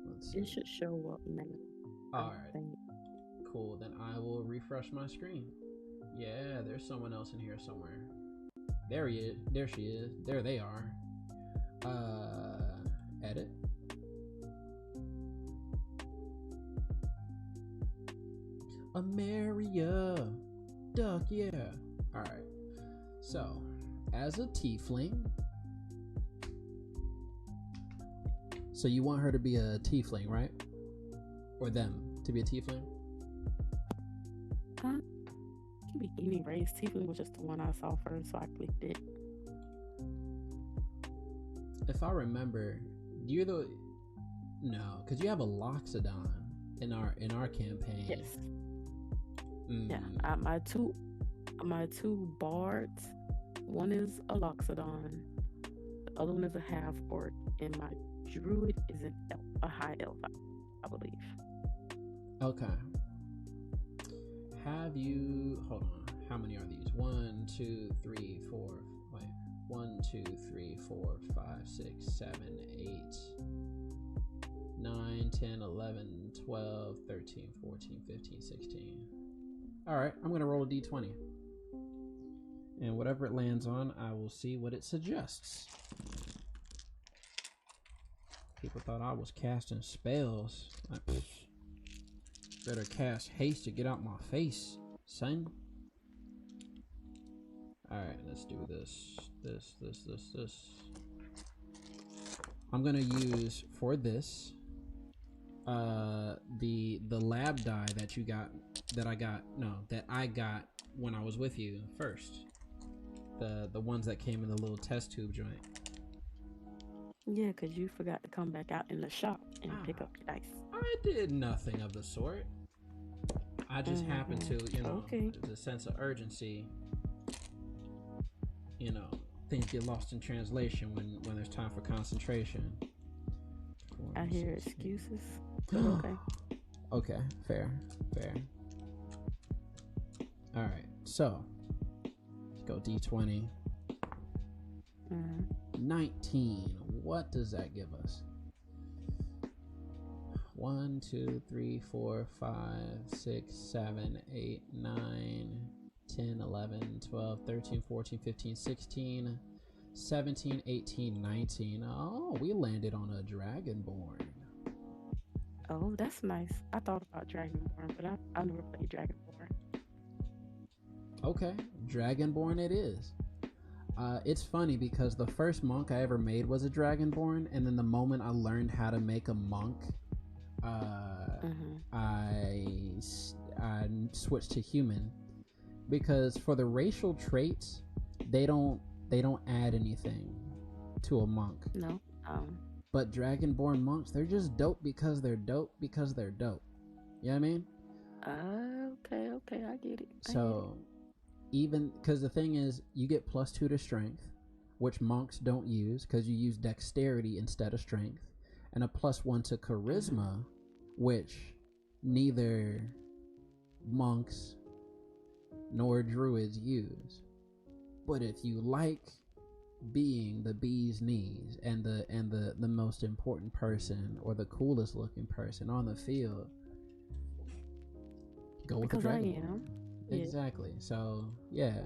let's see. It should show up now. Alright. Cool. Then I will refresh my screen. Yeah, there's someone else in here somewhere. There he is. There she is. There they are. Edit. Ameria. Duck, yeah. Alright. So, as a tiefling. So you want her to be a tiefling, right? Or them to be a tiefling? It can be any race. Tiefling was just the one I saw first, so I clicked it. If I remember, you're the... No, because you have a Loxodon in our campaign. Yes. Yeah, my two bards, one is a Loxodon, the other one is a half orc, and my druid is a high elf, I believe. Okay. Have have you? Hold on. How many are these? 1, 2, 3, 4. Wait. 1, 2, 3, 4, 5, 6, 7, 8, 9, 10, 11, 12, 13, 14, 15, 16. All right, I'm gonna roll a d20, and whatever it lands on, I will see what it suggests. People thought I was casting spells. Better cast haste to get out my face, son. Alright, let's do this. This. I'm gonna use for this the lab die that you got that I got when I was with you first. The ones that came in the little test tube joint. Yeah, because you forgot to come back out in the shop and pick up your dice. I did nothing of the sort. I just happened to, there's a sense of urgency. Things get lost in translation when there's time for concentration. I hear excuses, but okay. Okay, fair. All right, so let's go D20. 19. What does that give us? 1, 2, 3, 4, 5, 6, 7, 8, 9, 10, 11, 12, 13, 14, 15, 16, 17, 18, 19. Oh, we landed on a Dragonborn. Oh, that's nice. I thought about Dragonborn, but I never played Dragonborn. Okay, Dragonborn it is. It's funny because the first monk I ever made was a Dragonborn, and then the moment I learned how to make a monk, I switched to human, because for the racial traits, they don't add anything to a monk. No. But Dragonborn monks, they're just dope because they're dope because they're dope. You know what I mean? Okay, I get it. So even because the thing is, you get +2 to strength, which monks don't use because you use dexterity instead of strength, and a +1 to charisma, which neither monks nor druids use. But if you like being the bee's knees and the most important person or the coolest looking person on the field, go with because the I dragon. am. Exactly. So yeah,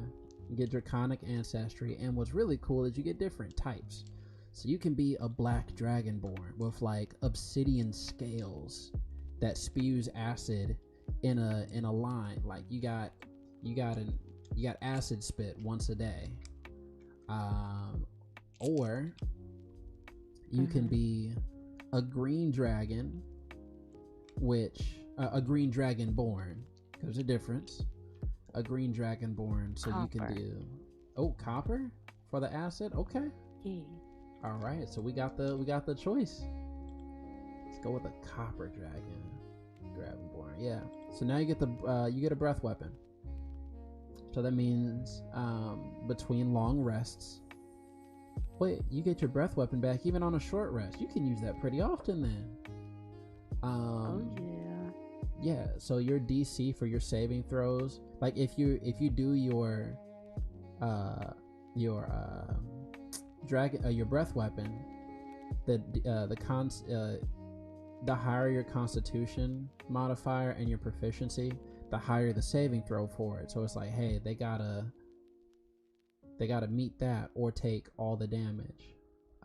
you get draconic ancestry, and what's really cool is you get different types. So you can be a black dragonborn with like obsidian scales that spews acid in a line. Like you got acid spit once a day. Or you can be a green dragon, which a green dragonborn. There's a difference. A green dragonborn, so you can do copper for the acid. Okay. Yeah. All right, so we got the choice. Let's go with a copper dragonborn. Yeah. So now you get a breath weapon. So that means between long rests. Wait, you get your breath weapon back even on a short rest. You can use that pretty often then. Yeah, so your DC for your saving throws, like if you do your breath weapon, the higher your constitution modifier and your proficiency, the higher the saving throw for it. So it's like, hey, they gotta meet that or take all the damage.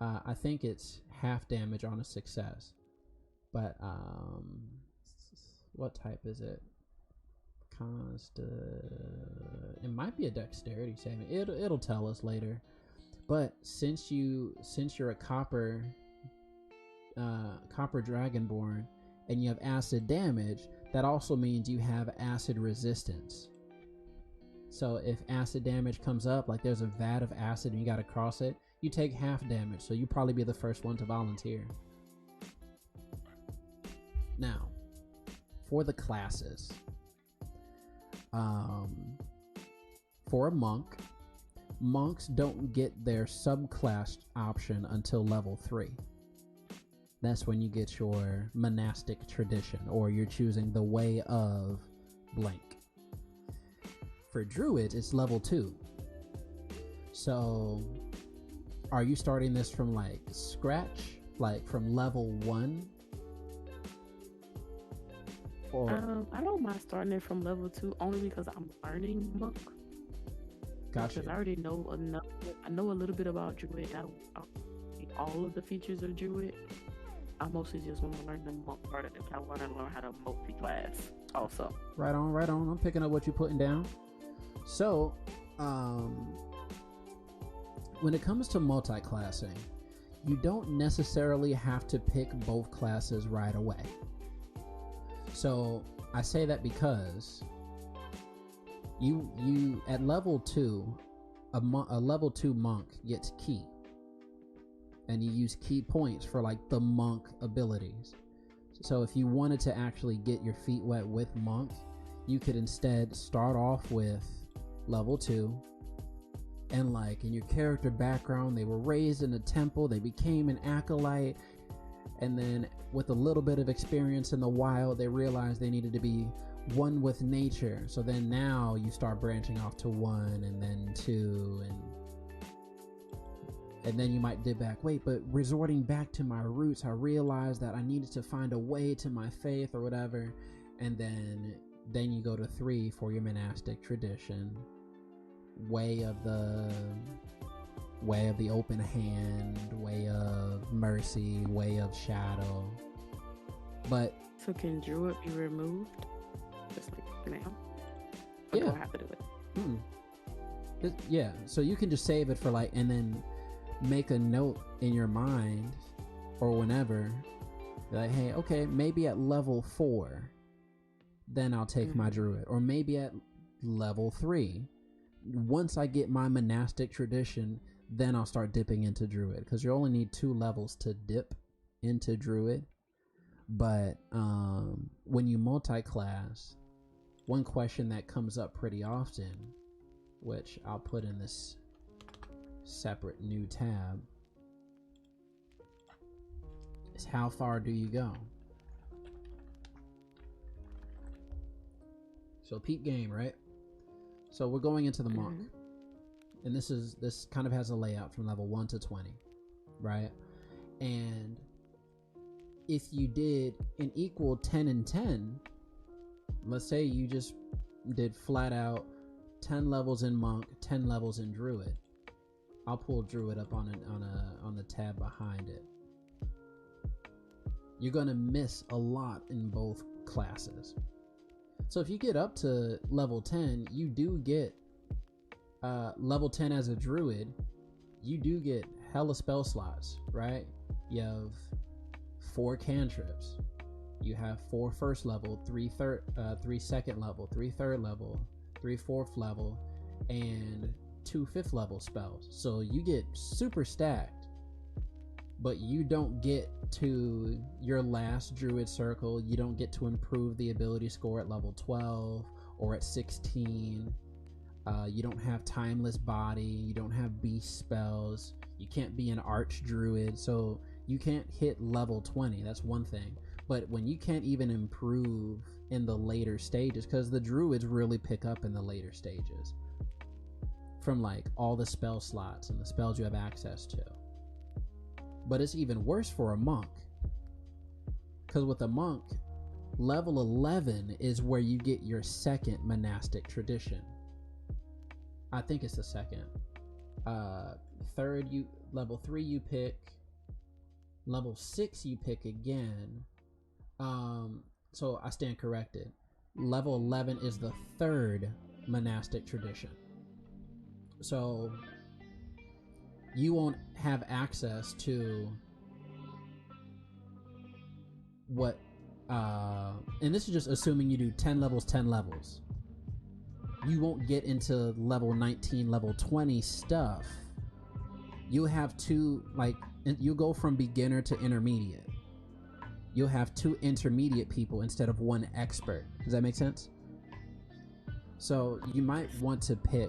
I think it's half damage on a success, but what type is it? It might be a dexterity saving. It'll tell us later. But since you're a copper dragonborn and you have acid damage, that also means you have acid resistance. So if acid damage comes up, like there's a vat of acid and you gotta cross it, you take half damage. So you probably be the first one to volunteer. Now, for the classes, for a monk, monks don't get their subclass option until level 3. That's when you get your monastic tradition, or you're choosing the way of blank. for druids, it's level 2. So are you starting this from like scratch, like from level 1? Or I don't mind starting it from level 2 only because I'm learning monk. Gotcha. Because I already know enough. I know a little bit about druid. I all of the features of druid. I mostly just want to learn the monk part of it. I want to learn how to multi-class also. Right on. I'm picking up what you're putting down. So, when it comes to multi-classing, you don't necessarily have to pick both classes right away. So I say that because you at level 2, a level 2 monk gets key, and you use key points for like the monk abilities. So if you wanted to actually get your feet wet with monk, you could instead start off with level 2, and like in your character background, they were raised in a temple, they became an acolyte, and then with a little bit of experience in the wild, they realized they needed to be one with nature. So then now you start branching off to 1 and then 2, and then you might dip back. Wait, but resorting back to my roots, I realized that I needed to find a way to my faith or whatever. And then you go to 3 for your monastic tradition, way of the open hand, way of mercy, way of shadow. But so can druid be removed just like now? Or yeah, do I have to do it? Yeah, so you can just save it for like, and then make a note in your mind or whenever, like, hey, okay, maybe at level 4 then I'll take my druid, or maybe at level 3 once I get my monastic tradition, then I'll start dipping into druid, because you only need 2 levels to dip into druid. But when you multi-class, one question that comes up pretty often, which I'll put in this separate new tab, is how far do you go? So peep game, right? So we're going into the monk, and this kind of has a layout from level 1 to 20, right? And if you did an equal 10 and 10, let's say you just did flat out 10 levels in monk, 10 levels in druid. I'll pull druid up on the tab behind it. You're gonna miss a lot in both classes. So if you get up to level 10, you do get level 10 as a druid. You do get hella spell slots, right? You have 4 cantrips. You have 4 first level, 3 second level, 3 third level, 3 fourth level, and 2 fifth level spells. So you get super stacked, but you don't get to your last druid circle. You don't get to improve the ability score at level 12 or at 16. You don't have timeless body. You don't have beast spells. You can't be an arch druid. So you can't hit level 20. That's one thing. But when you can't even improve in the later stages, because the druids really pick up in the later stages from like all the spell slots and the spells you have access to. But it's even worse for a monk, because with a monk, level 11 is where you get your second monastic tradition. I think it's the second. Third, level 3 you pick. Level 6 you pick again. So I stand corrected. Level 11 is the third monastic tradition. So you won't have access to what and this is just assuming you do 10 levels, 10 levels. You won't get into level 19, level 20 stuff. You'll have you'll go from beginner to intermediate. You'll have 2 intermediate people instead of 1 expert. Does that make sense? So you might want to pick,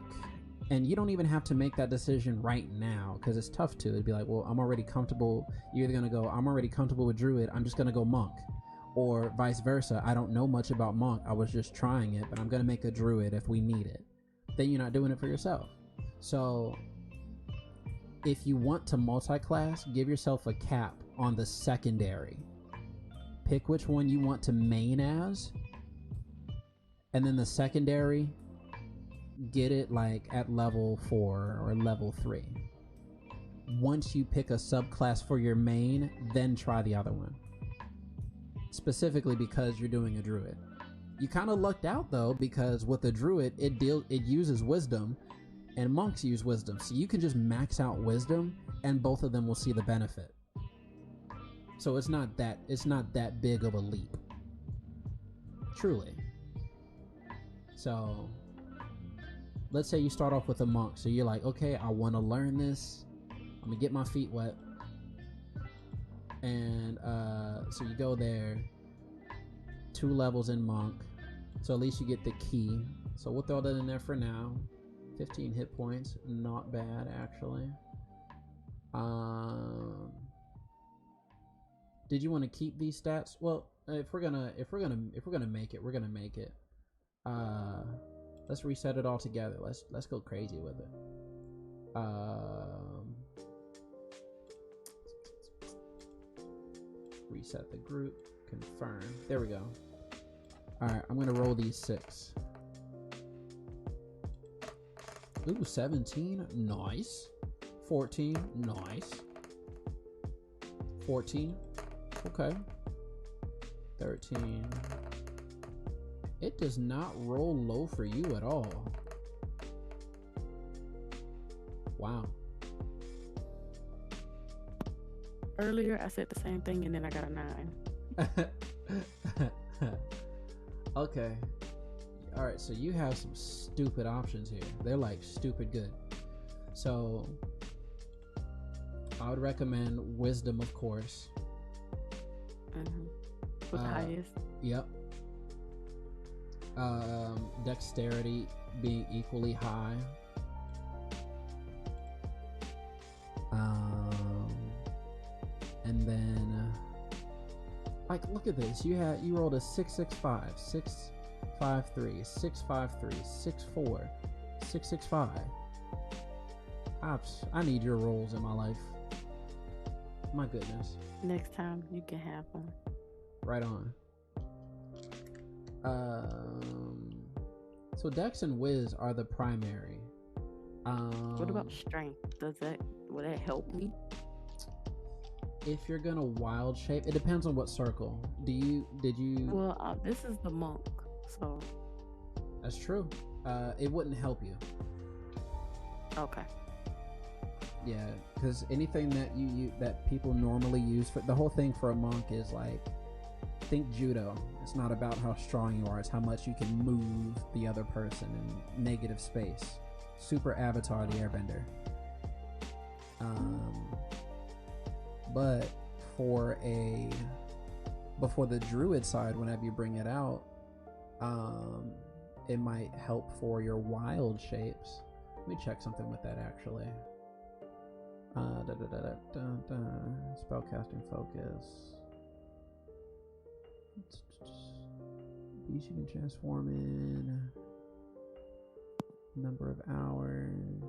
and you don't even have to make that decision right now, because it's tough to. It'd be like, well, I'm already comfortable. You're either going to go, I'm already comfortable with druid, I'm just going to go monk. Or vice versa, I don't know much about monk, I was just trying it, but I'm going to make a druid if we need it. then you're not doing it for yourself. So if you want to multi-class, give yourself a cap on the secondary. Pick which one you want to main as, and then the secondary, get it like at level 4 or level 3. Once you pick a subclass for your main, then try the other one. Specifically because you're doing a druid. You kind of lucked out though, because with a druid, it uses wisdom, and monks use wisdom, so you can just max out wisdom, and both of them will see the benefit. So it's not that big of a leap, truly. So let's say you start off with a monk, so you're like, okay, I want to learn this, I'm gonna get my feet wet, and so you go there, 2 levels in monk, so at least you get the key. So we'll throw that in there for now. 15 hit points, not bad actually. Did you want to keep these stats? Well, if we're gonna make it, we're gonna make it. Let's reset it all together. Let's go crazy with it. Reset the group. Confirm. There we go. All right, I'm gonna roll these 6. Ooh, 17. Nice. 14. Nice. 14. Okay. 13. It does not roll low for you at all. Wow. Earlier, I said the same thing, and then I got a 9. Okay. All right, so you have some stupid options here. They're like stupid good. So I would recommend wisdom, of course. With the highest. Yep. Dexterity being equally high. And then like, look at this. You rolled a 665, 653, 653, 64, 665. I need your rolls in my life. My goodness. Next time you can have them. Right on. So Dex and Wiz are the primary. What about strength? Will that help me? If you're gonna wild shape, it depends on what circle. Did you? Well, this is the monk, so. That's true. It wouldn't help you. Okay. Yeah, because anything that people normally use for the whole thing for a monk is like, think judo. It's not about how strong you are; it's how much you can move the other person in negative space. Super Avatar the Airbender. But for the druid side, whenever you bring it out, it might help for your wild shapes. Let me check something with that actually. Spellcasting focus. Beast you can transform in. Number of hours.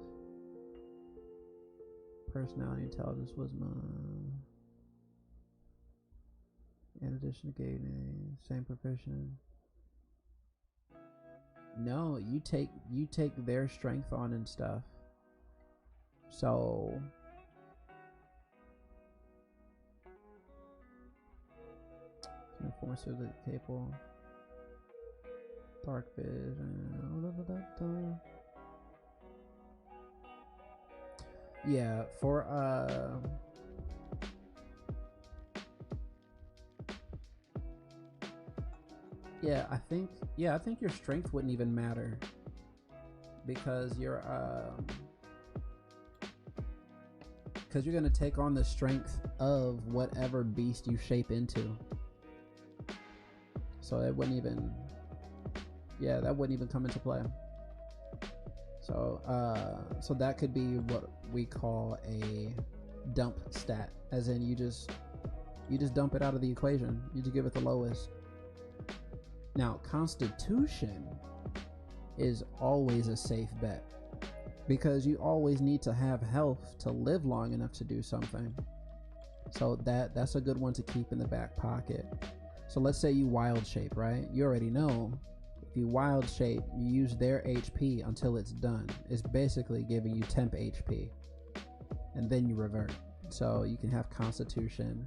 Personality, intelligence, wisdom. In addition to gaining, same profession. No, you take their strength on and stuff. So enforcer the capable. Dark vision. Yeah, for I think your strength wouldn't even matter, because you're gonna take on the strength of whatever beast you shape into. So it wouldn't even come into play. So that could be what we call a dump stat, as in you just dump it out of the equation. You just give it the lowest. Now, Constitution is always a safe bet, because you always need to have health to live long enough to do something. So that's a good one to keep in the back pocket. So let's say you wild shape, right? You already know if you wild shape, you use their HP until it's done. It's basically giving you temp HP, and then you revert. So you can have Constitution.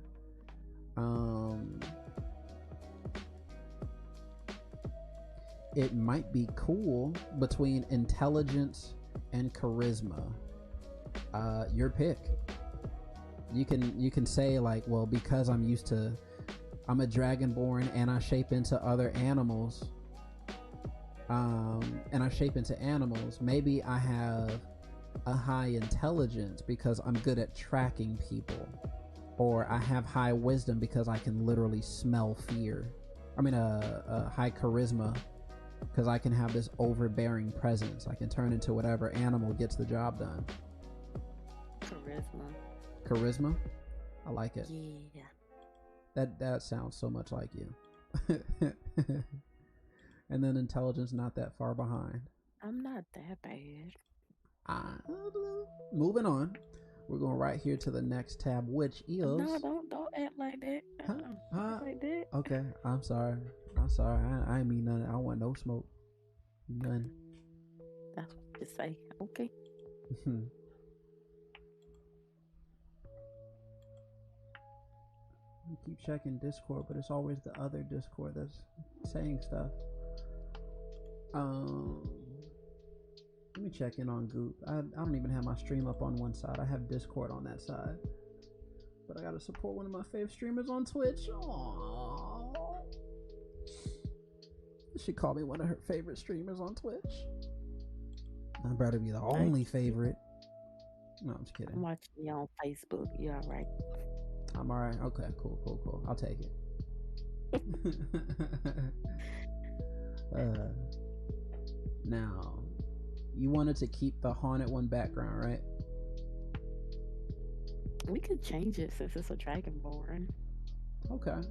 It might be cool between intelligence and charisma. Your pick. You can say like, well, because I'm a dragonborn and I shape into other animals. Maybe I have a high intelligence because I'm good at tracking people, or I have high wisdom because I can literally smell fear. I mean, a high charisma because I can have this overbearing presence. I can turn into whatever animal gets the job done. Charisma? I like it. Yeah. That sounds so much like you. And then intelligence not that far behind. I'm not that bad. Moving on. We're going right here to the next tab, which is... No, don't act like that. Act like that. Okay, I'm sorry. I ain't mean nothing. I don't want no smoke. None. That's what you say. Okay. I keep checking Discord, but it's always the other Discord that's saying stuff. Let me check in on Goop. I don't even have my stream up on one side. I have Discord on that side. But I gotta support one of my fave streamers on Twitch. Aww. She called me one of her favorite streamers on Twitch. I better be the only favorite. No, I'm just kidding. I'm watching you on Facebook. You alright? I'm alright. Okay, cool. I'll take it. Now, you wanted to keep the haunted one background, right? We could change it since it's a dragonborn. Okay.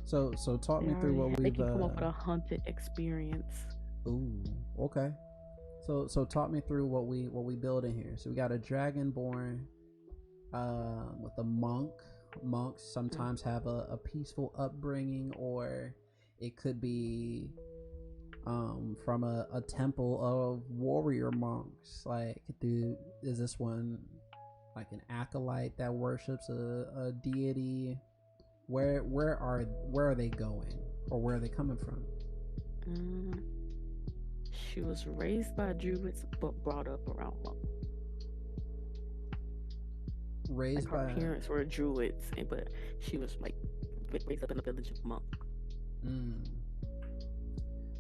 So talk me through what we've... They can come up with a haunted experience. Ooh, okay. So talk me through what we build in here. So we got a dragonborn with a monk. Monks sometimes have a peaceful upbringing, or it could be from a temple of warrior monks. Like, is this one like an acolyte that worships a deity? Where are they going, or where are they coming from? She was raised by druids but brought up around monks. Raised like her parents were druids, but she was like raised up in a village of monks.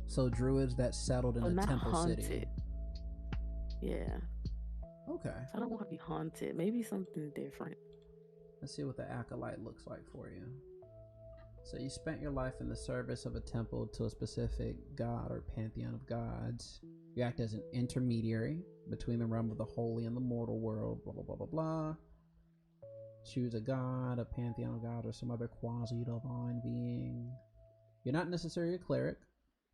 So druids that settled in a temple haunted. City. Yeah. Okay. I don't want to be haunted. Maybe something different. Let's see what the acolyte looks like for you. So you spent your life in the service of a temple to a specific god or pantheon of gods. You act as an intermediary between the realm of the holy and the mortal world. Blah blah blah blah blah. Choose a god, a pantheon of god, or some other quasi-divine being. You're not necessarily a cleric,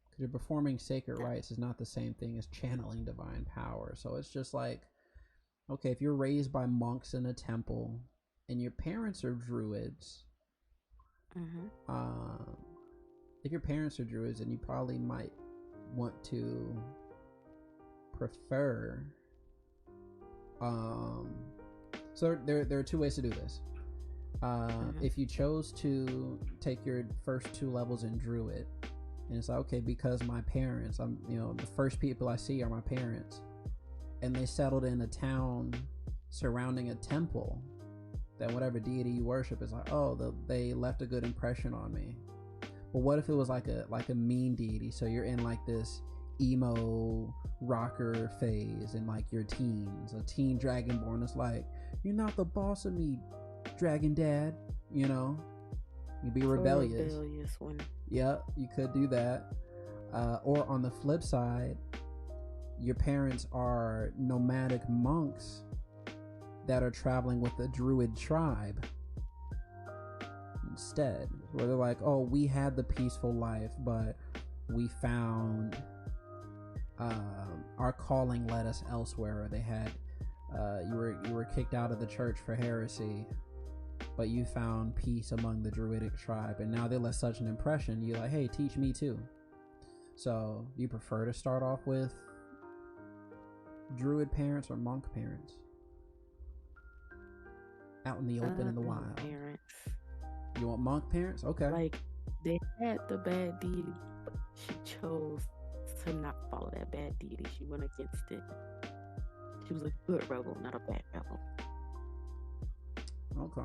because you're performing sacred rites is not the same thing as channeling divine power. So it's just like, okay, if you're raised by monks in a temple and your parents are druids, if your parents are druids, then you probably might want to prefer so there are two ways to do this. If you chose to take your first 2 levels in druid, and it's like, okay, because my parents, the first people I see are my parents, and they settled in a town surrounding a temple, then whatever deity you worship is like, oh, they left a good impression on me. But what if it was like a mean deity? So you're in like this emo rocker phase in like your teens, a teen dragonborn is like, you're not the boss of me, dragon dad. You'd be rebellious. One. Yeah, you could do that. Or on the flip side, your parents are nomadic monks that are traveling with a druid tribe instead, where they're like, oh, we had the peaceful life, but we found our calling led us elsewhere, or they had you were kicked out of the church for heresy, but you found peace among the druidic tribe, and now they left such an impression. You're like, hey, teach me too. So do you prefer to start off with druid parents or monk parents out in the open in the wild? Parents. You want monk parents? Okay. Like, they had the bad deed, but she chose to not follow that bad deed. She went against it. She was a good rebel, not a bad rebel. Okay.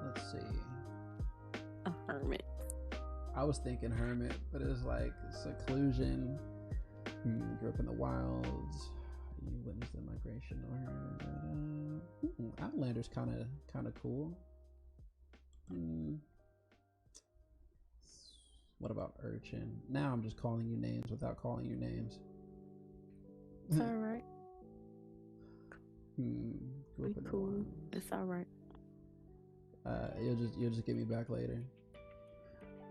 Let's see. A hermit. I was thinking hermit, but it's like seclusion. Grew up in the wilds. You witnessed the migration. Outlander's kind of cool. What about urchin? Now I'm just calling you names without calling you names. It's all right. Grew up in the Cool. wilds. It's all right. You'll just get me back later.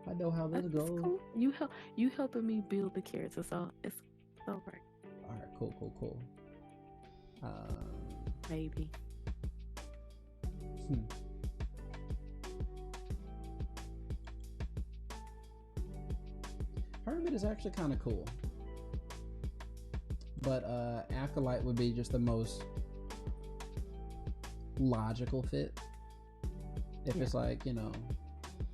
I know how this goes. Cool. You helping me build the character, so it's all right. All right, cool. Maybe. Hermit is actually kind of cool, but acolyte would be just the most logical fit. If it's like,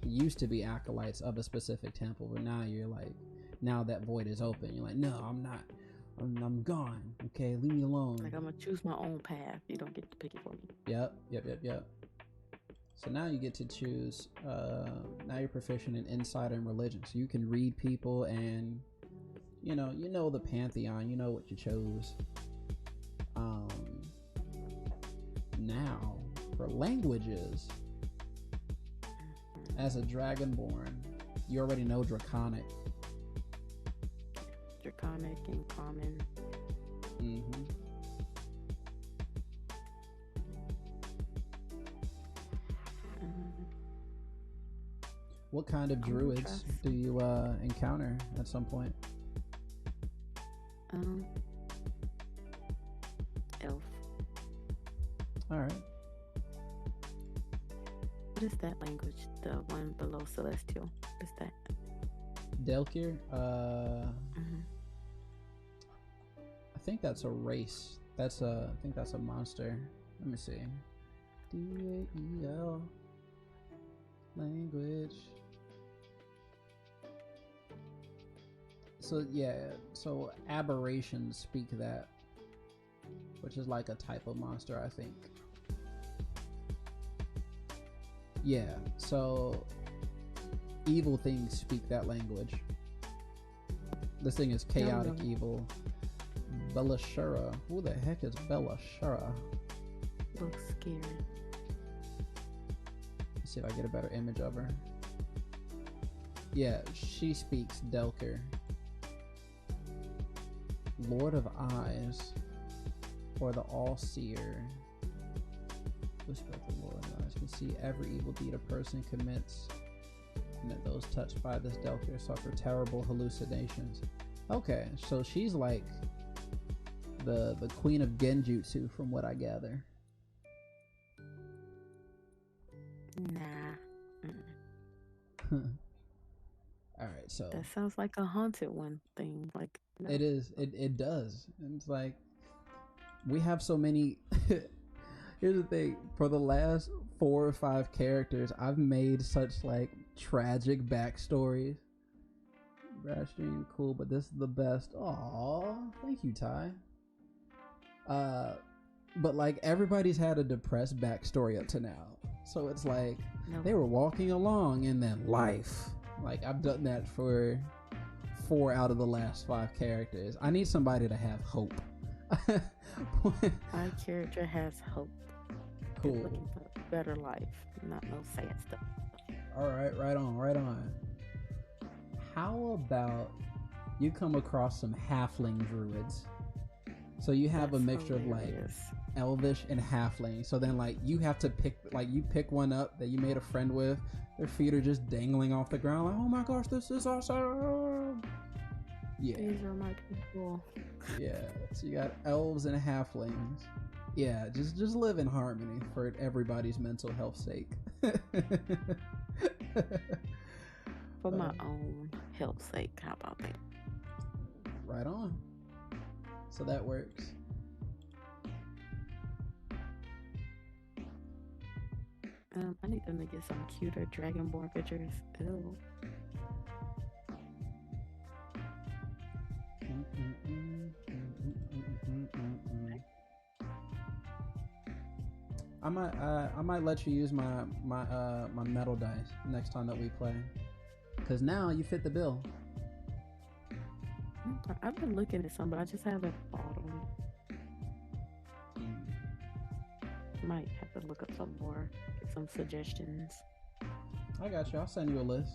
used to be acolytes of a specific temple, but now you're like, now that void is open. You're like, no, I'm not. I'm gone. Okay, leave me alone. Like, I'm gonna choose my own path. You don't get to pick it for me. Yep. So now you get to choose. Now you're proficient in insight and religion, so you can read people, and you know the pantheon. You know what you chose. Now for languages, as a dragonborn, you already know Draconic. Draconic and common. What kind of druids do you encounter at some point? Elf. All right. What is that language? The one below Celestial. What is that? Delkir? I think that's a race. I think that's a monster. Let me see. D-A-E-L language. So aberrations speak that, which is like a type of monster, I think. Yeah, so evil things speak that language. This thing is chaotic evil. Belashura. Who the heck is Belashura? Looks scary. Let's see if I get a better image of her. Yeah, she speaks Delkir. Lord of Eyes, or the All-Seer. Whisper of the Lord of Eyes can see every evil deed a person commits, and that those touched by this Delkir suffer terrible hallucinations. Okay, so she's like the queen of Genjutsu, from what I gather. Nah. All right, so that sounds like a haunted one thing. Like, no. It is. It does. And it's like we have so many. Here's the thing: for the last 4 or 5 characters, I've made such like tragic backstories. Rasheen, cool, but this is the best. Aw, thank you, Ty. But like everybody's had a depressed backstory up to now, so it's like they were walking along and then life. Like I've done that for 4 out of the last 5 characters. I need somebody to have hope. My character has hope. Cool. Looking for a better life, not no sad stuff. All right, right on. How about you come across some halfling druids So you have That's a mixture hilarious. of like elvish and halfling. So then like you have to pick, like you pick one up that you made a friend with. Their feet are just dangling off the ground. Like, oh my gosh, this is awesome. Yeah. These are my people. Yeah. So you got elves and halflings. Yeah, just live in harmony for everybody's mental health sake. For my own health's sake, how about that? Right on. So that works. I need them to get some cuter Dragonborn pictures. Ew. I might let you use my metal dice next time that we play, because now you fit the bill. I've been looking at some, but I just haven't bought them. Might have to look up some more, get some suggestions. I got you. I'll send you a list.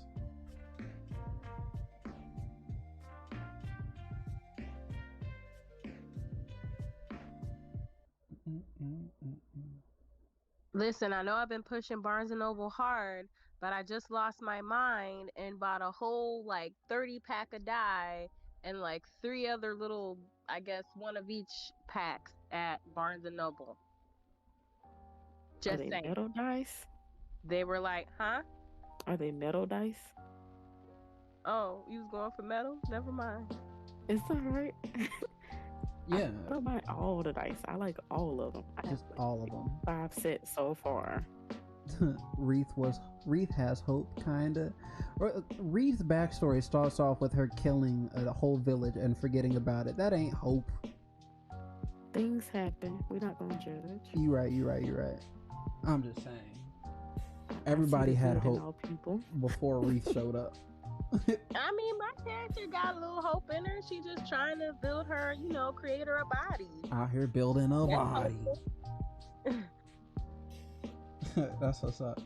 Listen, I know I've been pushing Barnes and Noble hard, but I just lost my mind and bought a whole like 30 pack of dye and like 3 other little, I guess, one of each packs at Barnes and Noble. Are Just they saying. metal dice? They were like, huh? Are they metal dice? Oh, you was going for metal? Never mind. It's alright. Yeah. I don't mind all the dice. I like all of them. Just all of them. 5 sets so far. Wreath has hope, kinda. Wreath's backstory starts off with her killing a whole village and forgetting about it. That ain't hope. Things happen. We're not gonna judge. You right. I'm just saying. Everybody had hope before Wreath showed up. I mean, my character got a little hope in her. She just trying to build her, create her a body. Out here building a body. That's what's up.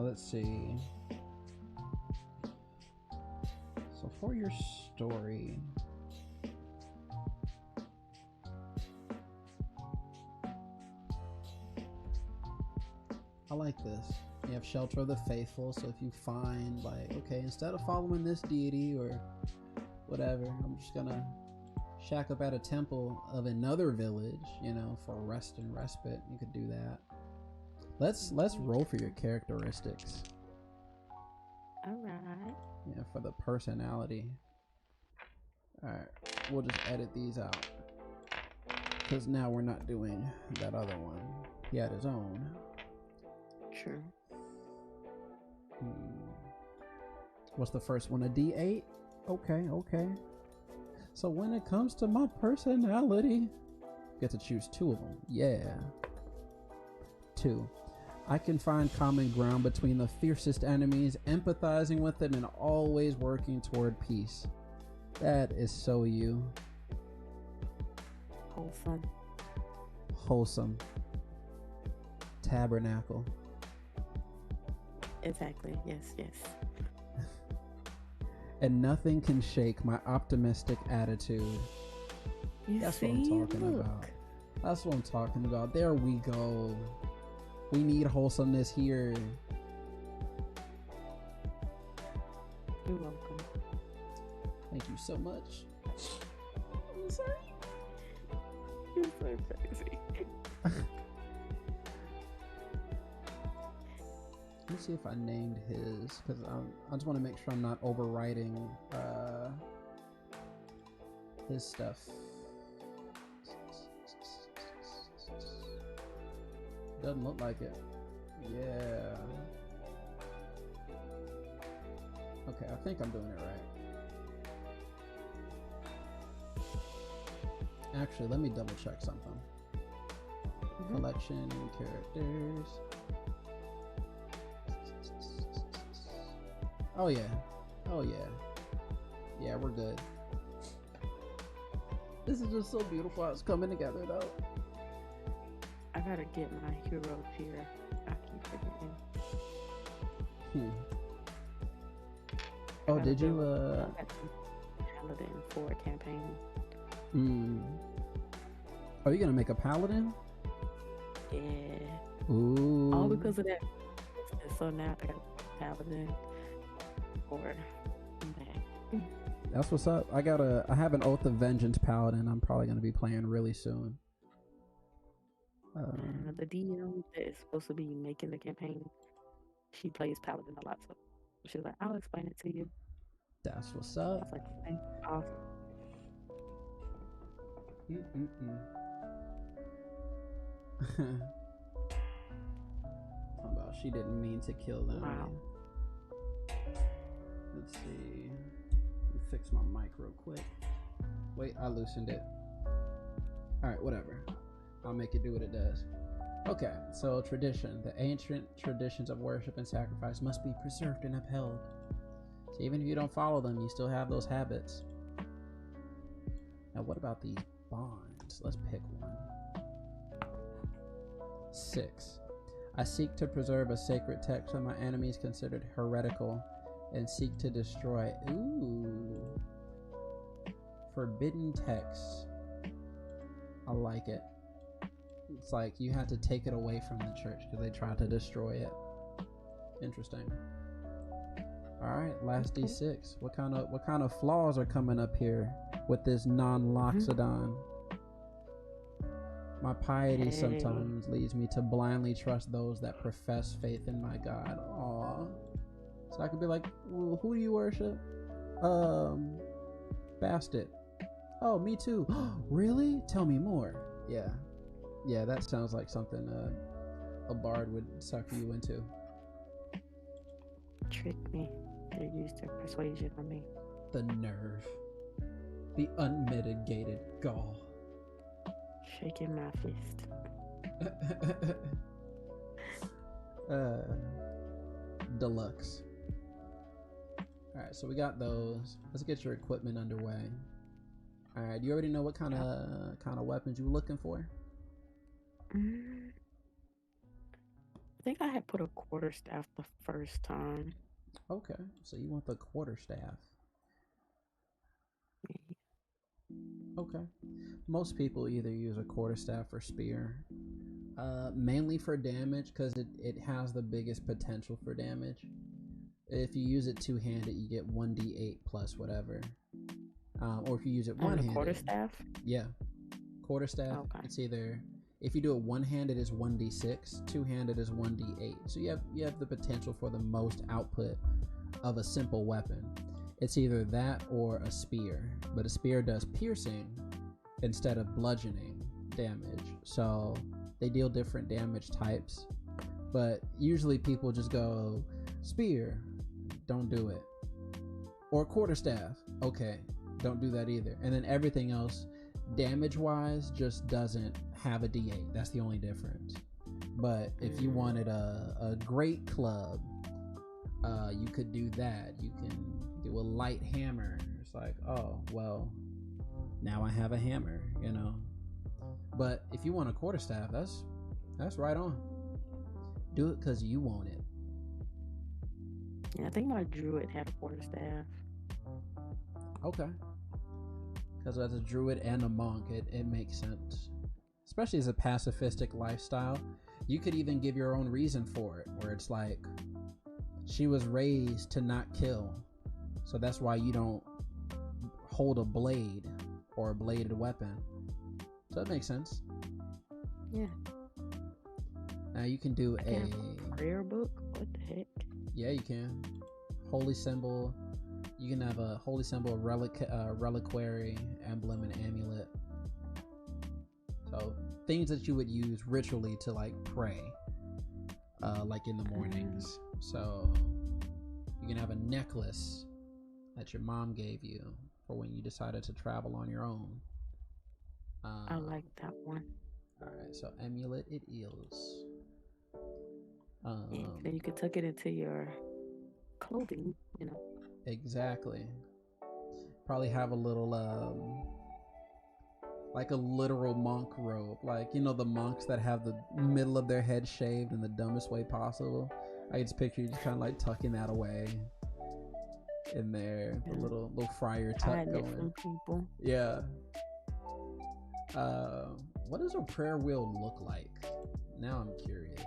Let's see. So for your story, I like this. You have Shelter of the Faithful, so if you find like, okay, instead of following this deity or whatever, I'm just gonna shack up at a temple of another village, for rest and respite. You could do that. Let's roll for your characteristics. Alright. Yeah, for the personality. Alright, we'll just edit these out, because now we're not doing that other one. He had his own. True. What's the first one? A D8? Okay. So when it comes to my personality, you get to choose 2 of them. Yeah. 2. I can find common ground between the fiercest enemies, empathizing with them, and always working toward peace. That is so you. Wholesome. Tabernacle. Exactly. Yes. And nothing can shake my optimistic attitude. That's what I'm talking about. That's what I'm talking about. There we go. We need wholesomeness here. You're welcome. Thank you so much. I'm sorry. You're so crazy. Let me see if I named his, because I just want to make sure I'm not overwriting his stuff. Doesn't look like it. Yeah. Okay, I think I'm doing it right. Actually, let me double check something. Collection, characters. Oh yeah. Oh yeah. Yeah, we're good. This is just so beautiful how it's coming together though. I gotta get my hero tier. I keep forgetting. Oh, did you I got some paladin for a campaign. Are you gonna make a paladin? Yeah. Ooh. All because of that. So now I got a paladin for that. That's what's up. I have an Oath of Vengeance paladin I'm probably gonna be playing really soon. The DM that is supposed to be making the campaign, she plays paladin a lot, so she was like, I'll explain it to you. That's what's up. I was like, okay, awesome. About she didn't mean to kill them. Wow. Let's see. Let me fix my mic real quick. Wait, I loosened it. Alright, whatever. I'll make it do what it does. Okay, so tradition. The ancient traditions of worship and sacrifice must be preserved and upheld. So even if you don't follow them, you still have those habits. Now what about these bonds? Let's pick one. 6. I seek to preserve a sacred text that my enemies considered heretical and seek to destroy. Ooh. Forbidden texts. I like it. It's like you had to take it away from the church because they tried to destroy it. Interesting. Alright, last D6. What kind of flaws are coming up here with this non-Loxodon? My piety sometimes leads me to blindly trust those that profess faith in my God. Aww. So I could be like, well, who do you worship? Bastet. Oh, me too. Really? Tell me more. Yeah. Yeah, that sounds like something a bard would sucker you into. Trick me. They used their persuasion on me. The nerve. The unmitigated gall. Shaking my fist. Deluxe. Alright, so we got those. Let's get your equipment underway. Alright, you already know what kind of weapons you looking for? I think I had put a quarterstaff the first time. Okay, so you want the quarterstaff. Okay. Most people either use a quarterstaff or spear. Mainly for damage because it has the biggest potential for damage. If you use it two-handed, you get 1d8 plus whatever. Or if you use it one-handed. Quarterstaff? Yeah. Quarterstaff. Okay. It's either, if you do it one-handed, it's 1d6. Two-handed is 1d8. So you have the potential for the most output of a simple weapon. It's either that or a spear, but a spear does piercing instead of bludgeoning damage. So they deal different damage types, but usually people just go spear, don't do it. Or quarterstaff, okay, don't do that either. And then everything else, damage-wise, just doesn't have a d8. That's the only difference. But if you wanted a great club, you could do that. You can do a light hammer. It's like, oh, well, now I have a hammer, you know. But if you want a quarterstaff, that's right on. Do it because you want it. Yeah, I think my druid had a quarterstaff. Okay. Because as a druid and a monk, it makes sense. Especially as a pacifistic lifestyle. You could even give your own reason for it, where it's like, she was raised to not kill. So that's why you don't hold a blade or a bladed weapon. So that makes sense. Yeah. Now you can do a prayer book. What the heck? Yeah, you can. Holy symbol. You can have a holy symbol, reliquary, emblem, and amulet. So things that you would use ritually to like pray, like in the mornings. So you can have a necklace that your mom gave you for when you decided to travel on your own. I like that one. Alright, so amulet it is. And you could tuck it into your clothing, you know. Exactly. Probably have a little like a literal monk robe, like you know the monks that have the middle of their head shaved in the dumbest way possible. I just picture you just kind of like tucking that away in there, a little friar tuck Hiding it going. from people. Yeah. What does a prayer wheel look like? Now I'm curious.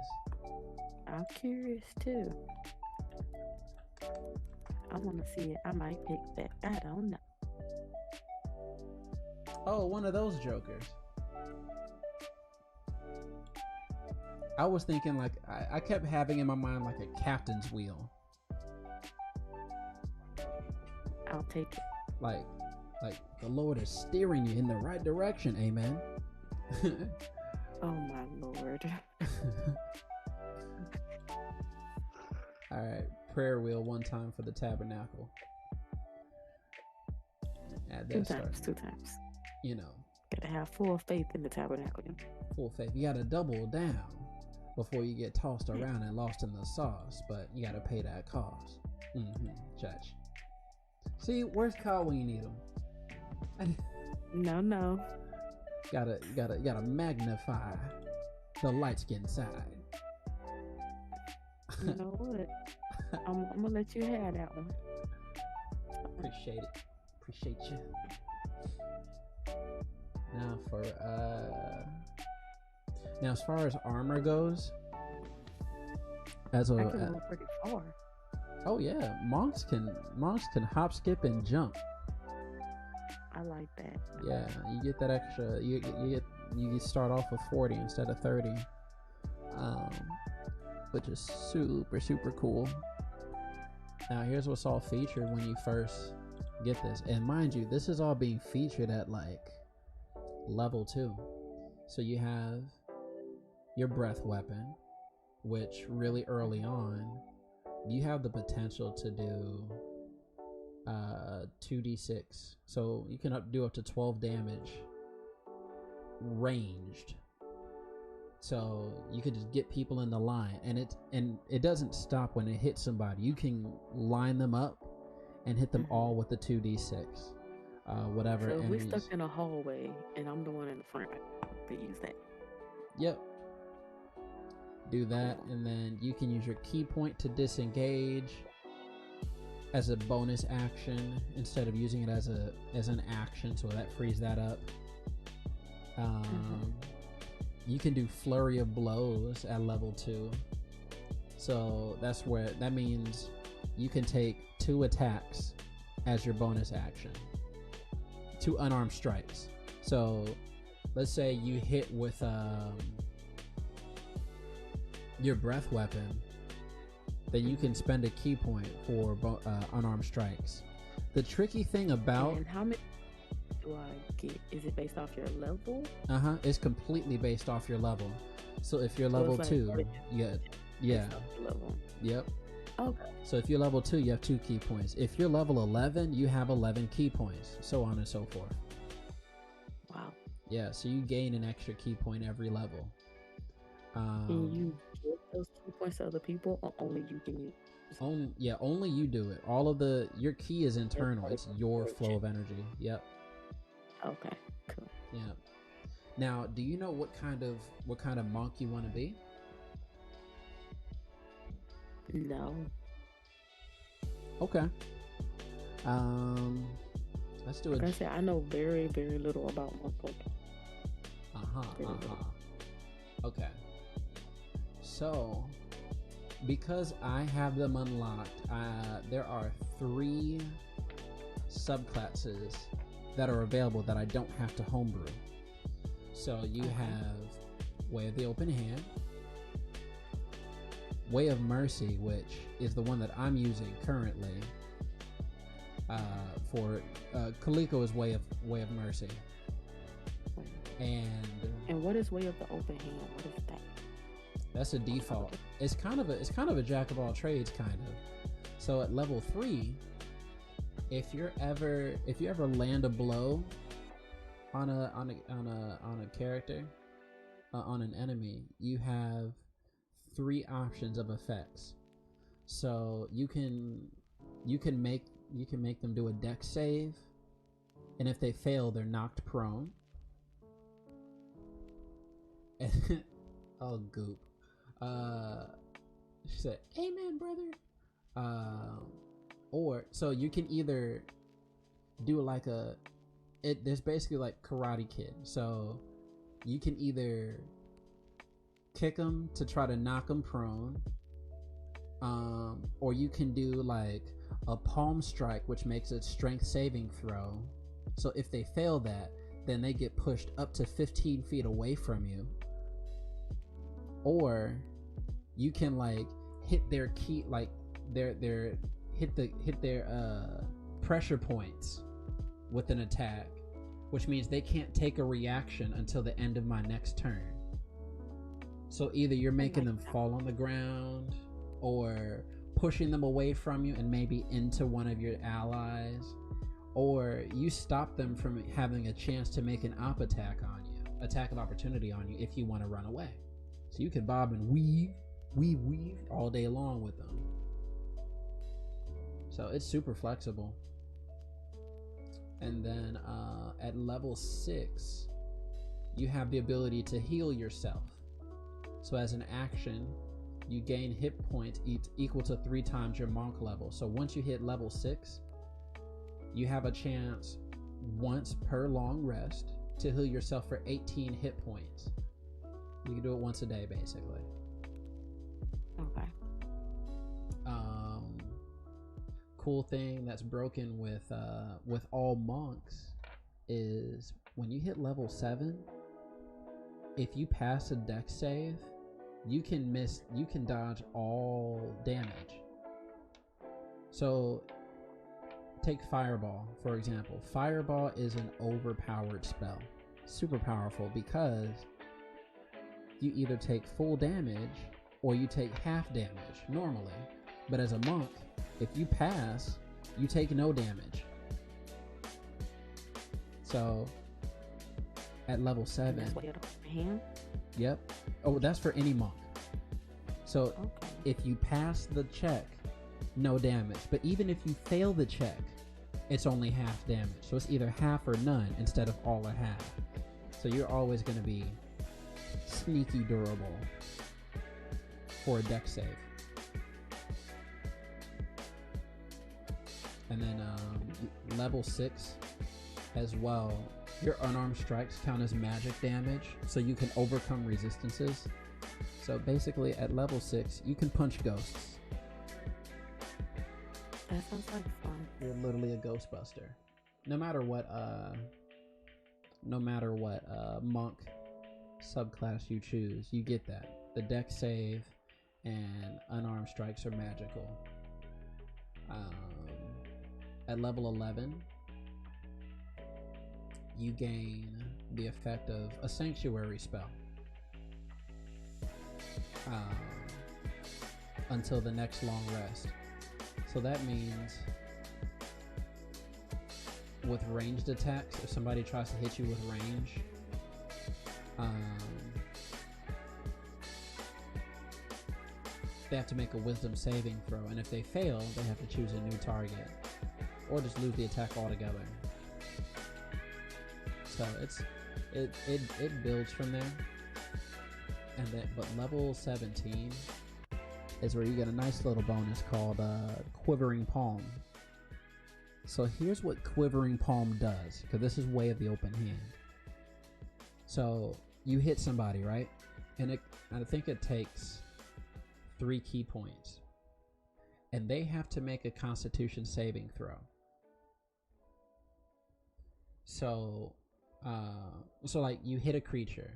I'm curious too. I want to see it. I might pick that. I don't know. Oh, one of those jokers. I was thinking like I kept having in my mind like a captain's wheel. I'll take it. Like the Lord is steering you in the right direction. Amen. Oh my Lord. All right, prayer wheel one time for the tabernacle. Add that Two times. You know. Gotta have full faith in the tabernacle. Full faith. You gotta double down before you get tossed around and lost in the sauce, but you gotta pay that cost. Church. See, where's Kyle when you need him? No. Gotta magnify the light skin side. You know what? I'm gonna let you have that one. Appreciate it. Appreciate you. Now as far as armor goes, I can go pretty far. Oh yeah, monks can hop, skip, and jump. I like that. Yeah, you get that extra. You start off with 40 instead of 30, which is super cool. Now here's what's all featured when you first get this, and mind you, this is all being featured at like level 2. So you have your breath weapon, which really early on you have the potential to do 2d6, so you can do up to 12 damage ranged. So you could just get people in the line, and it doesn't stop when it hits somebody. You can line them up and hit them all with the 2d6. Whatever. So if we're enemies. stuck in a hallway and I'm the one in the front, to use that. Yep. Do that, and then you can use your key point to disengage as a bonus action instead of using it as an action, so that frees that up. You can do flurry of blows at level 2, so that means you can take 2 attacks as your bonus action, 2 unarmed strikes. So let's say you hit with your breath weapon, then you can spend a key point for unarmed strikes. The tricky thing about... And how many do I get? Is it based off your level? It's completely based off your level. So if you're level 2, yeah. Level. Yep. Okay. So if you're level 2, you have 2 key points. If you're level 11, you have 11 key points, so on and so forth. Wow. Yeah, so you gain an extra key point every level. Can you give those key points to other people, or only you can use? Only you do it. Your key is internal. It's your flow of energy. Yep. Okay, cool. Yeah. Now, do you know what kind of monk you want to be? No. Okay. Let's do it. Like I said, I know very, very little about monk. Okay. So, because I have them unlocked, there are 3 subclasses that are available that I don't have to homebrew. So you have Way of the Open Hand, Way of Mercy, which is the one that I'm using currently. For Kaliko is Way of Mercy. And what is Way of the Open Hand? What is that? That's a default. It's kind of a jack of all trades, kind of. So at level 3, if you ever land a blow on a character, on an enemy, you have 3 options of effects. So you can make them do a dex save, and if they fail, they're knocked prone. Oh, goop. She said, "Amen, brother." Or so you can either do like there's basically like Karate Kid. So you can either kick them to try to knock them prone, or you can do like a palm strike, which makes a strength saving throw. So if they fail that, then they get pushed up to 15 feet away from you. Or you can like hit their key, like hit their pressure points with an attack, which means they can't take a reaction until the end of my next turn. So either you're making them fall on the ground, or pushing them away from you and maybe into one of your allies, or you stop them from having a chance to make an attack of opportunity on you if you want to run away. So you can bob and weave all day long with them. So it's super flexible. And then at level 6, you have the ability to heal yourself. So as an action, you gain hit points equal to 3 times your monk level. So once you hit level 6, you have a chance once per long rest to heal yourself for 18 hit points. You can do it once a day, basically. Okay. Cool thing that's broken with all monks is when you hit level 7, if you pass a dex save, you can dodge all damage. So take Fireball, for example. Fireball is an overpowered spell. Super powerful because you either take full damage or you take half damage normally. But as a monk, if you pass, you take no damage. So at level 7. That's what you're hand? Yep. Oh, that's for any monk. So if you pass the check, no damage. But even if you fail the check, it's only half damage. So it's either half or none instead of all or half. So you're always going to be sneaky durable for a dex save. And then level 6 as well, your unarmed strikes count as magic damage, so you can overcome resistances. So basically at level 6, you can punch ghosts. That sounds like fun. You're literally a ghostbuster. No matter what monk subclass you choose, you get that. The dex save and unarmed strikes are magical. At level 11, you gain the effect of a sanctuary spell until the next long rest. So that means with ranged attacks, if somebody tries to hit you with range, they have to make a wisdom saving throw, and if they fail, they have to choose a new target or just lose the attack altogether. So it builds from there. And then, but level 17 is where you get a nice little bonus called Quivering Palm. So here's what Quivering Palm does, because this is way of the open hand. So you hit somebody, right? And I think it takes 3 key points, and they have to make a Constitution saving throw. So like you hit a creature,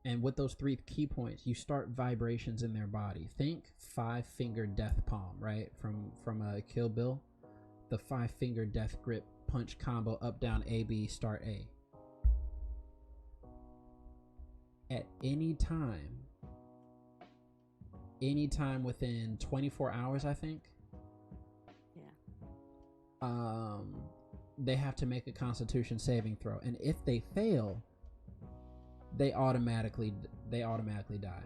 and with those 3 key points, you start vibrations in their body. Think 5-finger death palm, right? From Kill Bill, the 5-finger death grip punch combo, up down A B start A. At any time within 24 hours, I think. Yeah. They have to make a Constitution saving throw, and if they fail, they automatically die.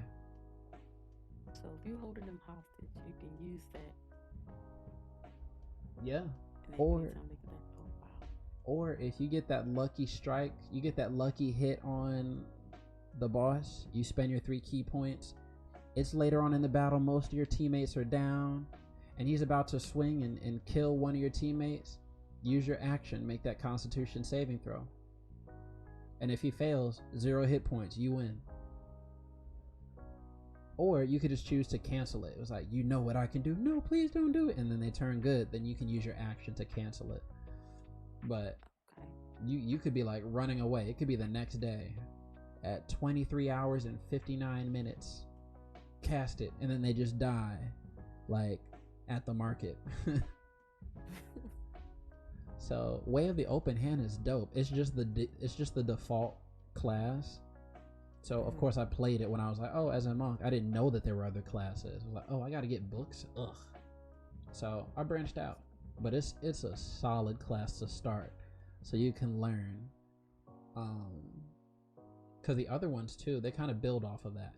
So if you holding them hostage, you can use that. Yeah. And Or anytime they get that, oh wow. Or if you get that lucky strike, you get that lucky hit on the boss, you spend your 3 key points. It's later on in the battle, most of your teammates are down, and he's about to swing and kill one of your teammates. Use your action, make that Constitution saving throw. And if he fails, 0 hit points, you win. Or you could just choose to cancel it. It was like, you know what I can do? No, please don't do it. And then they turn good, then you can use your action to cancel it. But Okay. you could be like running away. It could be the next day at 23 hours and 59 minutes. Cast it, and then they just die, like at the market. So Way of the Open Hand is dope. It's just the default class. So of course I played it when I was like, oh, as a monk, I didn't know that there were other classes. I was like, oh, I gotta get books. Ugh. So I branched out, but it's a solid class to start, so you can learn. Because the other ones too, they kind of build off of that.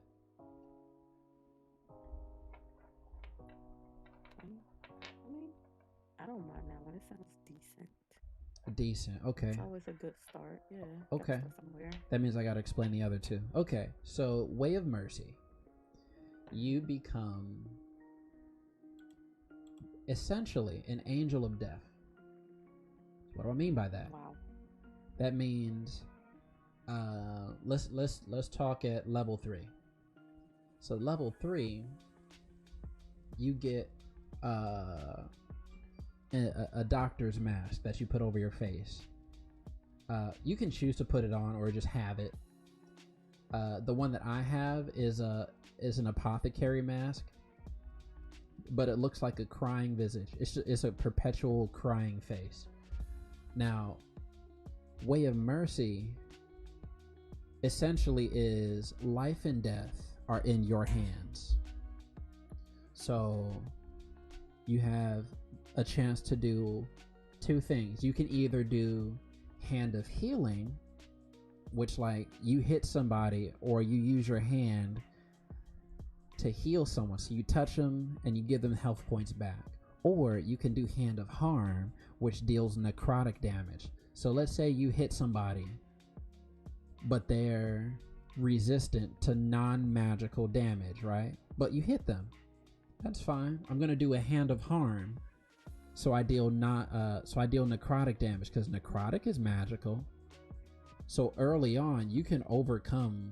I mean, I don't mind that one. It sounds decent. Decent. Okay. It's always a good start. Yeah. Okay. Gotta start somewhere. That means I gotta explain the other two. Okay. So Way of Mercy, you become essentially an angel of death. What do I mean by that? Wow. That means let's talk at level 3. So level 3, you get a doctor's mask that you put over your face. You can choose to put it on or just have it. The one that I have is an apothecary mask, but it looks like a crying visage. It's a perpetual crying face. Now, Way of Mercy essentially is life and death are in your hands. So you have a chance to do 2 things. You can either do Hand of Healing, which like you hit somebody or you use your hand to heal someone. So you touch them and you give them health points back. Or you can do Hand of Harm, which deals necrotic damage. So let's say you hit somebody, but they're resistant to non-magical damage, right? But you hit them. That's fine. I'm gonna do a Hand of Harm, so I deal necrotic damage, because necrotic is magical. So early on, you can overcome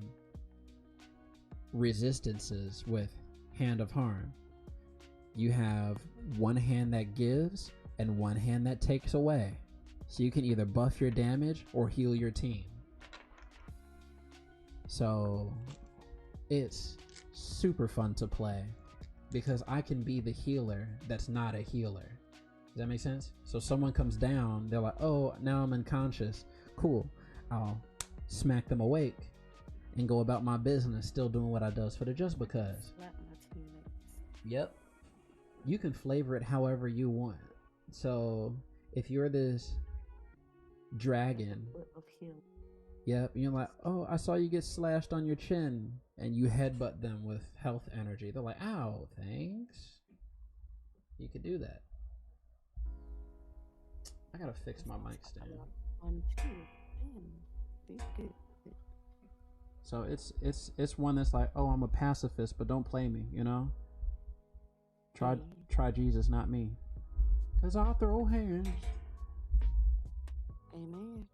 resistances with Hand of Harm. You have one hand that gives and one hand that takes away. So you can either buff your damage or heal your team. So it's super fun to play because I can be the healer that's not a healer. Does that make sense? So someone comes down, they're like, oh, now I'm unconscious. Cool. I'll smack them awake and go about my business, still doing what I does for the just because. Slap my teammates. Yep. You can flavor it however you want. So if you're this dragon, Of heal. yep, you're like, oh, I saw you get slashed on your chin, and you headbutt them with health energy. They're like, ow, thanks. You could do that. I gotta fix my mic stand. 1, 2. Damn. These good. So it's one that's like, oh, I'm a pacifist, but don't play me, you know? Try Jesus, not me. 'Cause I'll throw hands. Amen.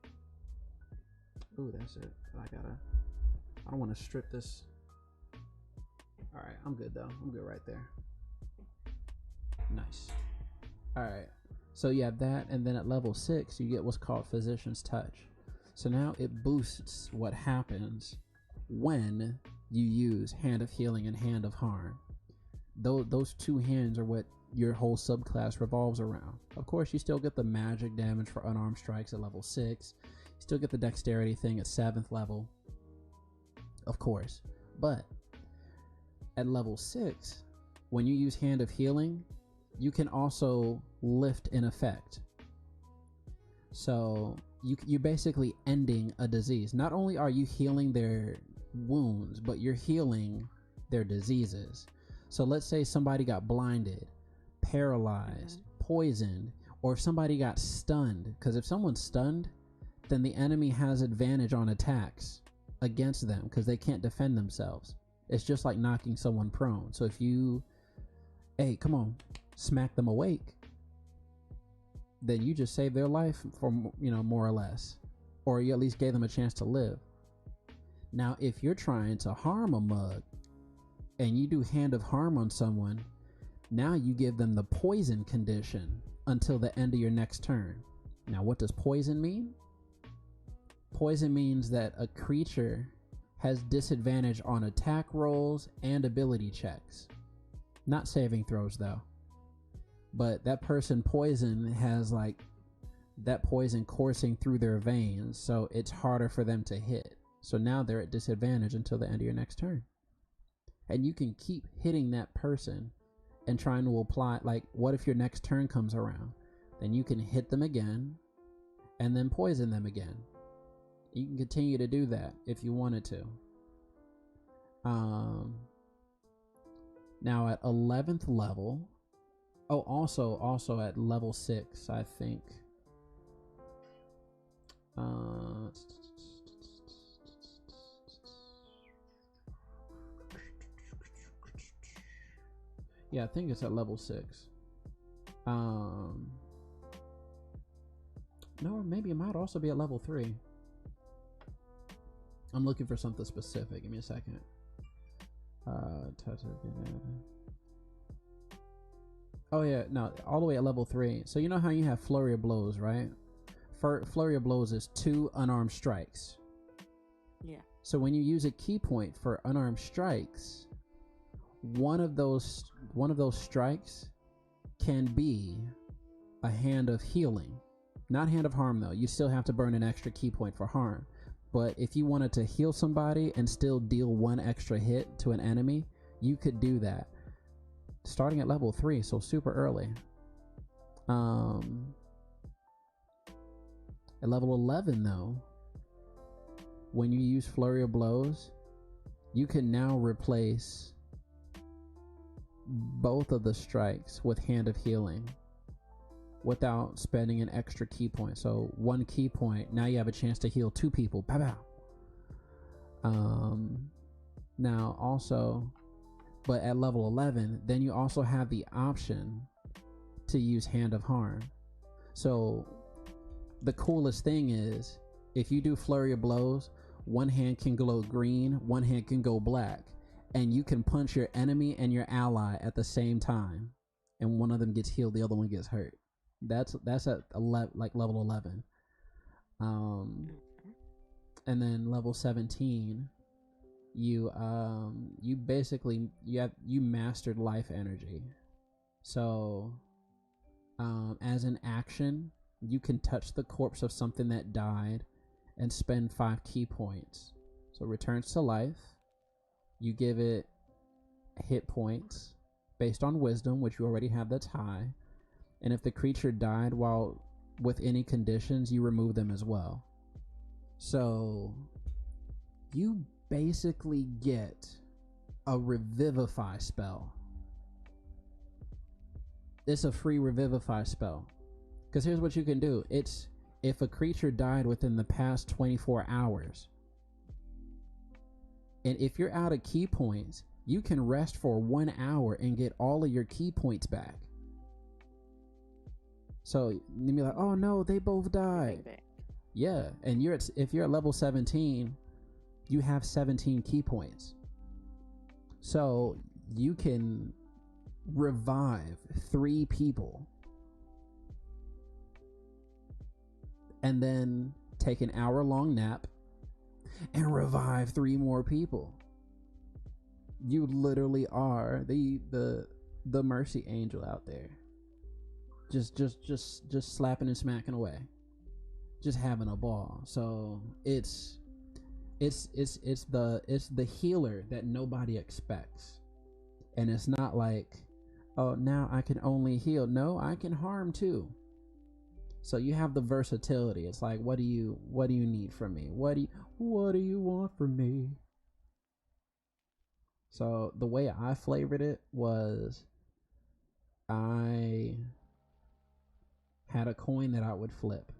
Ooh, that's it. I don't want to strip this. Alright, I'm good though. I'm good right there. Nice. Alright. So you have that, and then at level 6, you get what's called Physician's Touch. So now it boosts what happens when you use Hand of Healing and Hand of Harm. Those 2 hands are what your whole subclass revolves around. Of course, you still get the magic damage for unarmed strikes at level 6. You still get the dexterity thing at 7th level. Of course. But at level 6, when you use Hand of Healing, you can also lift an effect. So you're basically ending a disease. Not only are you healing their wounds, but you're healing their diseases. So let's say somebody got blinded, paralyzed, poisoned, or if somebody got stunned. Because if someone's stunned, then the enemy has advantage on attacks against them because they can't defend themselves. It's just like knocking someone prone. So if you, hey, come on, smack them awake, then you just saved their life for, more or less. Or you at least gave them a chance to live. Now, if you're trying to harm a mug and you do hand of harm on someone, now you give them the poison condition until the end of your next turn. Now, what does poison mean? Poison means that a creature has disadvantage on attack rolls and ability checks. Not saving throws, though. But that person poison has like that poison coursing through their veins, so it's harder for them to hit. So now they're at disadvantage until the end of your next turn. And you can keep hitting that person and trying to apply, like, what if your next turn comes around? Then you can hit them again and then poison them again. You can continue to do that if you wanted to. Now at 11th level, also at level 6, I think. Yeah, I think it's at level 6. No, maybe it might also be at level 3. I'm looking for something specific. Give me a second. Oh yeah, no, all the way at level 3. So you know how you have Flurry of Blows, right? Flurry of Blows is 2 unarmed strikes. Yeah. So when you use a key point for unarmed strikes, one of those strikes can be a hand of healing. Not hand of harm though. You still have to burn an extra key point for harm. But if you wanted to heal somebody and still deal 1 extra hit to an enemy, you could do that. Starting at level 3, so super early. At level 11 though, when you use Flurry of Blows, you can now replace both of the strikes with Hand of Healing without spending an extra key point. So 1 key point, now you have a chance to heal 2 people. Pow pow. Now also, but at level 11, then you also have the option to use Hand of Harm. So the coolest thing is, if you do Flurry of Blows, 1 hand can glow green, 1 hand can go black, and you can punch your enemy and your ally at the same time, and one of them gets healed, the other one gets hurt. That's at level 11. And then level 17, you basically you mastered life energy. So as an action, you can touch the corpse of something that died and spend 5 key points. So it returns to life. You give it hit points based on wisdom, which you already have, that's high. And if the creature died while with any conditions, you remove them as well. So you basically get a revivify spell. It's a free revivify spell. Because here's what you can do. It's if a creature died within the past 24 hours. And if you're out of key points, you can rest for 1 hour and get all of your key points back. So you'd be like, oh no, they both died. Yeah, and if you're at level 17, you have 17 key points. So you can revive 3 people. And then take an hour-long nap and revive 3 more people. You literally are the mercy angel out there. Just slapping and smacking away. Just having a ball. So it's the healer that nobody expects. And it's not like, oh, now I can only heal. No, I can harm too. So you have the versatility. It's like, what do you need from me? What do you want from me? So the way I flavored it was I had a coin that I would flip.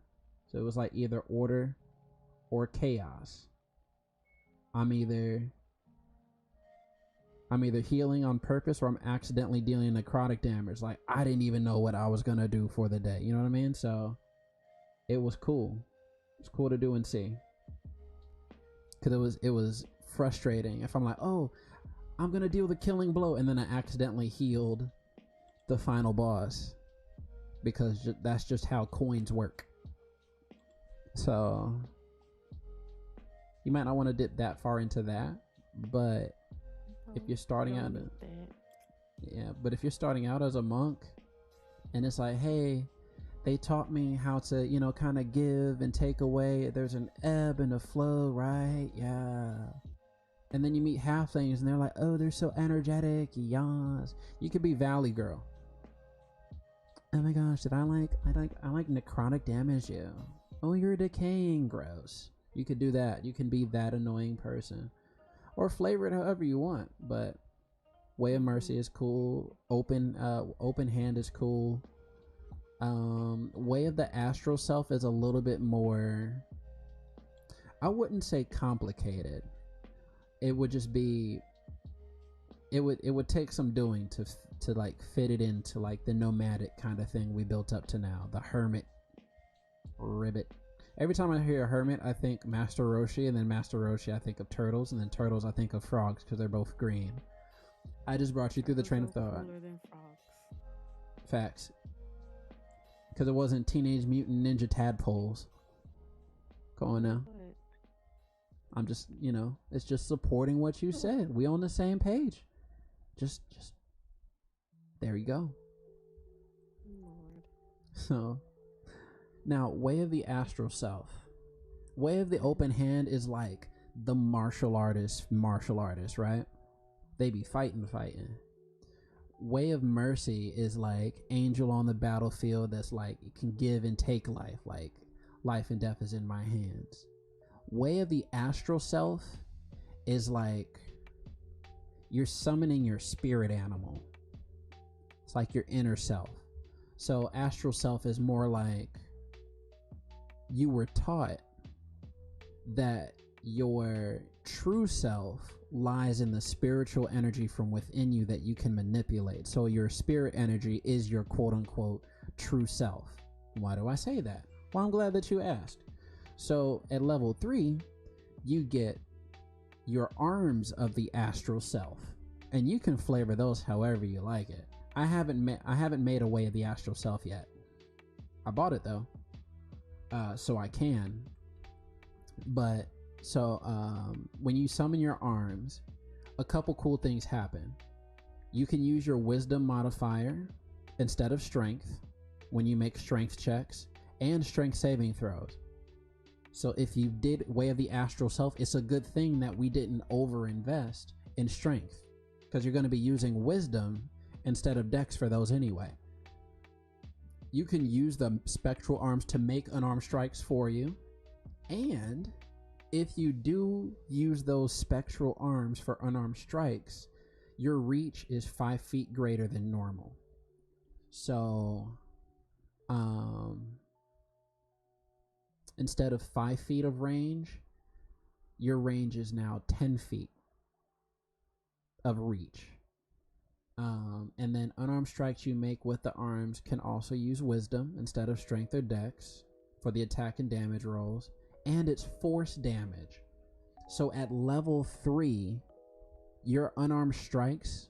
So it was like either order or chaos. I'm either healing on purpose or I'm accidentally dealing necrotic damage. Like I didn't even know what I was gonna do for the day. You know what I mean? So it was cool. It's cool to do and see. Cause it was frustrating if I'm like, oh, I'm gonna deal the killing blow, and then I accidentally healed the final boss, because that's just how coins work. So you might not want to dip that far into that, but if you're starting out, but if you're starting out as a monk, and it's like, hey, they taught me how to, you know, kind of give and take away. There's an ebb and a flow, right? Yeah. And then you meet halflings, and they're like, oh, they're so energetic. Yas. You could be Valley Girl. Oh my gosh, I like necrotic damage you. Oh, you're decaying. Gross. You could do that. You can be that annoying person, or flavor it however you want. But Way of Mercy is cool. Open Hand is cool. Way of the Astral Self is a little bit more, I wouldn't say complicated. It would just be, it would take some doing to like fit it into like the nomadic kind of thing we built up to now. The hermit, ribbit. Every time I hear a hermit, I think Master Roshi, and then Master Roshi I think of turtles, and then turtles I think of frogs because they're both green. I just brought you through the train of thought. Cooler than frogs. Facts. Because it wasn't Teenage Mutant Ninja Tadpoles. Come on now. I'm just, you know, it's just supporting what you said. We on the same page. Just there you go. Lord. So now, Way of the Astral Self. Way of the Open Hand is like the martial artist, right? They be fighting. Way of Mercy is like angel on the battlefield that's like, it can give and take life. Like life and death is in my hands. Way of the Astral Self is like you're summoning your spirit animal. It's like your inner self. So Astral Self is more like you were taught that your true self lies in the spiritual energy from within you that you can manipulate. So your spirit energy is your quote unquote true self. Why do I say that? Well, I'm glad that you asked. So at level 3, you get your arms of the astral self, and you can flavor those however you like it. I haven't made a Way of the Astral Self yet. I bought it though, so I can. But so when you summon your arms, a couple cool things happen. You can use your wisdom modifier instead of strength when you make strength checks and strength saving throws. So if you did Way of the Astral Self, it's a good thing that we didn't overinvest in strength, because you're going to be using wisdom instead of dex for those anyway. You can use the spectral arms to make unarmed strikes for you, and if you do use those spectral arms for unarmed strikes, your reach is 5 feet greater than normal. So instead of 5 feet of range, your range is now 10 feet of reach. And then unarmed strikes you make with the arms can also use wisdom instead of strength or dex for the attack and damage rolls. And it's force damage. So at level 3, your unarmed strikes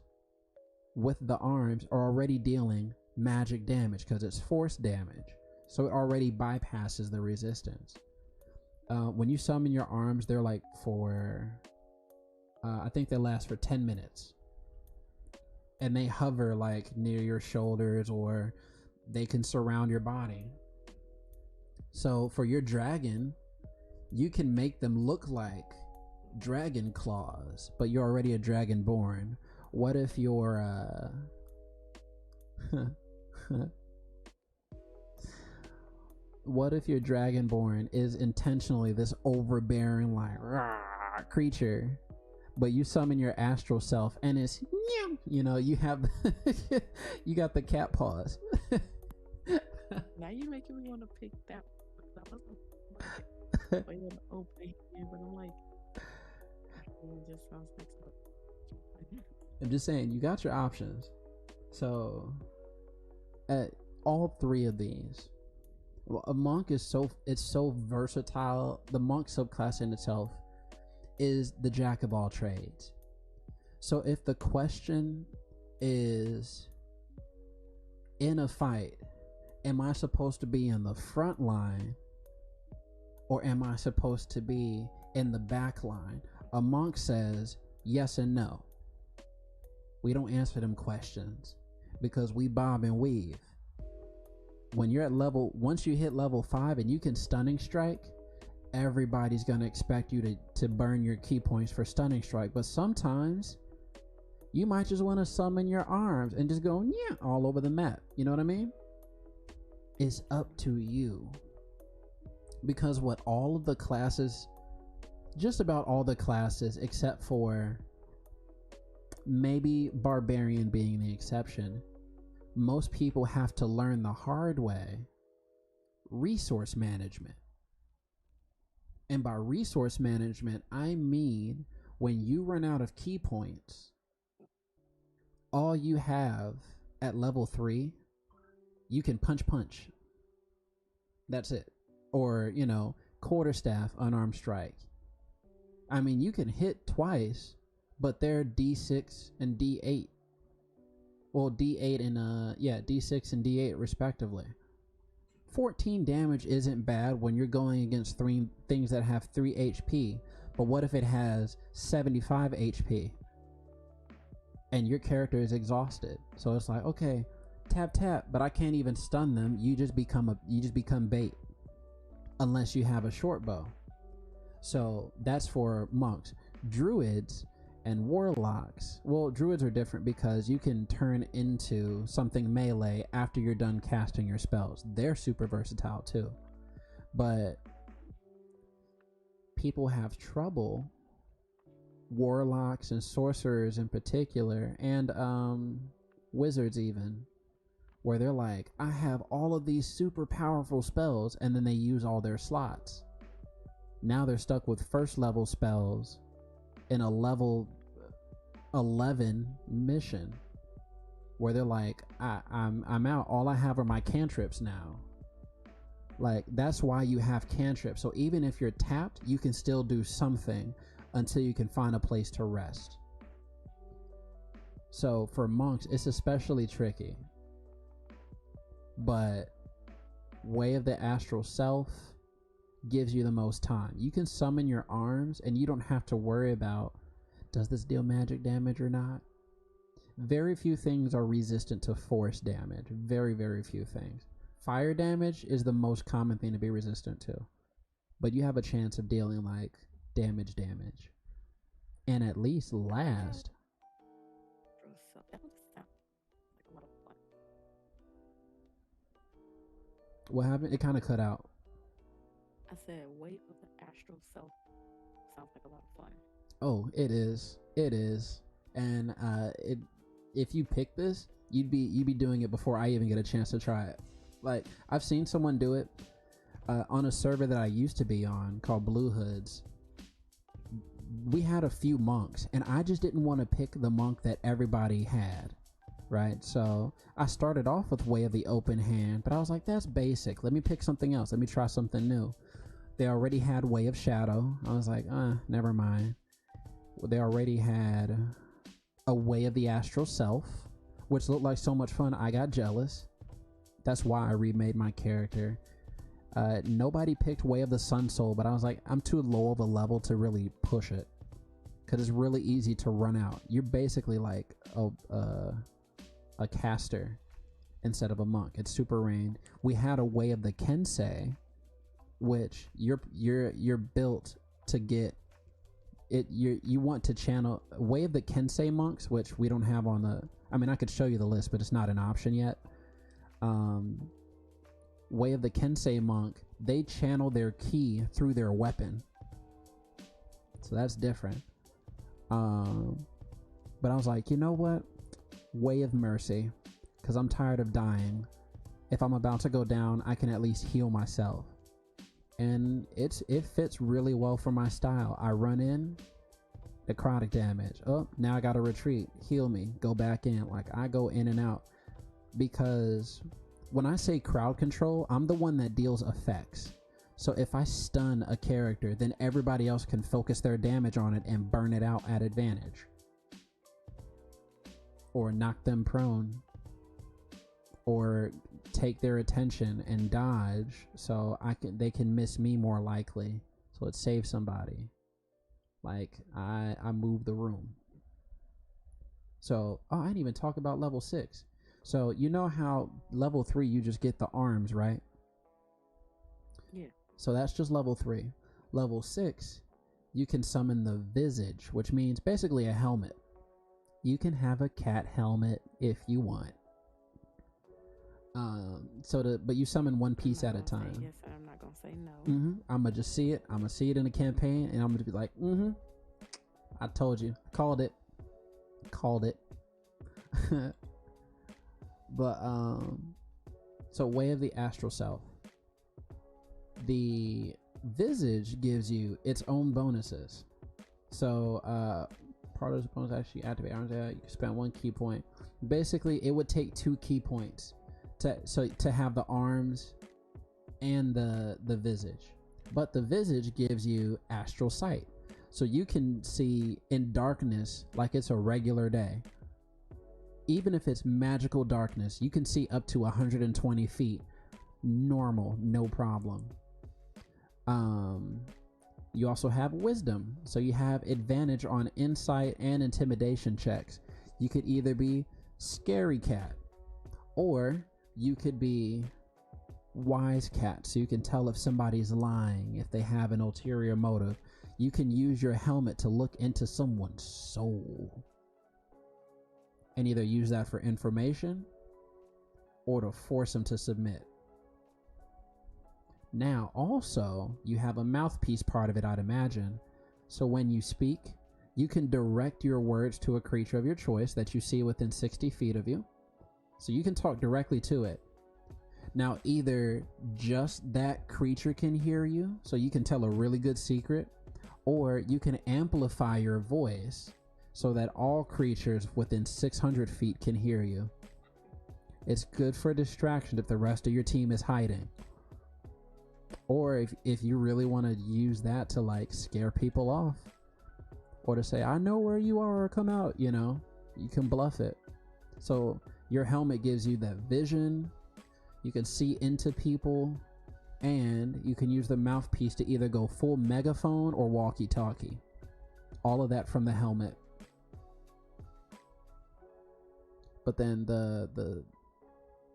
with the arms are already dealing magic damage because it's force damage. So it already bypasses the resistance. When you summon your arms, they're like for, I think they last for 10 minutes. And they hover like near your shoulders, or they can surround your body. So for your dragon, you can make them look like dragon claws, but you're already a dragonborn. What if you're what if your dragonborn is intentionally this overbearing like creature, but you summon your astral self, and it's you know, you have you got the cat paws. Now you're making me want to pick that one. I wasn't like, open hand, but I'm like, it just sounds like so. I'm just saying, you got your options. So, at all three of these, a monk is so versatile. The monk subclass in itself is the jack of all trades. So if the question is, in a fight, am I supposed to be in the front line or am I supposed to be in the back line? A monk says yes and no. We don't answer them questions because we bob and weave. When you're at once you hit level 5 and you can stunning strike, everybody's going to expect you to burn your key points for stunning strike. But sometimes you might just want to summon your arms and just go all over the map. You know what I mean? It's up to you. Because what all of the classes, just about all the classes except for maybe barbarian being the exception, most people have to learn the hard way resource management. And by resource management, I mean when you run out of key points, all you have at level 3, you can punch. That's it. Or, quarterstaff, unarmed strike. I mean, you can hit twice, but they're D6 and D8. Well, D8 and D6 and D8 respectively. 14 damage isn't bad when you're going against things that have 3 HP. But what if it has 75 HP? And your character is exhausted. So it's like, okay, tap, but I can't even stun them. You just become bait. Unless you have a short bow. So that's for monks. Druids and warlocks. Well, druids are different because you can turn into something melee after you're done casting your spells. They're super versatile too. But people have trouble, warlocks and sorcerers in particular, and wizards even, where they're like, I have all of these super powerful spells, and then they use all their slots. Now they're stuck with first level spells in a level 11 mission where they're like, I'm out. All I have are my cantrips now. Like, that's why you have cantrips. So even if you're tapped, you can still do something until you can find a place to rest. So for monks, it's especially tricky. But Way of the Astral Self gives you the most time. You can summon your arms and you don't have to worry about, does this deal magic damage or not? Very few things are resistant to force damage. Very, very few things. Fire damage is the most common thing to be resistant to. But you have a chance of dealing like damage. And at least last. What happened? It kind of cut out. I said, Weight of the Astral Self sounds like a lot of fun. Oh, it is. It is. And if you pick this, you'd be doing it before I even get a chance to try it. Like, I've seen someone do it on a server that I used to be on called Blue Hoods. We had a few monks, and I just didn't want to pick the monk that everybody had. Right, so I started off with Way of the Open Hand, but I was like, that's basic. Let me pick something else. Let me try something new. They already had Way of Shadow. I was like, never mind. They already had a Way of the Astral Self, which looked like so much fun. I got jealous. That's why I remade my character. Nobody picked Way of the Sun Soul, but I was like, I'm too low of a level to really push it, because it's really easy to run out. You're basically like a caster instead of a monk. It's super ranged. We had a Way of the Kensei, which you're built to get it. You want to channel Way of the Kensei monks, which we don't have on the. I mean, I could show you the list, but it's not an option yet. Way of the Kensei monk, they channel their ki through their weapon, so that's different. But I was like, you know what? Way of mercy, because I'm tired of dying. If I'm about to go down, I can at least heal myself. And it fits really well for my style. I run in, necrotic damage. Oh, now I gotta retreat. Heal me. Go back in. Like, I go in and out. Because when I say crowd control, I'm the one that deals effects. So if I stun a character, then everybody else can focus their damage on it and burn it out at advantage. Or knock them prone. Or take their attention and dodge, so they can miss me more likely. So it saves somebody. Like, I move the room. So, I didn't even talk about level 6. So you know how level 3 you just get the arms, right? Yeah. So that's just level 3. Level 6, you can summon the visage, which means basically a helmet. You can have a cat helmet if you want. But you summon one piece at a time. Yes, I'm not gonna say no. I'm gonna just see it. I'm gonna see it in the campaign, and I'm gonna be like, I told you, called it. But so way of the astral self. The visage gives you its own bonuses. So part of this bonus actually activate arms. You can spend 1 key point. Basically, it would take 2 key points to have the arms and the visage. But the visage gives you astral sight, so you can see in darkness like it's a regular day. Even if it's magical darkness, you can see up to 120 feet normal, no problem. You also have wisdom, so you have advantage on insight and intimidation checks. You could either be scary cat, or you could be wise cat, so you can tell if somebody's lying, if they have an ulterior motive. You can use your helmet to look into someone's soul and either use that for information or to force them to submit. Now, also, you have a mouthpiece part of it, I'd imagine. So when you speak, you can direct your words to a creature of your choice that you see within 60 feet of you. So you can talk directly to it. Now, either just that creature can hear you, so you can tell a really good secret, or you can amplify your voice so that all creatures within 600 feet can hear you. It's good for distraction if the rest of your team is hiding. Or if you really want to use that to like scare people off, or to say, I know where you are, come out, you can bluff it. So your helmet gives you that vision, you can see into people, and you can use the mouthpiece to either go full megaphone or walkie-talkie. All of that from the helmet. But then the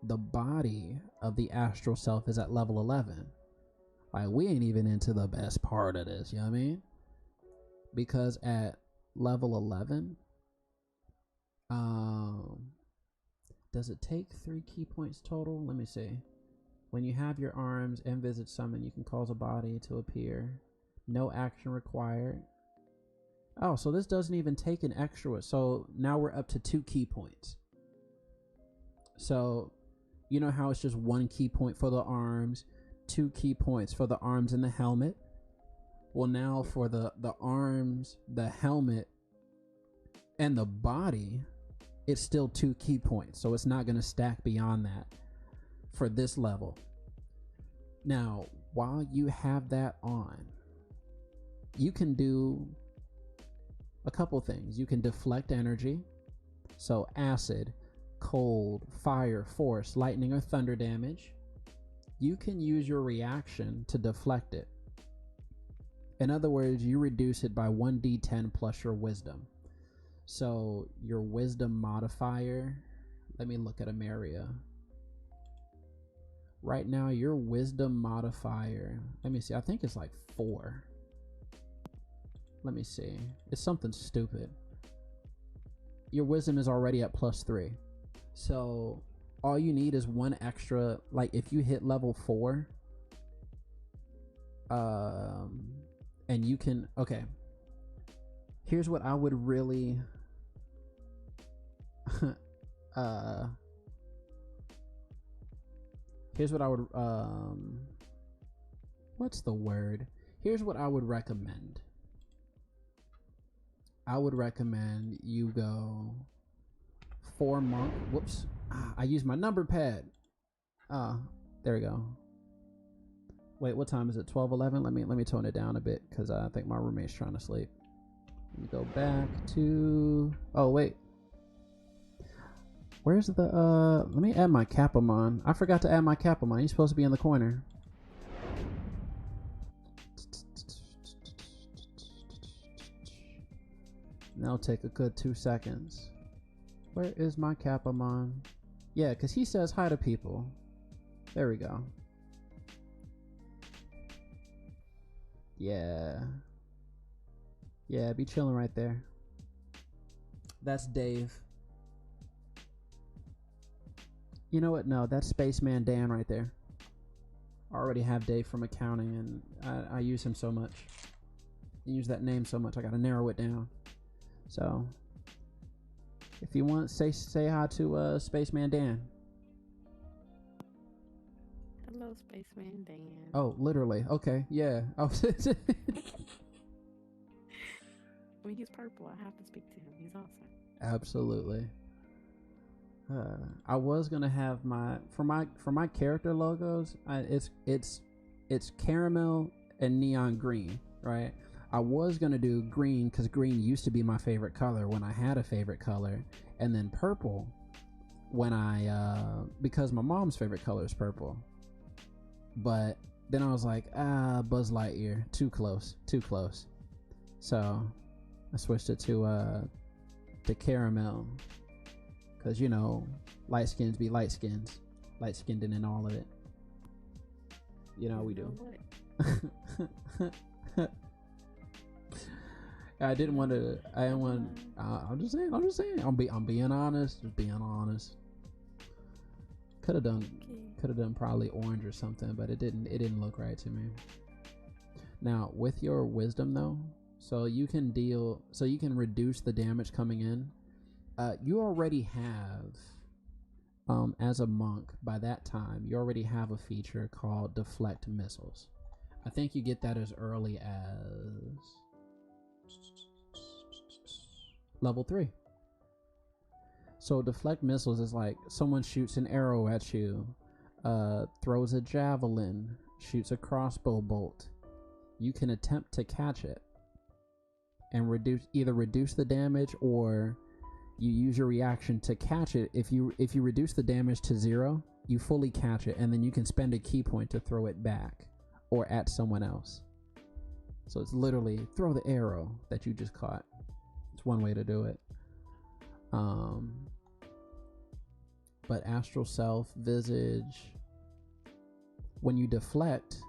body of the astral self is at level 11. Like, we ain't even into the best part of this, you know what I mean? Because at level 11, does it take 3 key points total? Let me see. When you have your arms and visage summon, you can cause a body to appear. No action required. Oh, so this doesn't even take an extra. So now we're up to 2 key points. So, you know how it's just 1 key point for the arms, 2 key points for the arms and the helmet? Well, now for the arms, the helmet, and the body, it's still 2 key points. So it's not going to stack beyond that for this level. Now, while you have that on, you can do a couple things. You can deflect energy. So acid, cold, fire, force, lightning, or thunder damage. You can use your reaction to deflect it. In other words, you reduce it by 1d10 plus your wisdom. So your wisdom modifier, let me look at Ameria. Right now, your wisdom modifier, let me see, I think it's like 4. Let me see. It's something stupid. Your wisdom is already at +3. So all you need is 1 extra, like if you hit level 4, and you can, okay. Here's what I would really here's what I would what's the word? Here's what I would recommend. I would recommend you go 4 month. Whoops. I used my number pad. There we go. Wait, what time is it? 12:11. Let me tone it down a bit because I think my roommate's trying to sleep. Let me go back to. Oh wait. Where's the let me add my Capamon. I forgot to add my Capamon. He's supposed to be in the corner. That'll take a good 2 seconds. Where is my Capamon? Yeah, because he says hi to people. There we go. Yeah. Yeah, be chilling right there. That's Dave. You know what? No, that's Spaceman Dan right there. I already have Dave from accounting, and I use him so much. I use that name so much, I gotta narrow it down. So, if you want, say hi to Spaceman Dan. Hello, Spaceman Dan. Oh, literally. Okay, yeah. I mean, he's purple. I have to speak to him. He's awesome. Absolutely. I was gonna have my character logos. It's caramel and neon green, right? I was gonna do green because green used to be my favorite color when I had a favorite color, and then purple when I because my mom's favorite color is purple. But then I was like, Buzz Lightyear, too close. So I switched it to caramel. Because, you know, light skins be light skins. Light skinned in all of it. You know, we do. I didn't want to. I didn't want. I'm just saying. I'm being honest. Just being honest. Could have done probably orange or something, but it didn't look right to me. Now, with your wisdom though, so you can reduce the damage coming in. You already have, as a monk, by that time, you already have a feature called Deflect Missiles. I think you get that as early as level 3. So Deflect Missiles is like someone shoots an arrow at you, throws a javelin, shoots a crossbow bolt. You can attempt to catch it and reduce the damage, or you use your reaction to catch it. If you reduce the damage to 0, you fully catch it, and then you can spend a key point to throw it back or at someone else. So it's literally throw the arrow that you just caught. It's one way to do it. But Astral Self, Visage, when you deflect,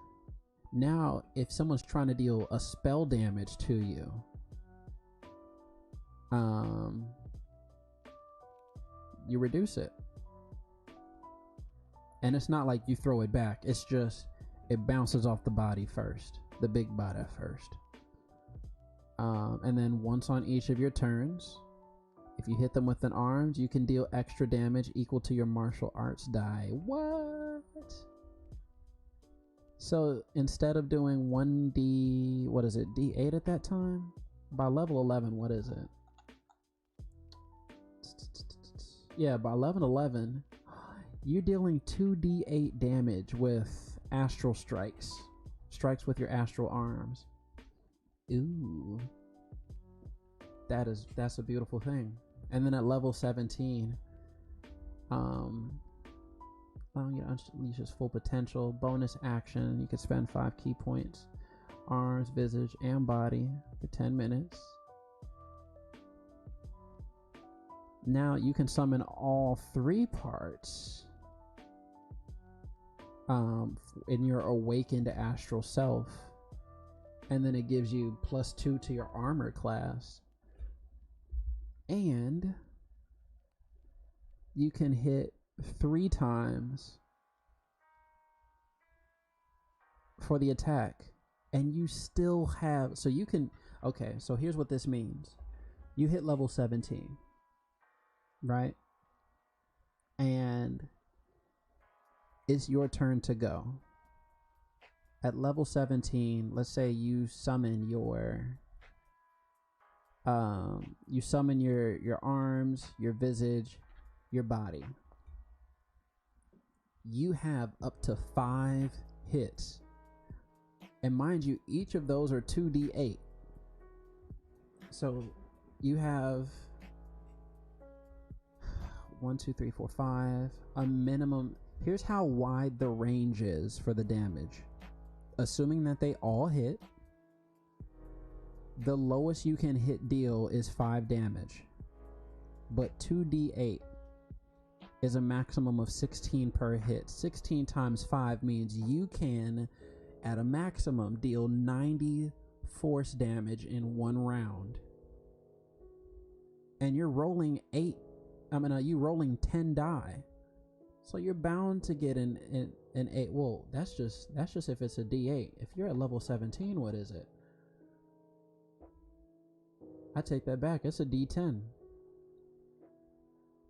now if someone's trying to deal a spell damage to you, you reduce it. And it's not like you throw it back. It's just, it bounces off the body first. The big body first. And then once on each of your turns, if you hit them with an arms, you can deal extra damage equal to your martial arts die. What? So instead of doing 1d, what is it, d8 at that time? By level 11, what is it? Yeah, by level 11, you're dealing 2d8 damage with astral strikes. Strikes with your astral arms. Ooh. That's a beautiful thing. And then at level 17, unleashes full potential. Bonus action, you can spend 5 key points. Arms, visage, and body for 10 minutes. Now you can summon all 3 parts in your awakened astral self, and then it gives you +2 to your armor class, and you can hit 3 times for the attack, and you still have, so you can, Okay, so here's what this means. You hit level 17, right? And it's your turn to go. At level 17, let's say you summon your arms, your visage, your body. You have up to 5 hits. And mind you, each of those are 2d8. So you have 1, 2, 3, 4, 5. A minimum. Here's how wide the range is for the damage. Assuming that they all hit, the lowest you can hit deal is 5 damage. But 2d8 is a maximum of 16 per hit. 16 times 5 means you can, at a maximum, deal 90 force damage in one round. And you're rolling 10 die. So you're bound to get an 8. Well, that's just if it's a D8. If you're at level 17, what is it? I take that back. It's a D10.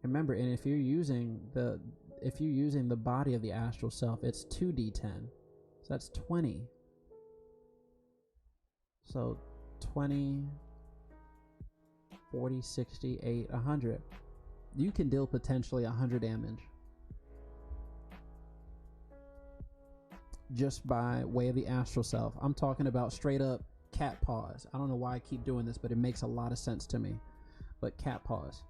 Remember, and if you're using the body of the astral self, it's 2d10. So that's 20. So 20, 40, 60, 8, 100. You can deal potentially 100 damage just by way of the astral self. I'm talking about straight up cat paws. I don't know why I keep doing this, but it makes a lot of sense to me. But cat paws.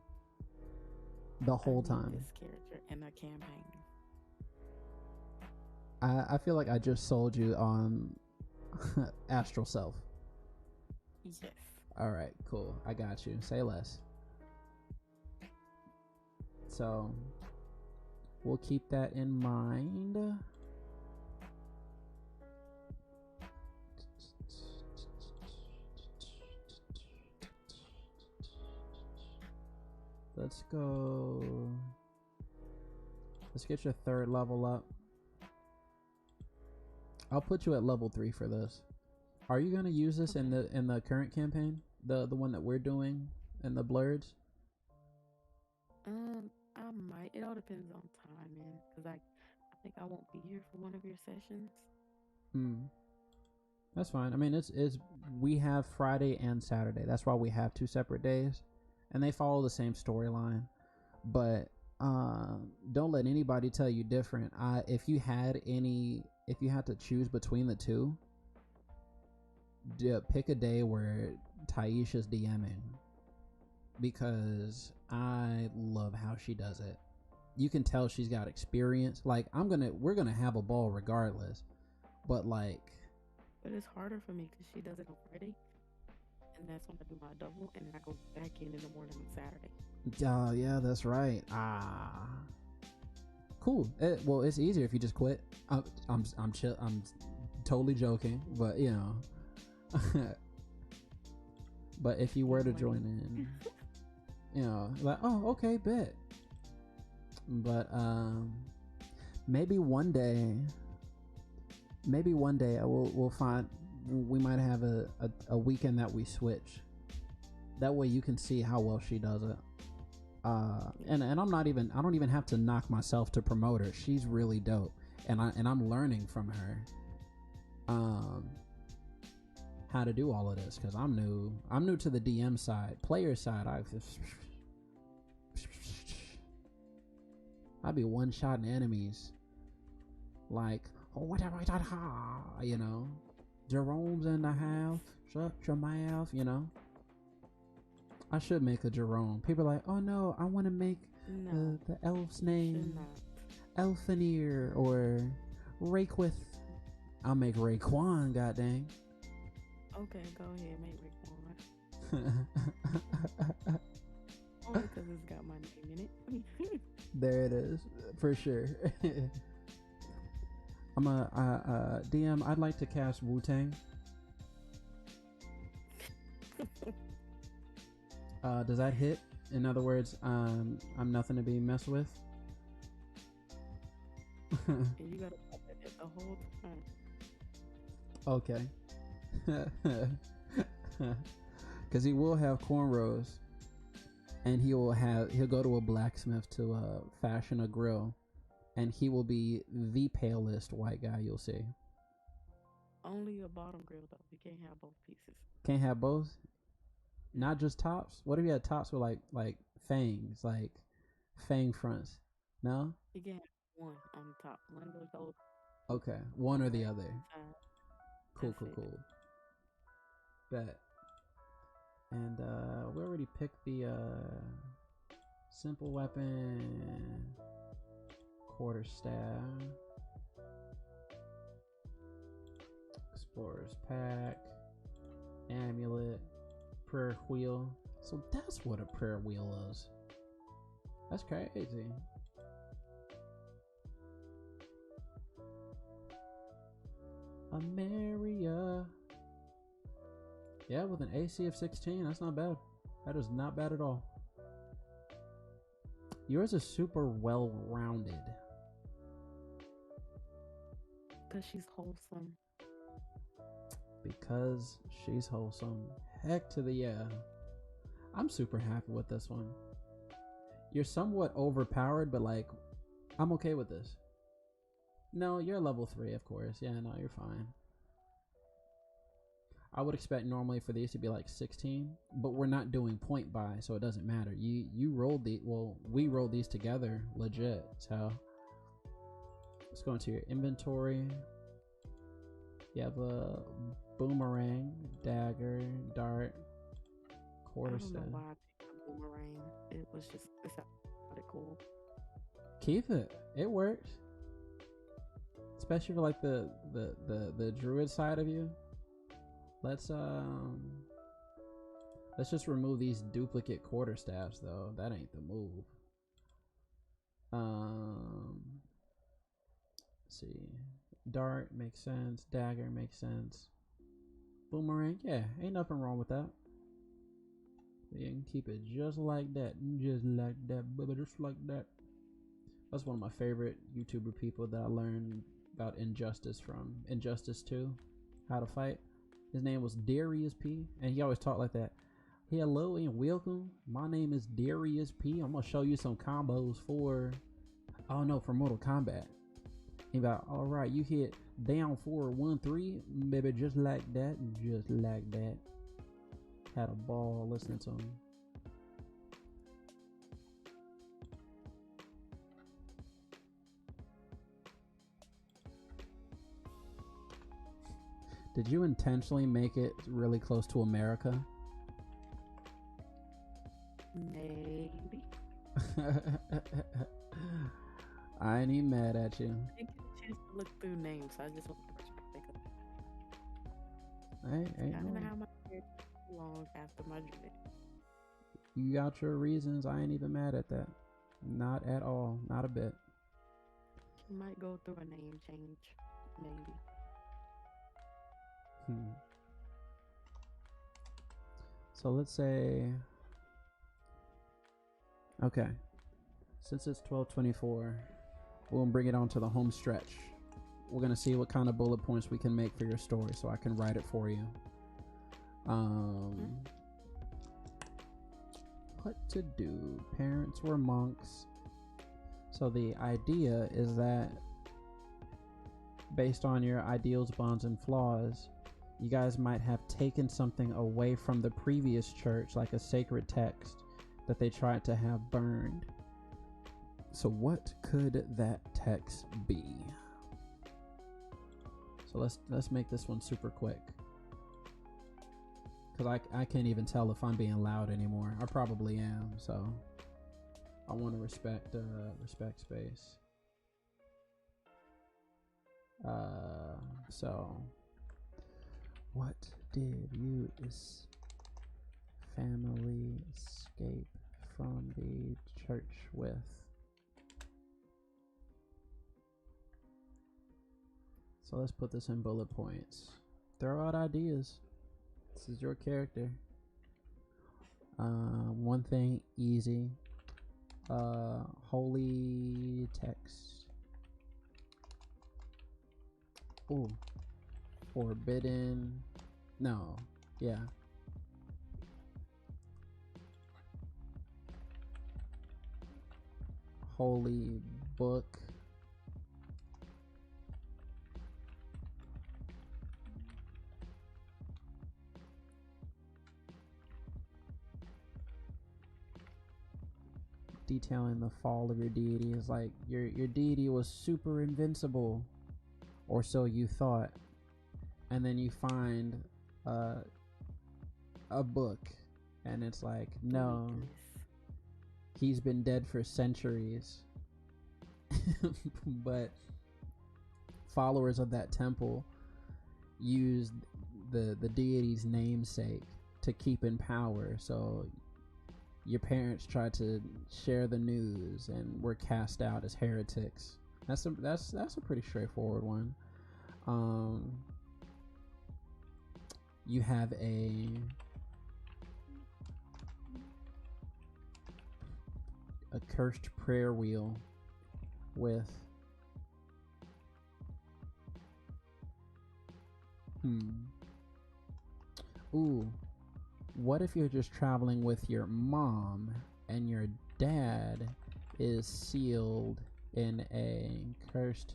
The whole time. This character in a campaign. I feel like I just sold you on astral self. Yes. All right, cool. I got you. Say less. So we'll keep that in mind. Let's go. Let's get your 3rd level up. I'll put you at level 3 for this. Are you gonna use this in the current campaign? The one that we're doing in the blurs? I might. It all depends on timing, because I think I won't be here for one of your sessions. That's fine. I mean, it's we have Friday and Saturday. That's why we have 2 separate days, and they follow the same storyline. But don't let anybody tell you different. If you had to choose between the two, pick a day where Taisha's DMing, because I love how she does it. You can tell she's got experience. Like, we're gonna have a ball regardless, but it's harder for me because she does it on Friday, and that's when I do my double, and then I go back in the morning on Saturday. Yeah, that's right. Cool. Well, it's easier if you just quit. I'm chill. I'm totally joking, but you know. But if you were to join in, you know, like, oh, okay, bet. But maybe one day we'll find we might have a weekend that we switch. That way you can see how well she does it. And I don't even have to knock myself to promote her. She's really dope, and I'm learning from her how to do all of this, because I'm new to the DM side. Player side, I'd be one-shotting enemies like, oh, whatever, you know, Jerome's in the house, shut your mouth, you know. I should make a Jerome. People are like, oh no, I want to make the elf's name Elfenir or Raquith. I'll make Raekwon, goddamn. Okay, go ahead, make Raekwon. Only because it's got my name in it. There it is, for sure. I'm a DM. I'd like to cast Wu-Tang. Does that hit? In other words, I'm nothing to be messed with. And you gotta pop that the whole time. Okay. Because he will have cornrows, and he'll go to a blacksmith to fashion a grill, and he will be the palest white guy you'll see. Only a bottom grill though. You can't have both pieces. Can't have both. Not just tops. What if you had tops with like fangs, like fang fronts? No. You can have one on the top. One of those. Okay, one or the other. Cool. Bet. And we already picked the simple weapon, quarterstaff, explorer's pack, amulet, prayer wheel. So that's what a prayer wheel is. That's crazy. Ameria. Yeah, with an AC of 16, that's not bad. That is not bad at all. Yours is super well-rounded. Because she's wholesome. Because she's wholesome. Heck to the yeah. I'm super happy with this one. You're somewhat overpowered, but like, I'm okay with this. No, you're level 3, of course. Yeah, no, you're fine. I would expect normally for these to be like 16, but we're not doing point buy, so it doesn't matter. You rolled we rolled these together, legit. So let's go into your inventory. You have a boomerang, dagger, dart, quarterstaff. I don't know why I picked a boomerang. It sounded cool. Keep it. It works. Especially for like the druid side of you. Let's just remove these duplicate quarterstaffs though. That ain't the move. Let's see. Dart makes sense. Dagger makes sense. Boomerang, yeah, ain't nothing wrong with that. You can keep it just like that. Just like that, baby, just like that. That's one of my favorite YouTuber people that I learned about Injustice from. Injustice 2, How to Fight. His name was Darius P, and he always talked like that. Hello and welcome. My name is Darius P. I'm gonna show you some combos for Mortal Kombat. He about, all right, you hit down 4-1-3, baby, just like that, just like that. Had a ball listening to him. Did you intentionally make it really close to America? Maybe. I ain't even mad at you. I didn't get a chance to look through names, so I just want to think of it. Ain't I don't know no. how my hair too long after my dream. You got your reasons. I ain't even mad at that. Not at all. Not a bit. Might go through a name change, maybe. So let's say, okay, since it's 12:24, we'll bring it on to the home stretch. We're gonna see what kind of bullet points we can make for your story, so I can write it for you. What to do? Parents were monks. So the idea is that based on your ideals, bonds, and flaws, you guys might have taken something away from the previous church, like a sacred text that they tried to have burned. So what could that text be? So let's make this one super quick, because I can't even tell if I'm being loud anymore. I probably am, so I want to respect space. So what did you family escape from the church with? So let's put this in bullet points. Throw out ideas. This is your character. One thing easy. Holy text. Ooh. Forbidden. No. Yeah. holy book. Detailing the fall of your deity is like your deity was super invincible, or so you thought, and then you find a book, and it's like, no, he's been dead for centuries. But followers of that temple used the deity's namesake to keep in power. So your parents tried to share the news and were cast out as heretics. That's a pretty straightforward one. You have a cursed prayer wheel with ooh, what if you're just traveling with your mom and your dad is sealed in a cursed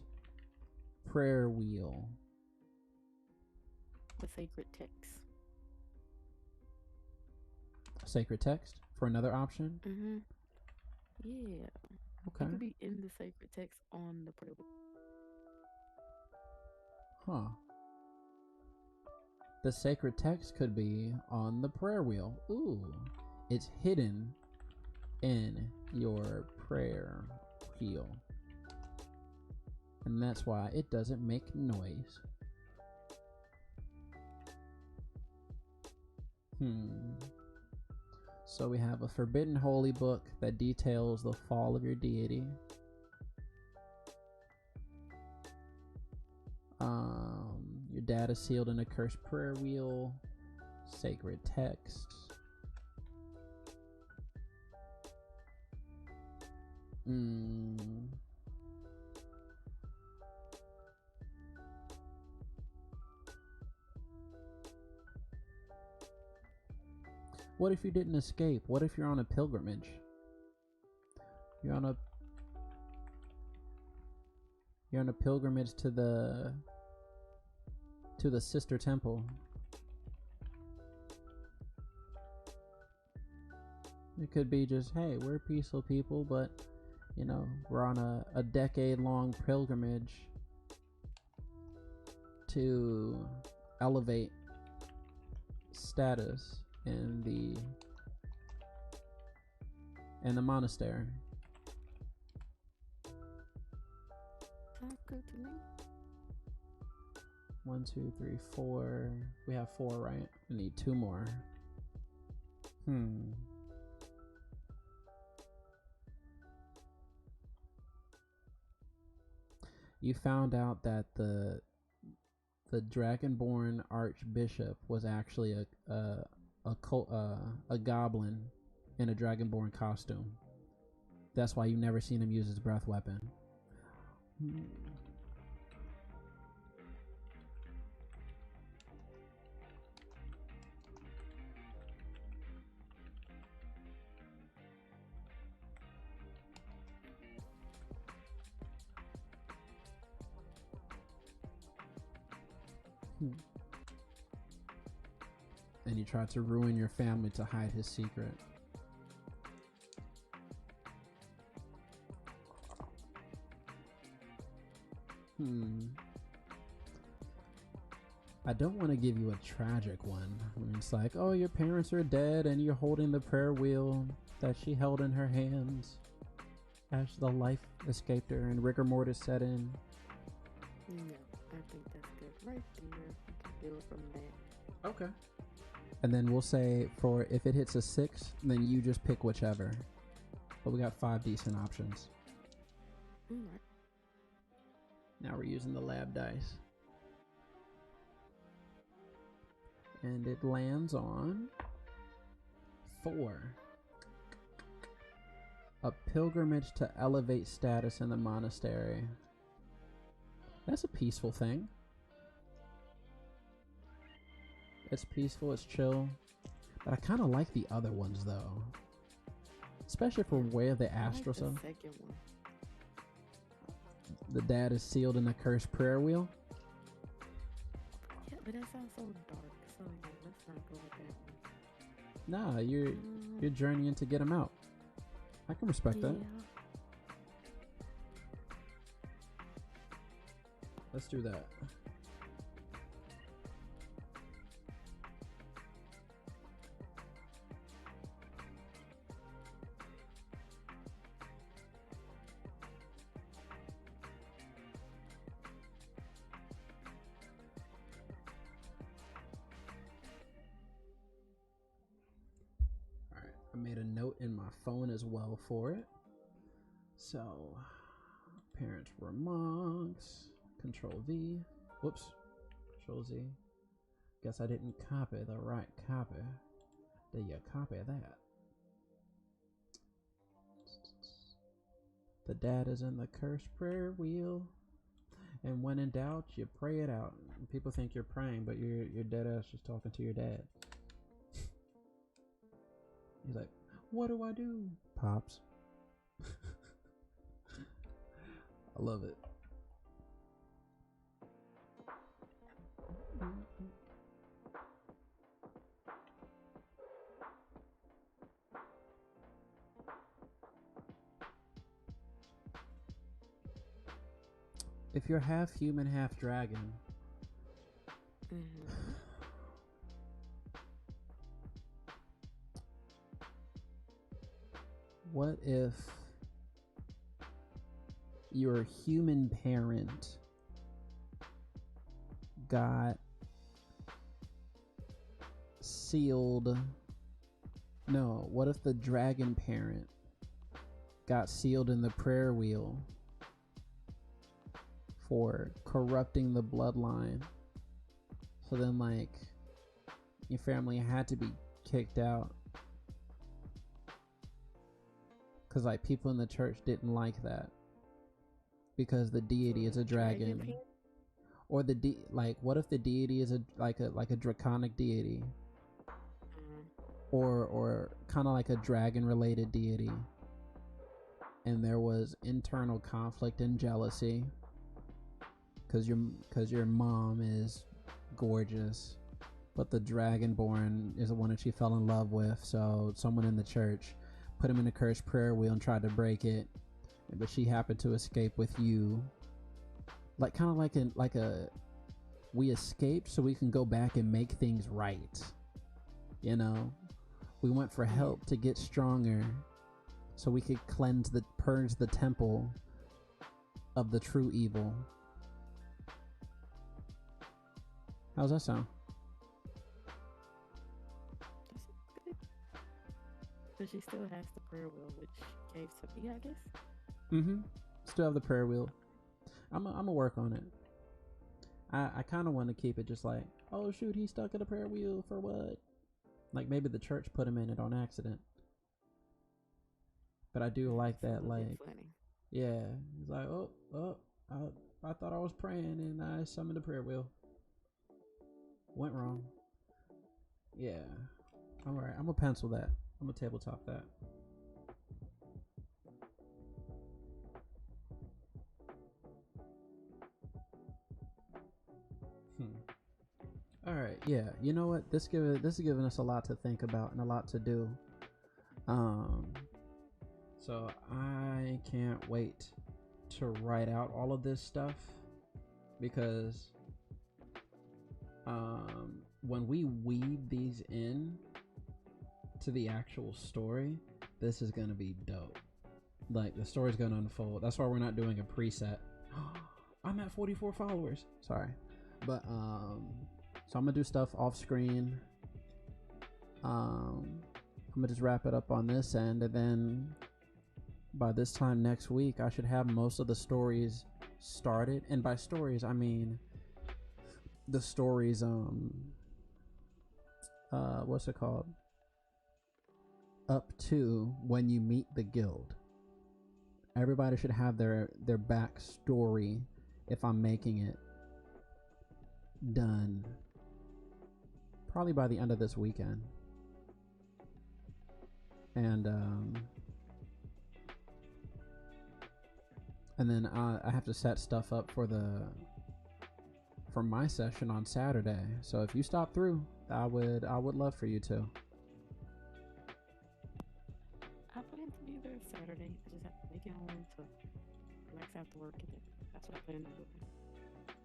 prayer wheel? The sacred text. Sacred text for another option? Mm-hmm. Yeah. Okay. It could be in the sacred text on the prayer book. Huh. The sacred text could be on the prayer wheel. Ooh. It's hidden in your prayer wheel. And that's why it doesn't make noise. So we have a forbidden holy book that details the fall of your deity. Your dad is sealed in a cursed prayer wheel. Sacred text. What if you didn't escape? What if you're on a pilgrimage? You're on a pilgrimage to the sister temple. It could be just, hey, we're peaceful people, but you know, we're on a decade-long pilgrimage to elevate status in the monastery. Sounds good to me. 1, 2, 3, 4. We have 4, right? We need 2 more. You found out that the Dragonborn Archbishop was actually a goblin in a Dragonborn costume. That's why you've never seen him use his breath weapon. And he tried to ruin your family to hide his secret. I don't want to give you a tragic one. It's like, oh, your parents are dead and you're holding the prayer wheel that she held in her hands as the life escaped her and rigor mortis set in. No, I think that's good right there. You can build from that. Okay. And then we'll say for if it hits a 6, then you just pick whichever. But we got 5 decent options. Alright. Now we're using the lab dice. And it lands on 4. A pilgrimage to elevate status in the monastery. That's a peaceful thing. It's peaceful, it's chill. But I kind of like the other ones though. Especially for where the astral I like the second one. The dad is sealed in the cursed prayer wheel. Yeah, but that sounds so dark. So yeah, let's not go with that one. Nah, you're journeying to get him out. I can respect that. Let's do that. Alright, I made a note in my phone as well for it. So, parents were monks. Control V. Whoops. Control Z. Guess I didn't copy the right copy. Did you copy that? The dad is in the cursed prayer wheel. And when in doubt, you pray it out. People think you're praying, but you're dead ass just talking to your dad. He's like, what do I do, Pops? I love it. If you're half human, half dragon, what if your human parent got sealed? No, what if the dragon parent got sealed in the prayer wheel for corrupting the bloodline? So then, like, your family had to be kicked out because, like, people in the church didn't like that because the deity is a dragon. Or the like, what if the deity is like a draconic deity, or kind of like a dragon related deity, and there was internal conflict and jealousy because your mom is gorgeous, but the dragonborn is the one that she fell in love with. So someone in the church put him in a cursed prayer wheel and tried to break it, but she happened to escape with you. Like, kind of like a we escaped so we can go back and make things right. You know, we went for help to get stronger so we could purge the temple of the true evil. How's that sound? But she still has the prayer wheel, which gave to me, I guess. Still have the prayer wheel. I'm gonna work on it. I kind of want to keep it just like, oh shoot, he's stuck in a prayer wheel for what? Like, maybe the church put him in it on accident. But I do like that, like, yeah, he's like, I thought I was praying and I summoned the prayer wheel. Went wrong. Yeah. Alright, I'm gonna pencil that. I'm gonna tabletop that. Alright, yeah. You know what? This is giving us a lot to think about and a lot to do. So I can't wait to write out all of this stuff, because when we weave these in to the actual story, this is gonna be dope. Like, the story's gonna unfold. That's why we're not doing a preset. I'm at 44 followers. Sorry. But so I'm gonna do stuff off screen. I'm gonna just wrap it up on this end, and then by this time next week I should have most of the stories started. And by stories I mean the stories what's it called, up to when you meet the guild. Everybody should have their backstory, if I'm making it, done probably by the end of this weekend. And And then I have to set stuff up for my session on Saturday. So if you stop through, I would love for you to. I plan to be there Saturday. I just have to make it home to relax after work, and that's what I plan on doing.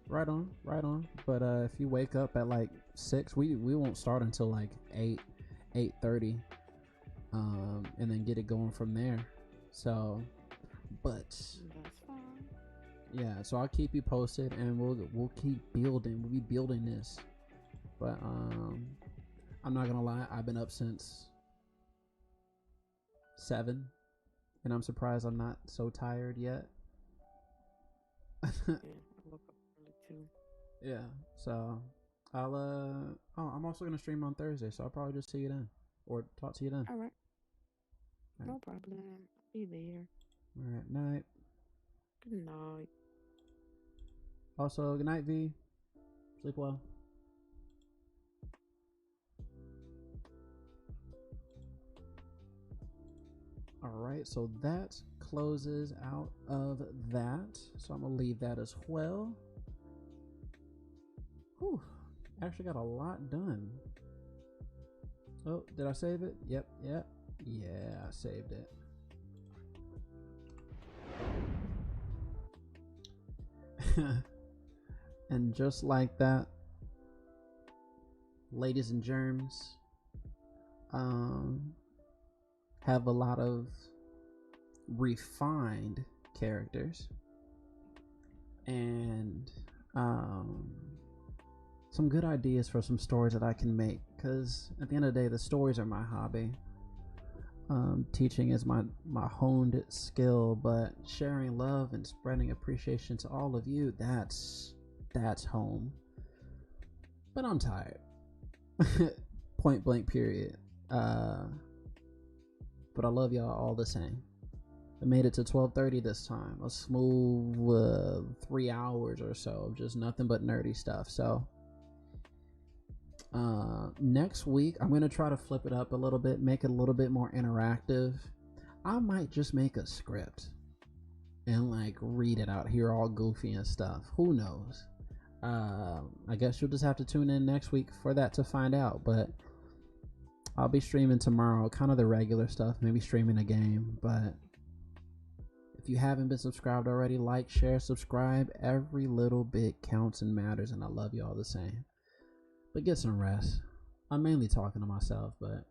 Right on, right on. But if you wake up at like 6, we won't start until like 8:30, and then get it going from there. So, but That's fine. yeah, so I'll keep you posted, and we'll keep building. We'll be building this. But I'm not gonna lie, I've been up since 7, and I'm surprised I'm not so tired yet. Yeah, I woke up early too. Yeah, so I'll I'm also gonna stream on Thursday, so I'll probably just see you then, or talk to you then. All right. All No right. problem. Be there. All right, night. Good night. Also, good night, V. Sleep well. All right, so that closes out of that. So I'm gonna leave that as well. Whew, actually got a lot done. Oh, did I save it? Yep, yeah, I saved it. And just like that, ladies and germs, have a lot of refined characters and some good ideas for some stories that I can make, because at the end of the day, the stories are my hobby. Teaching is my honed skill, but sharing love and spreading appreciation to all of you, that's home. But I'm tired. Point blank period. But I love y'all all the same. I made it to 12:30 this time. A smooth 3 hours or so of just nothing but nerdy stuff. So next week I'm gonna try to flip it up a little bit, make it a little bit more interactive. I might just make a script and like read it out here all goofy and stuff. Who knows? I guess you'll just have to tune in next week for that to find out. But I'll be streaming tomorrow, kind of the regular stuff, maybe streaming a game. But if you haven't been subscribed already, like, share, subscribe. Every little bit counts and matters, and I love you all the same. But get some rest. I'm mainly talking to myself, but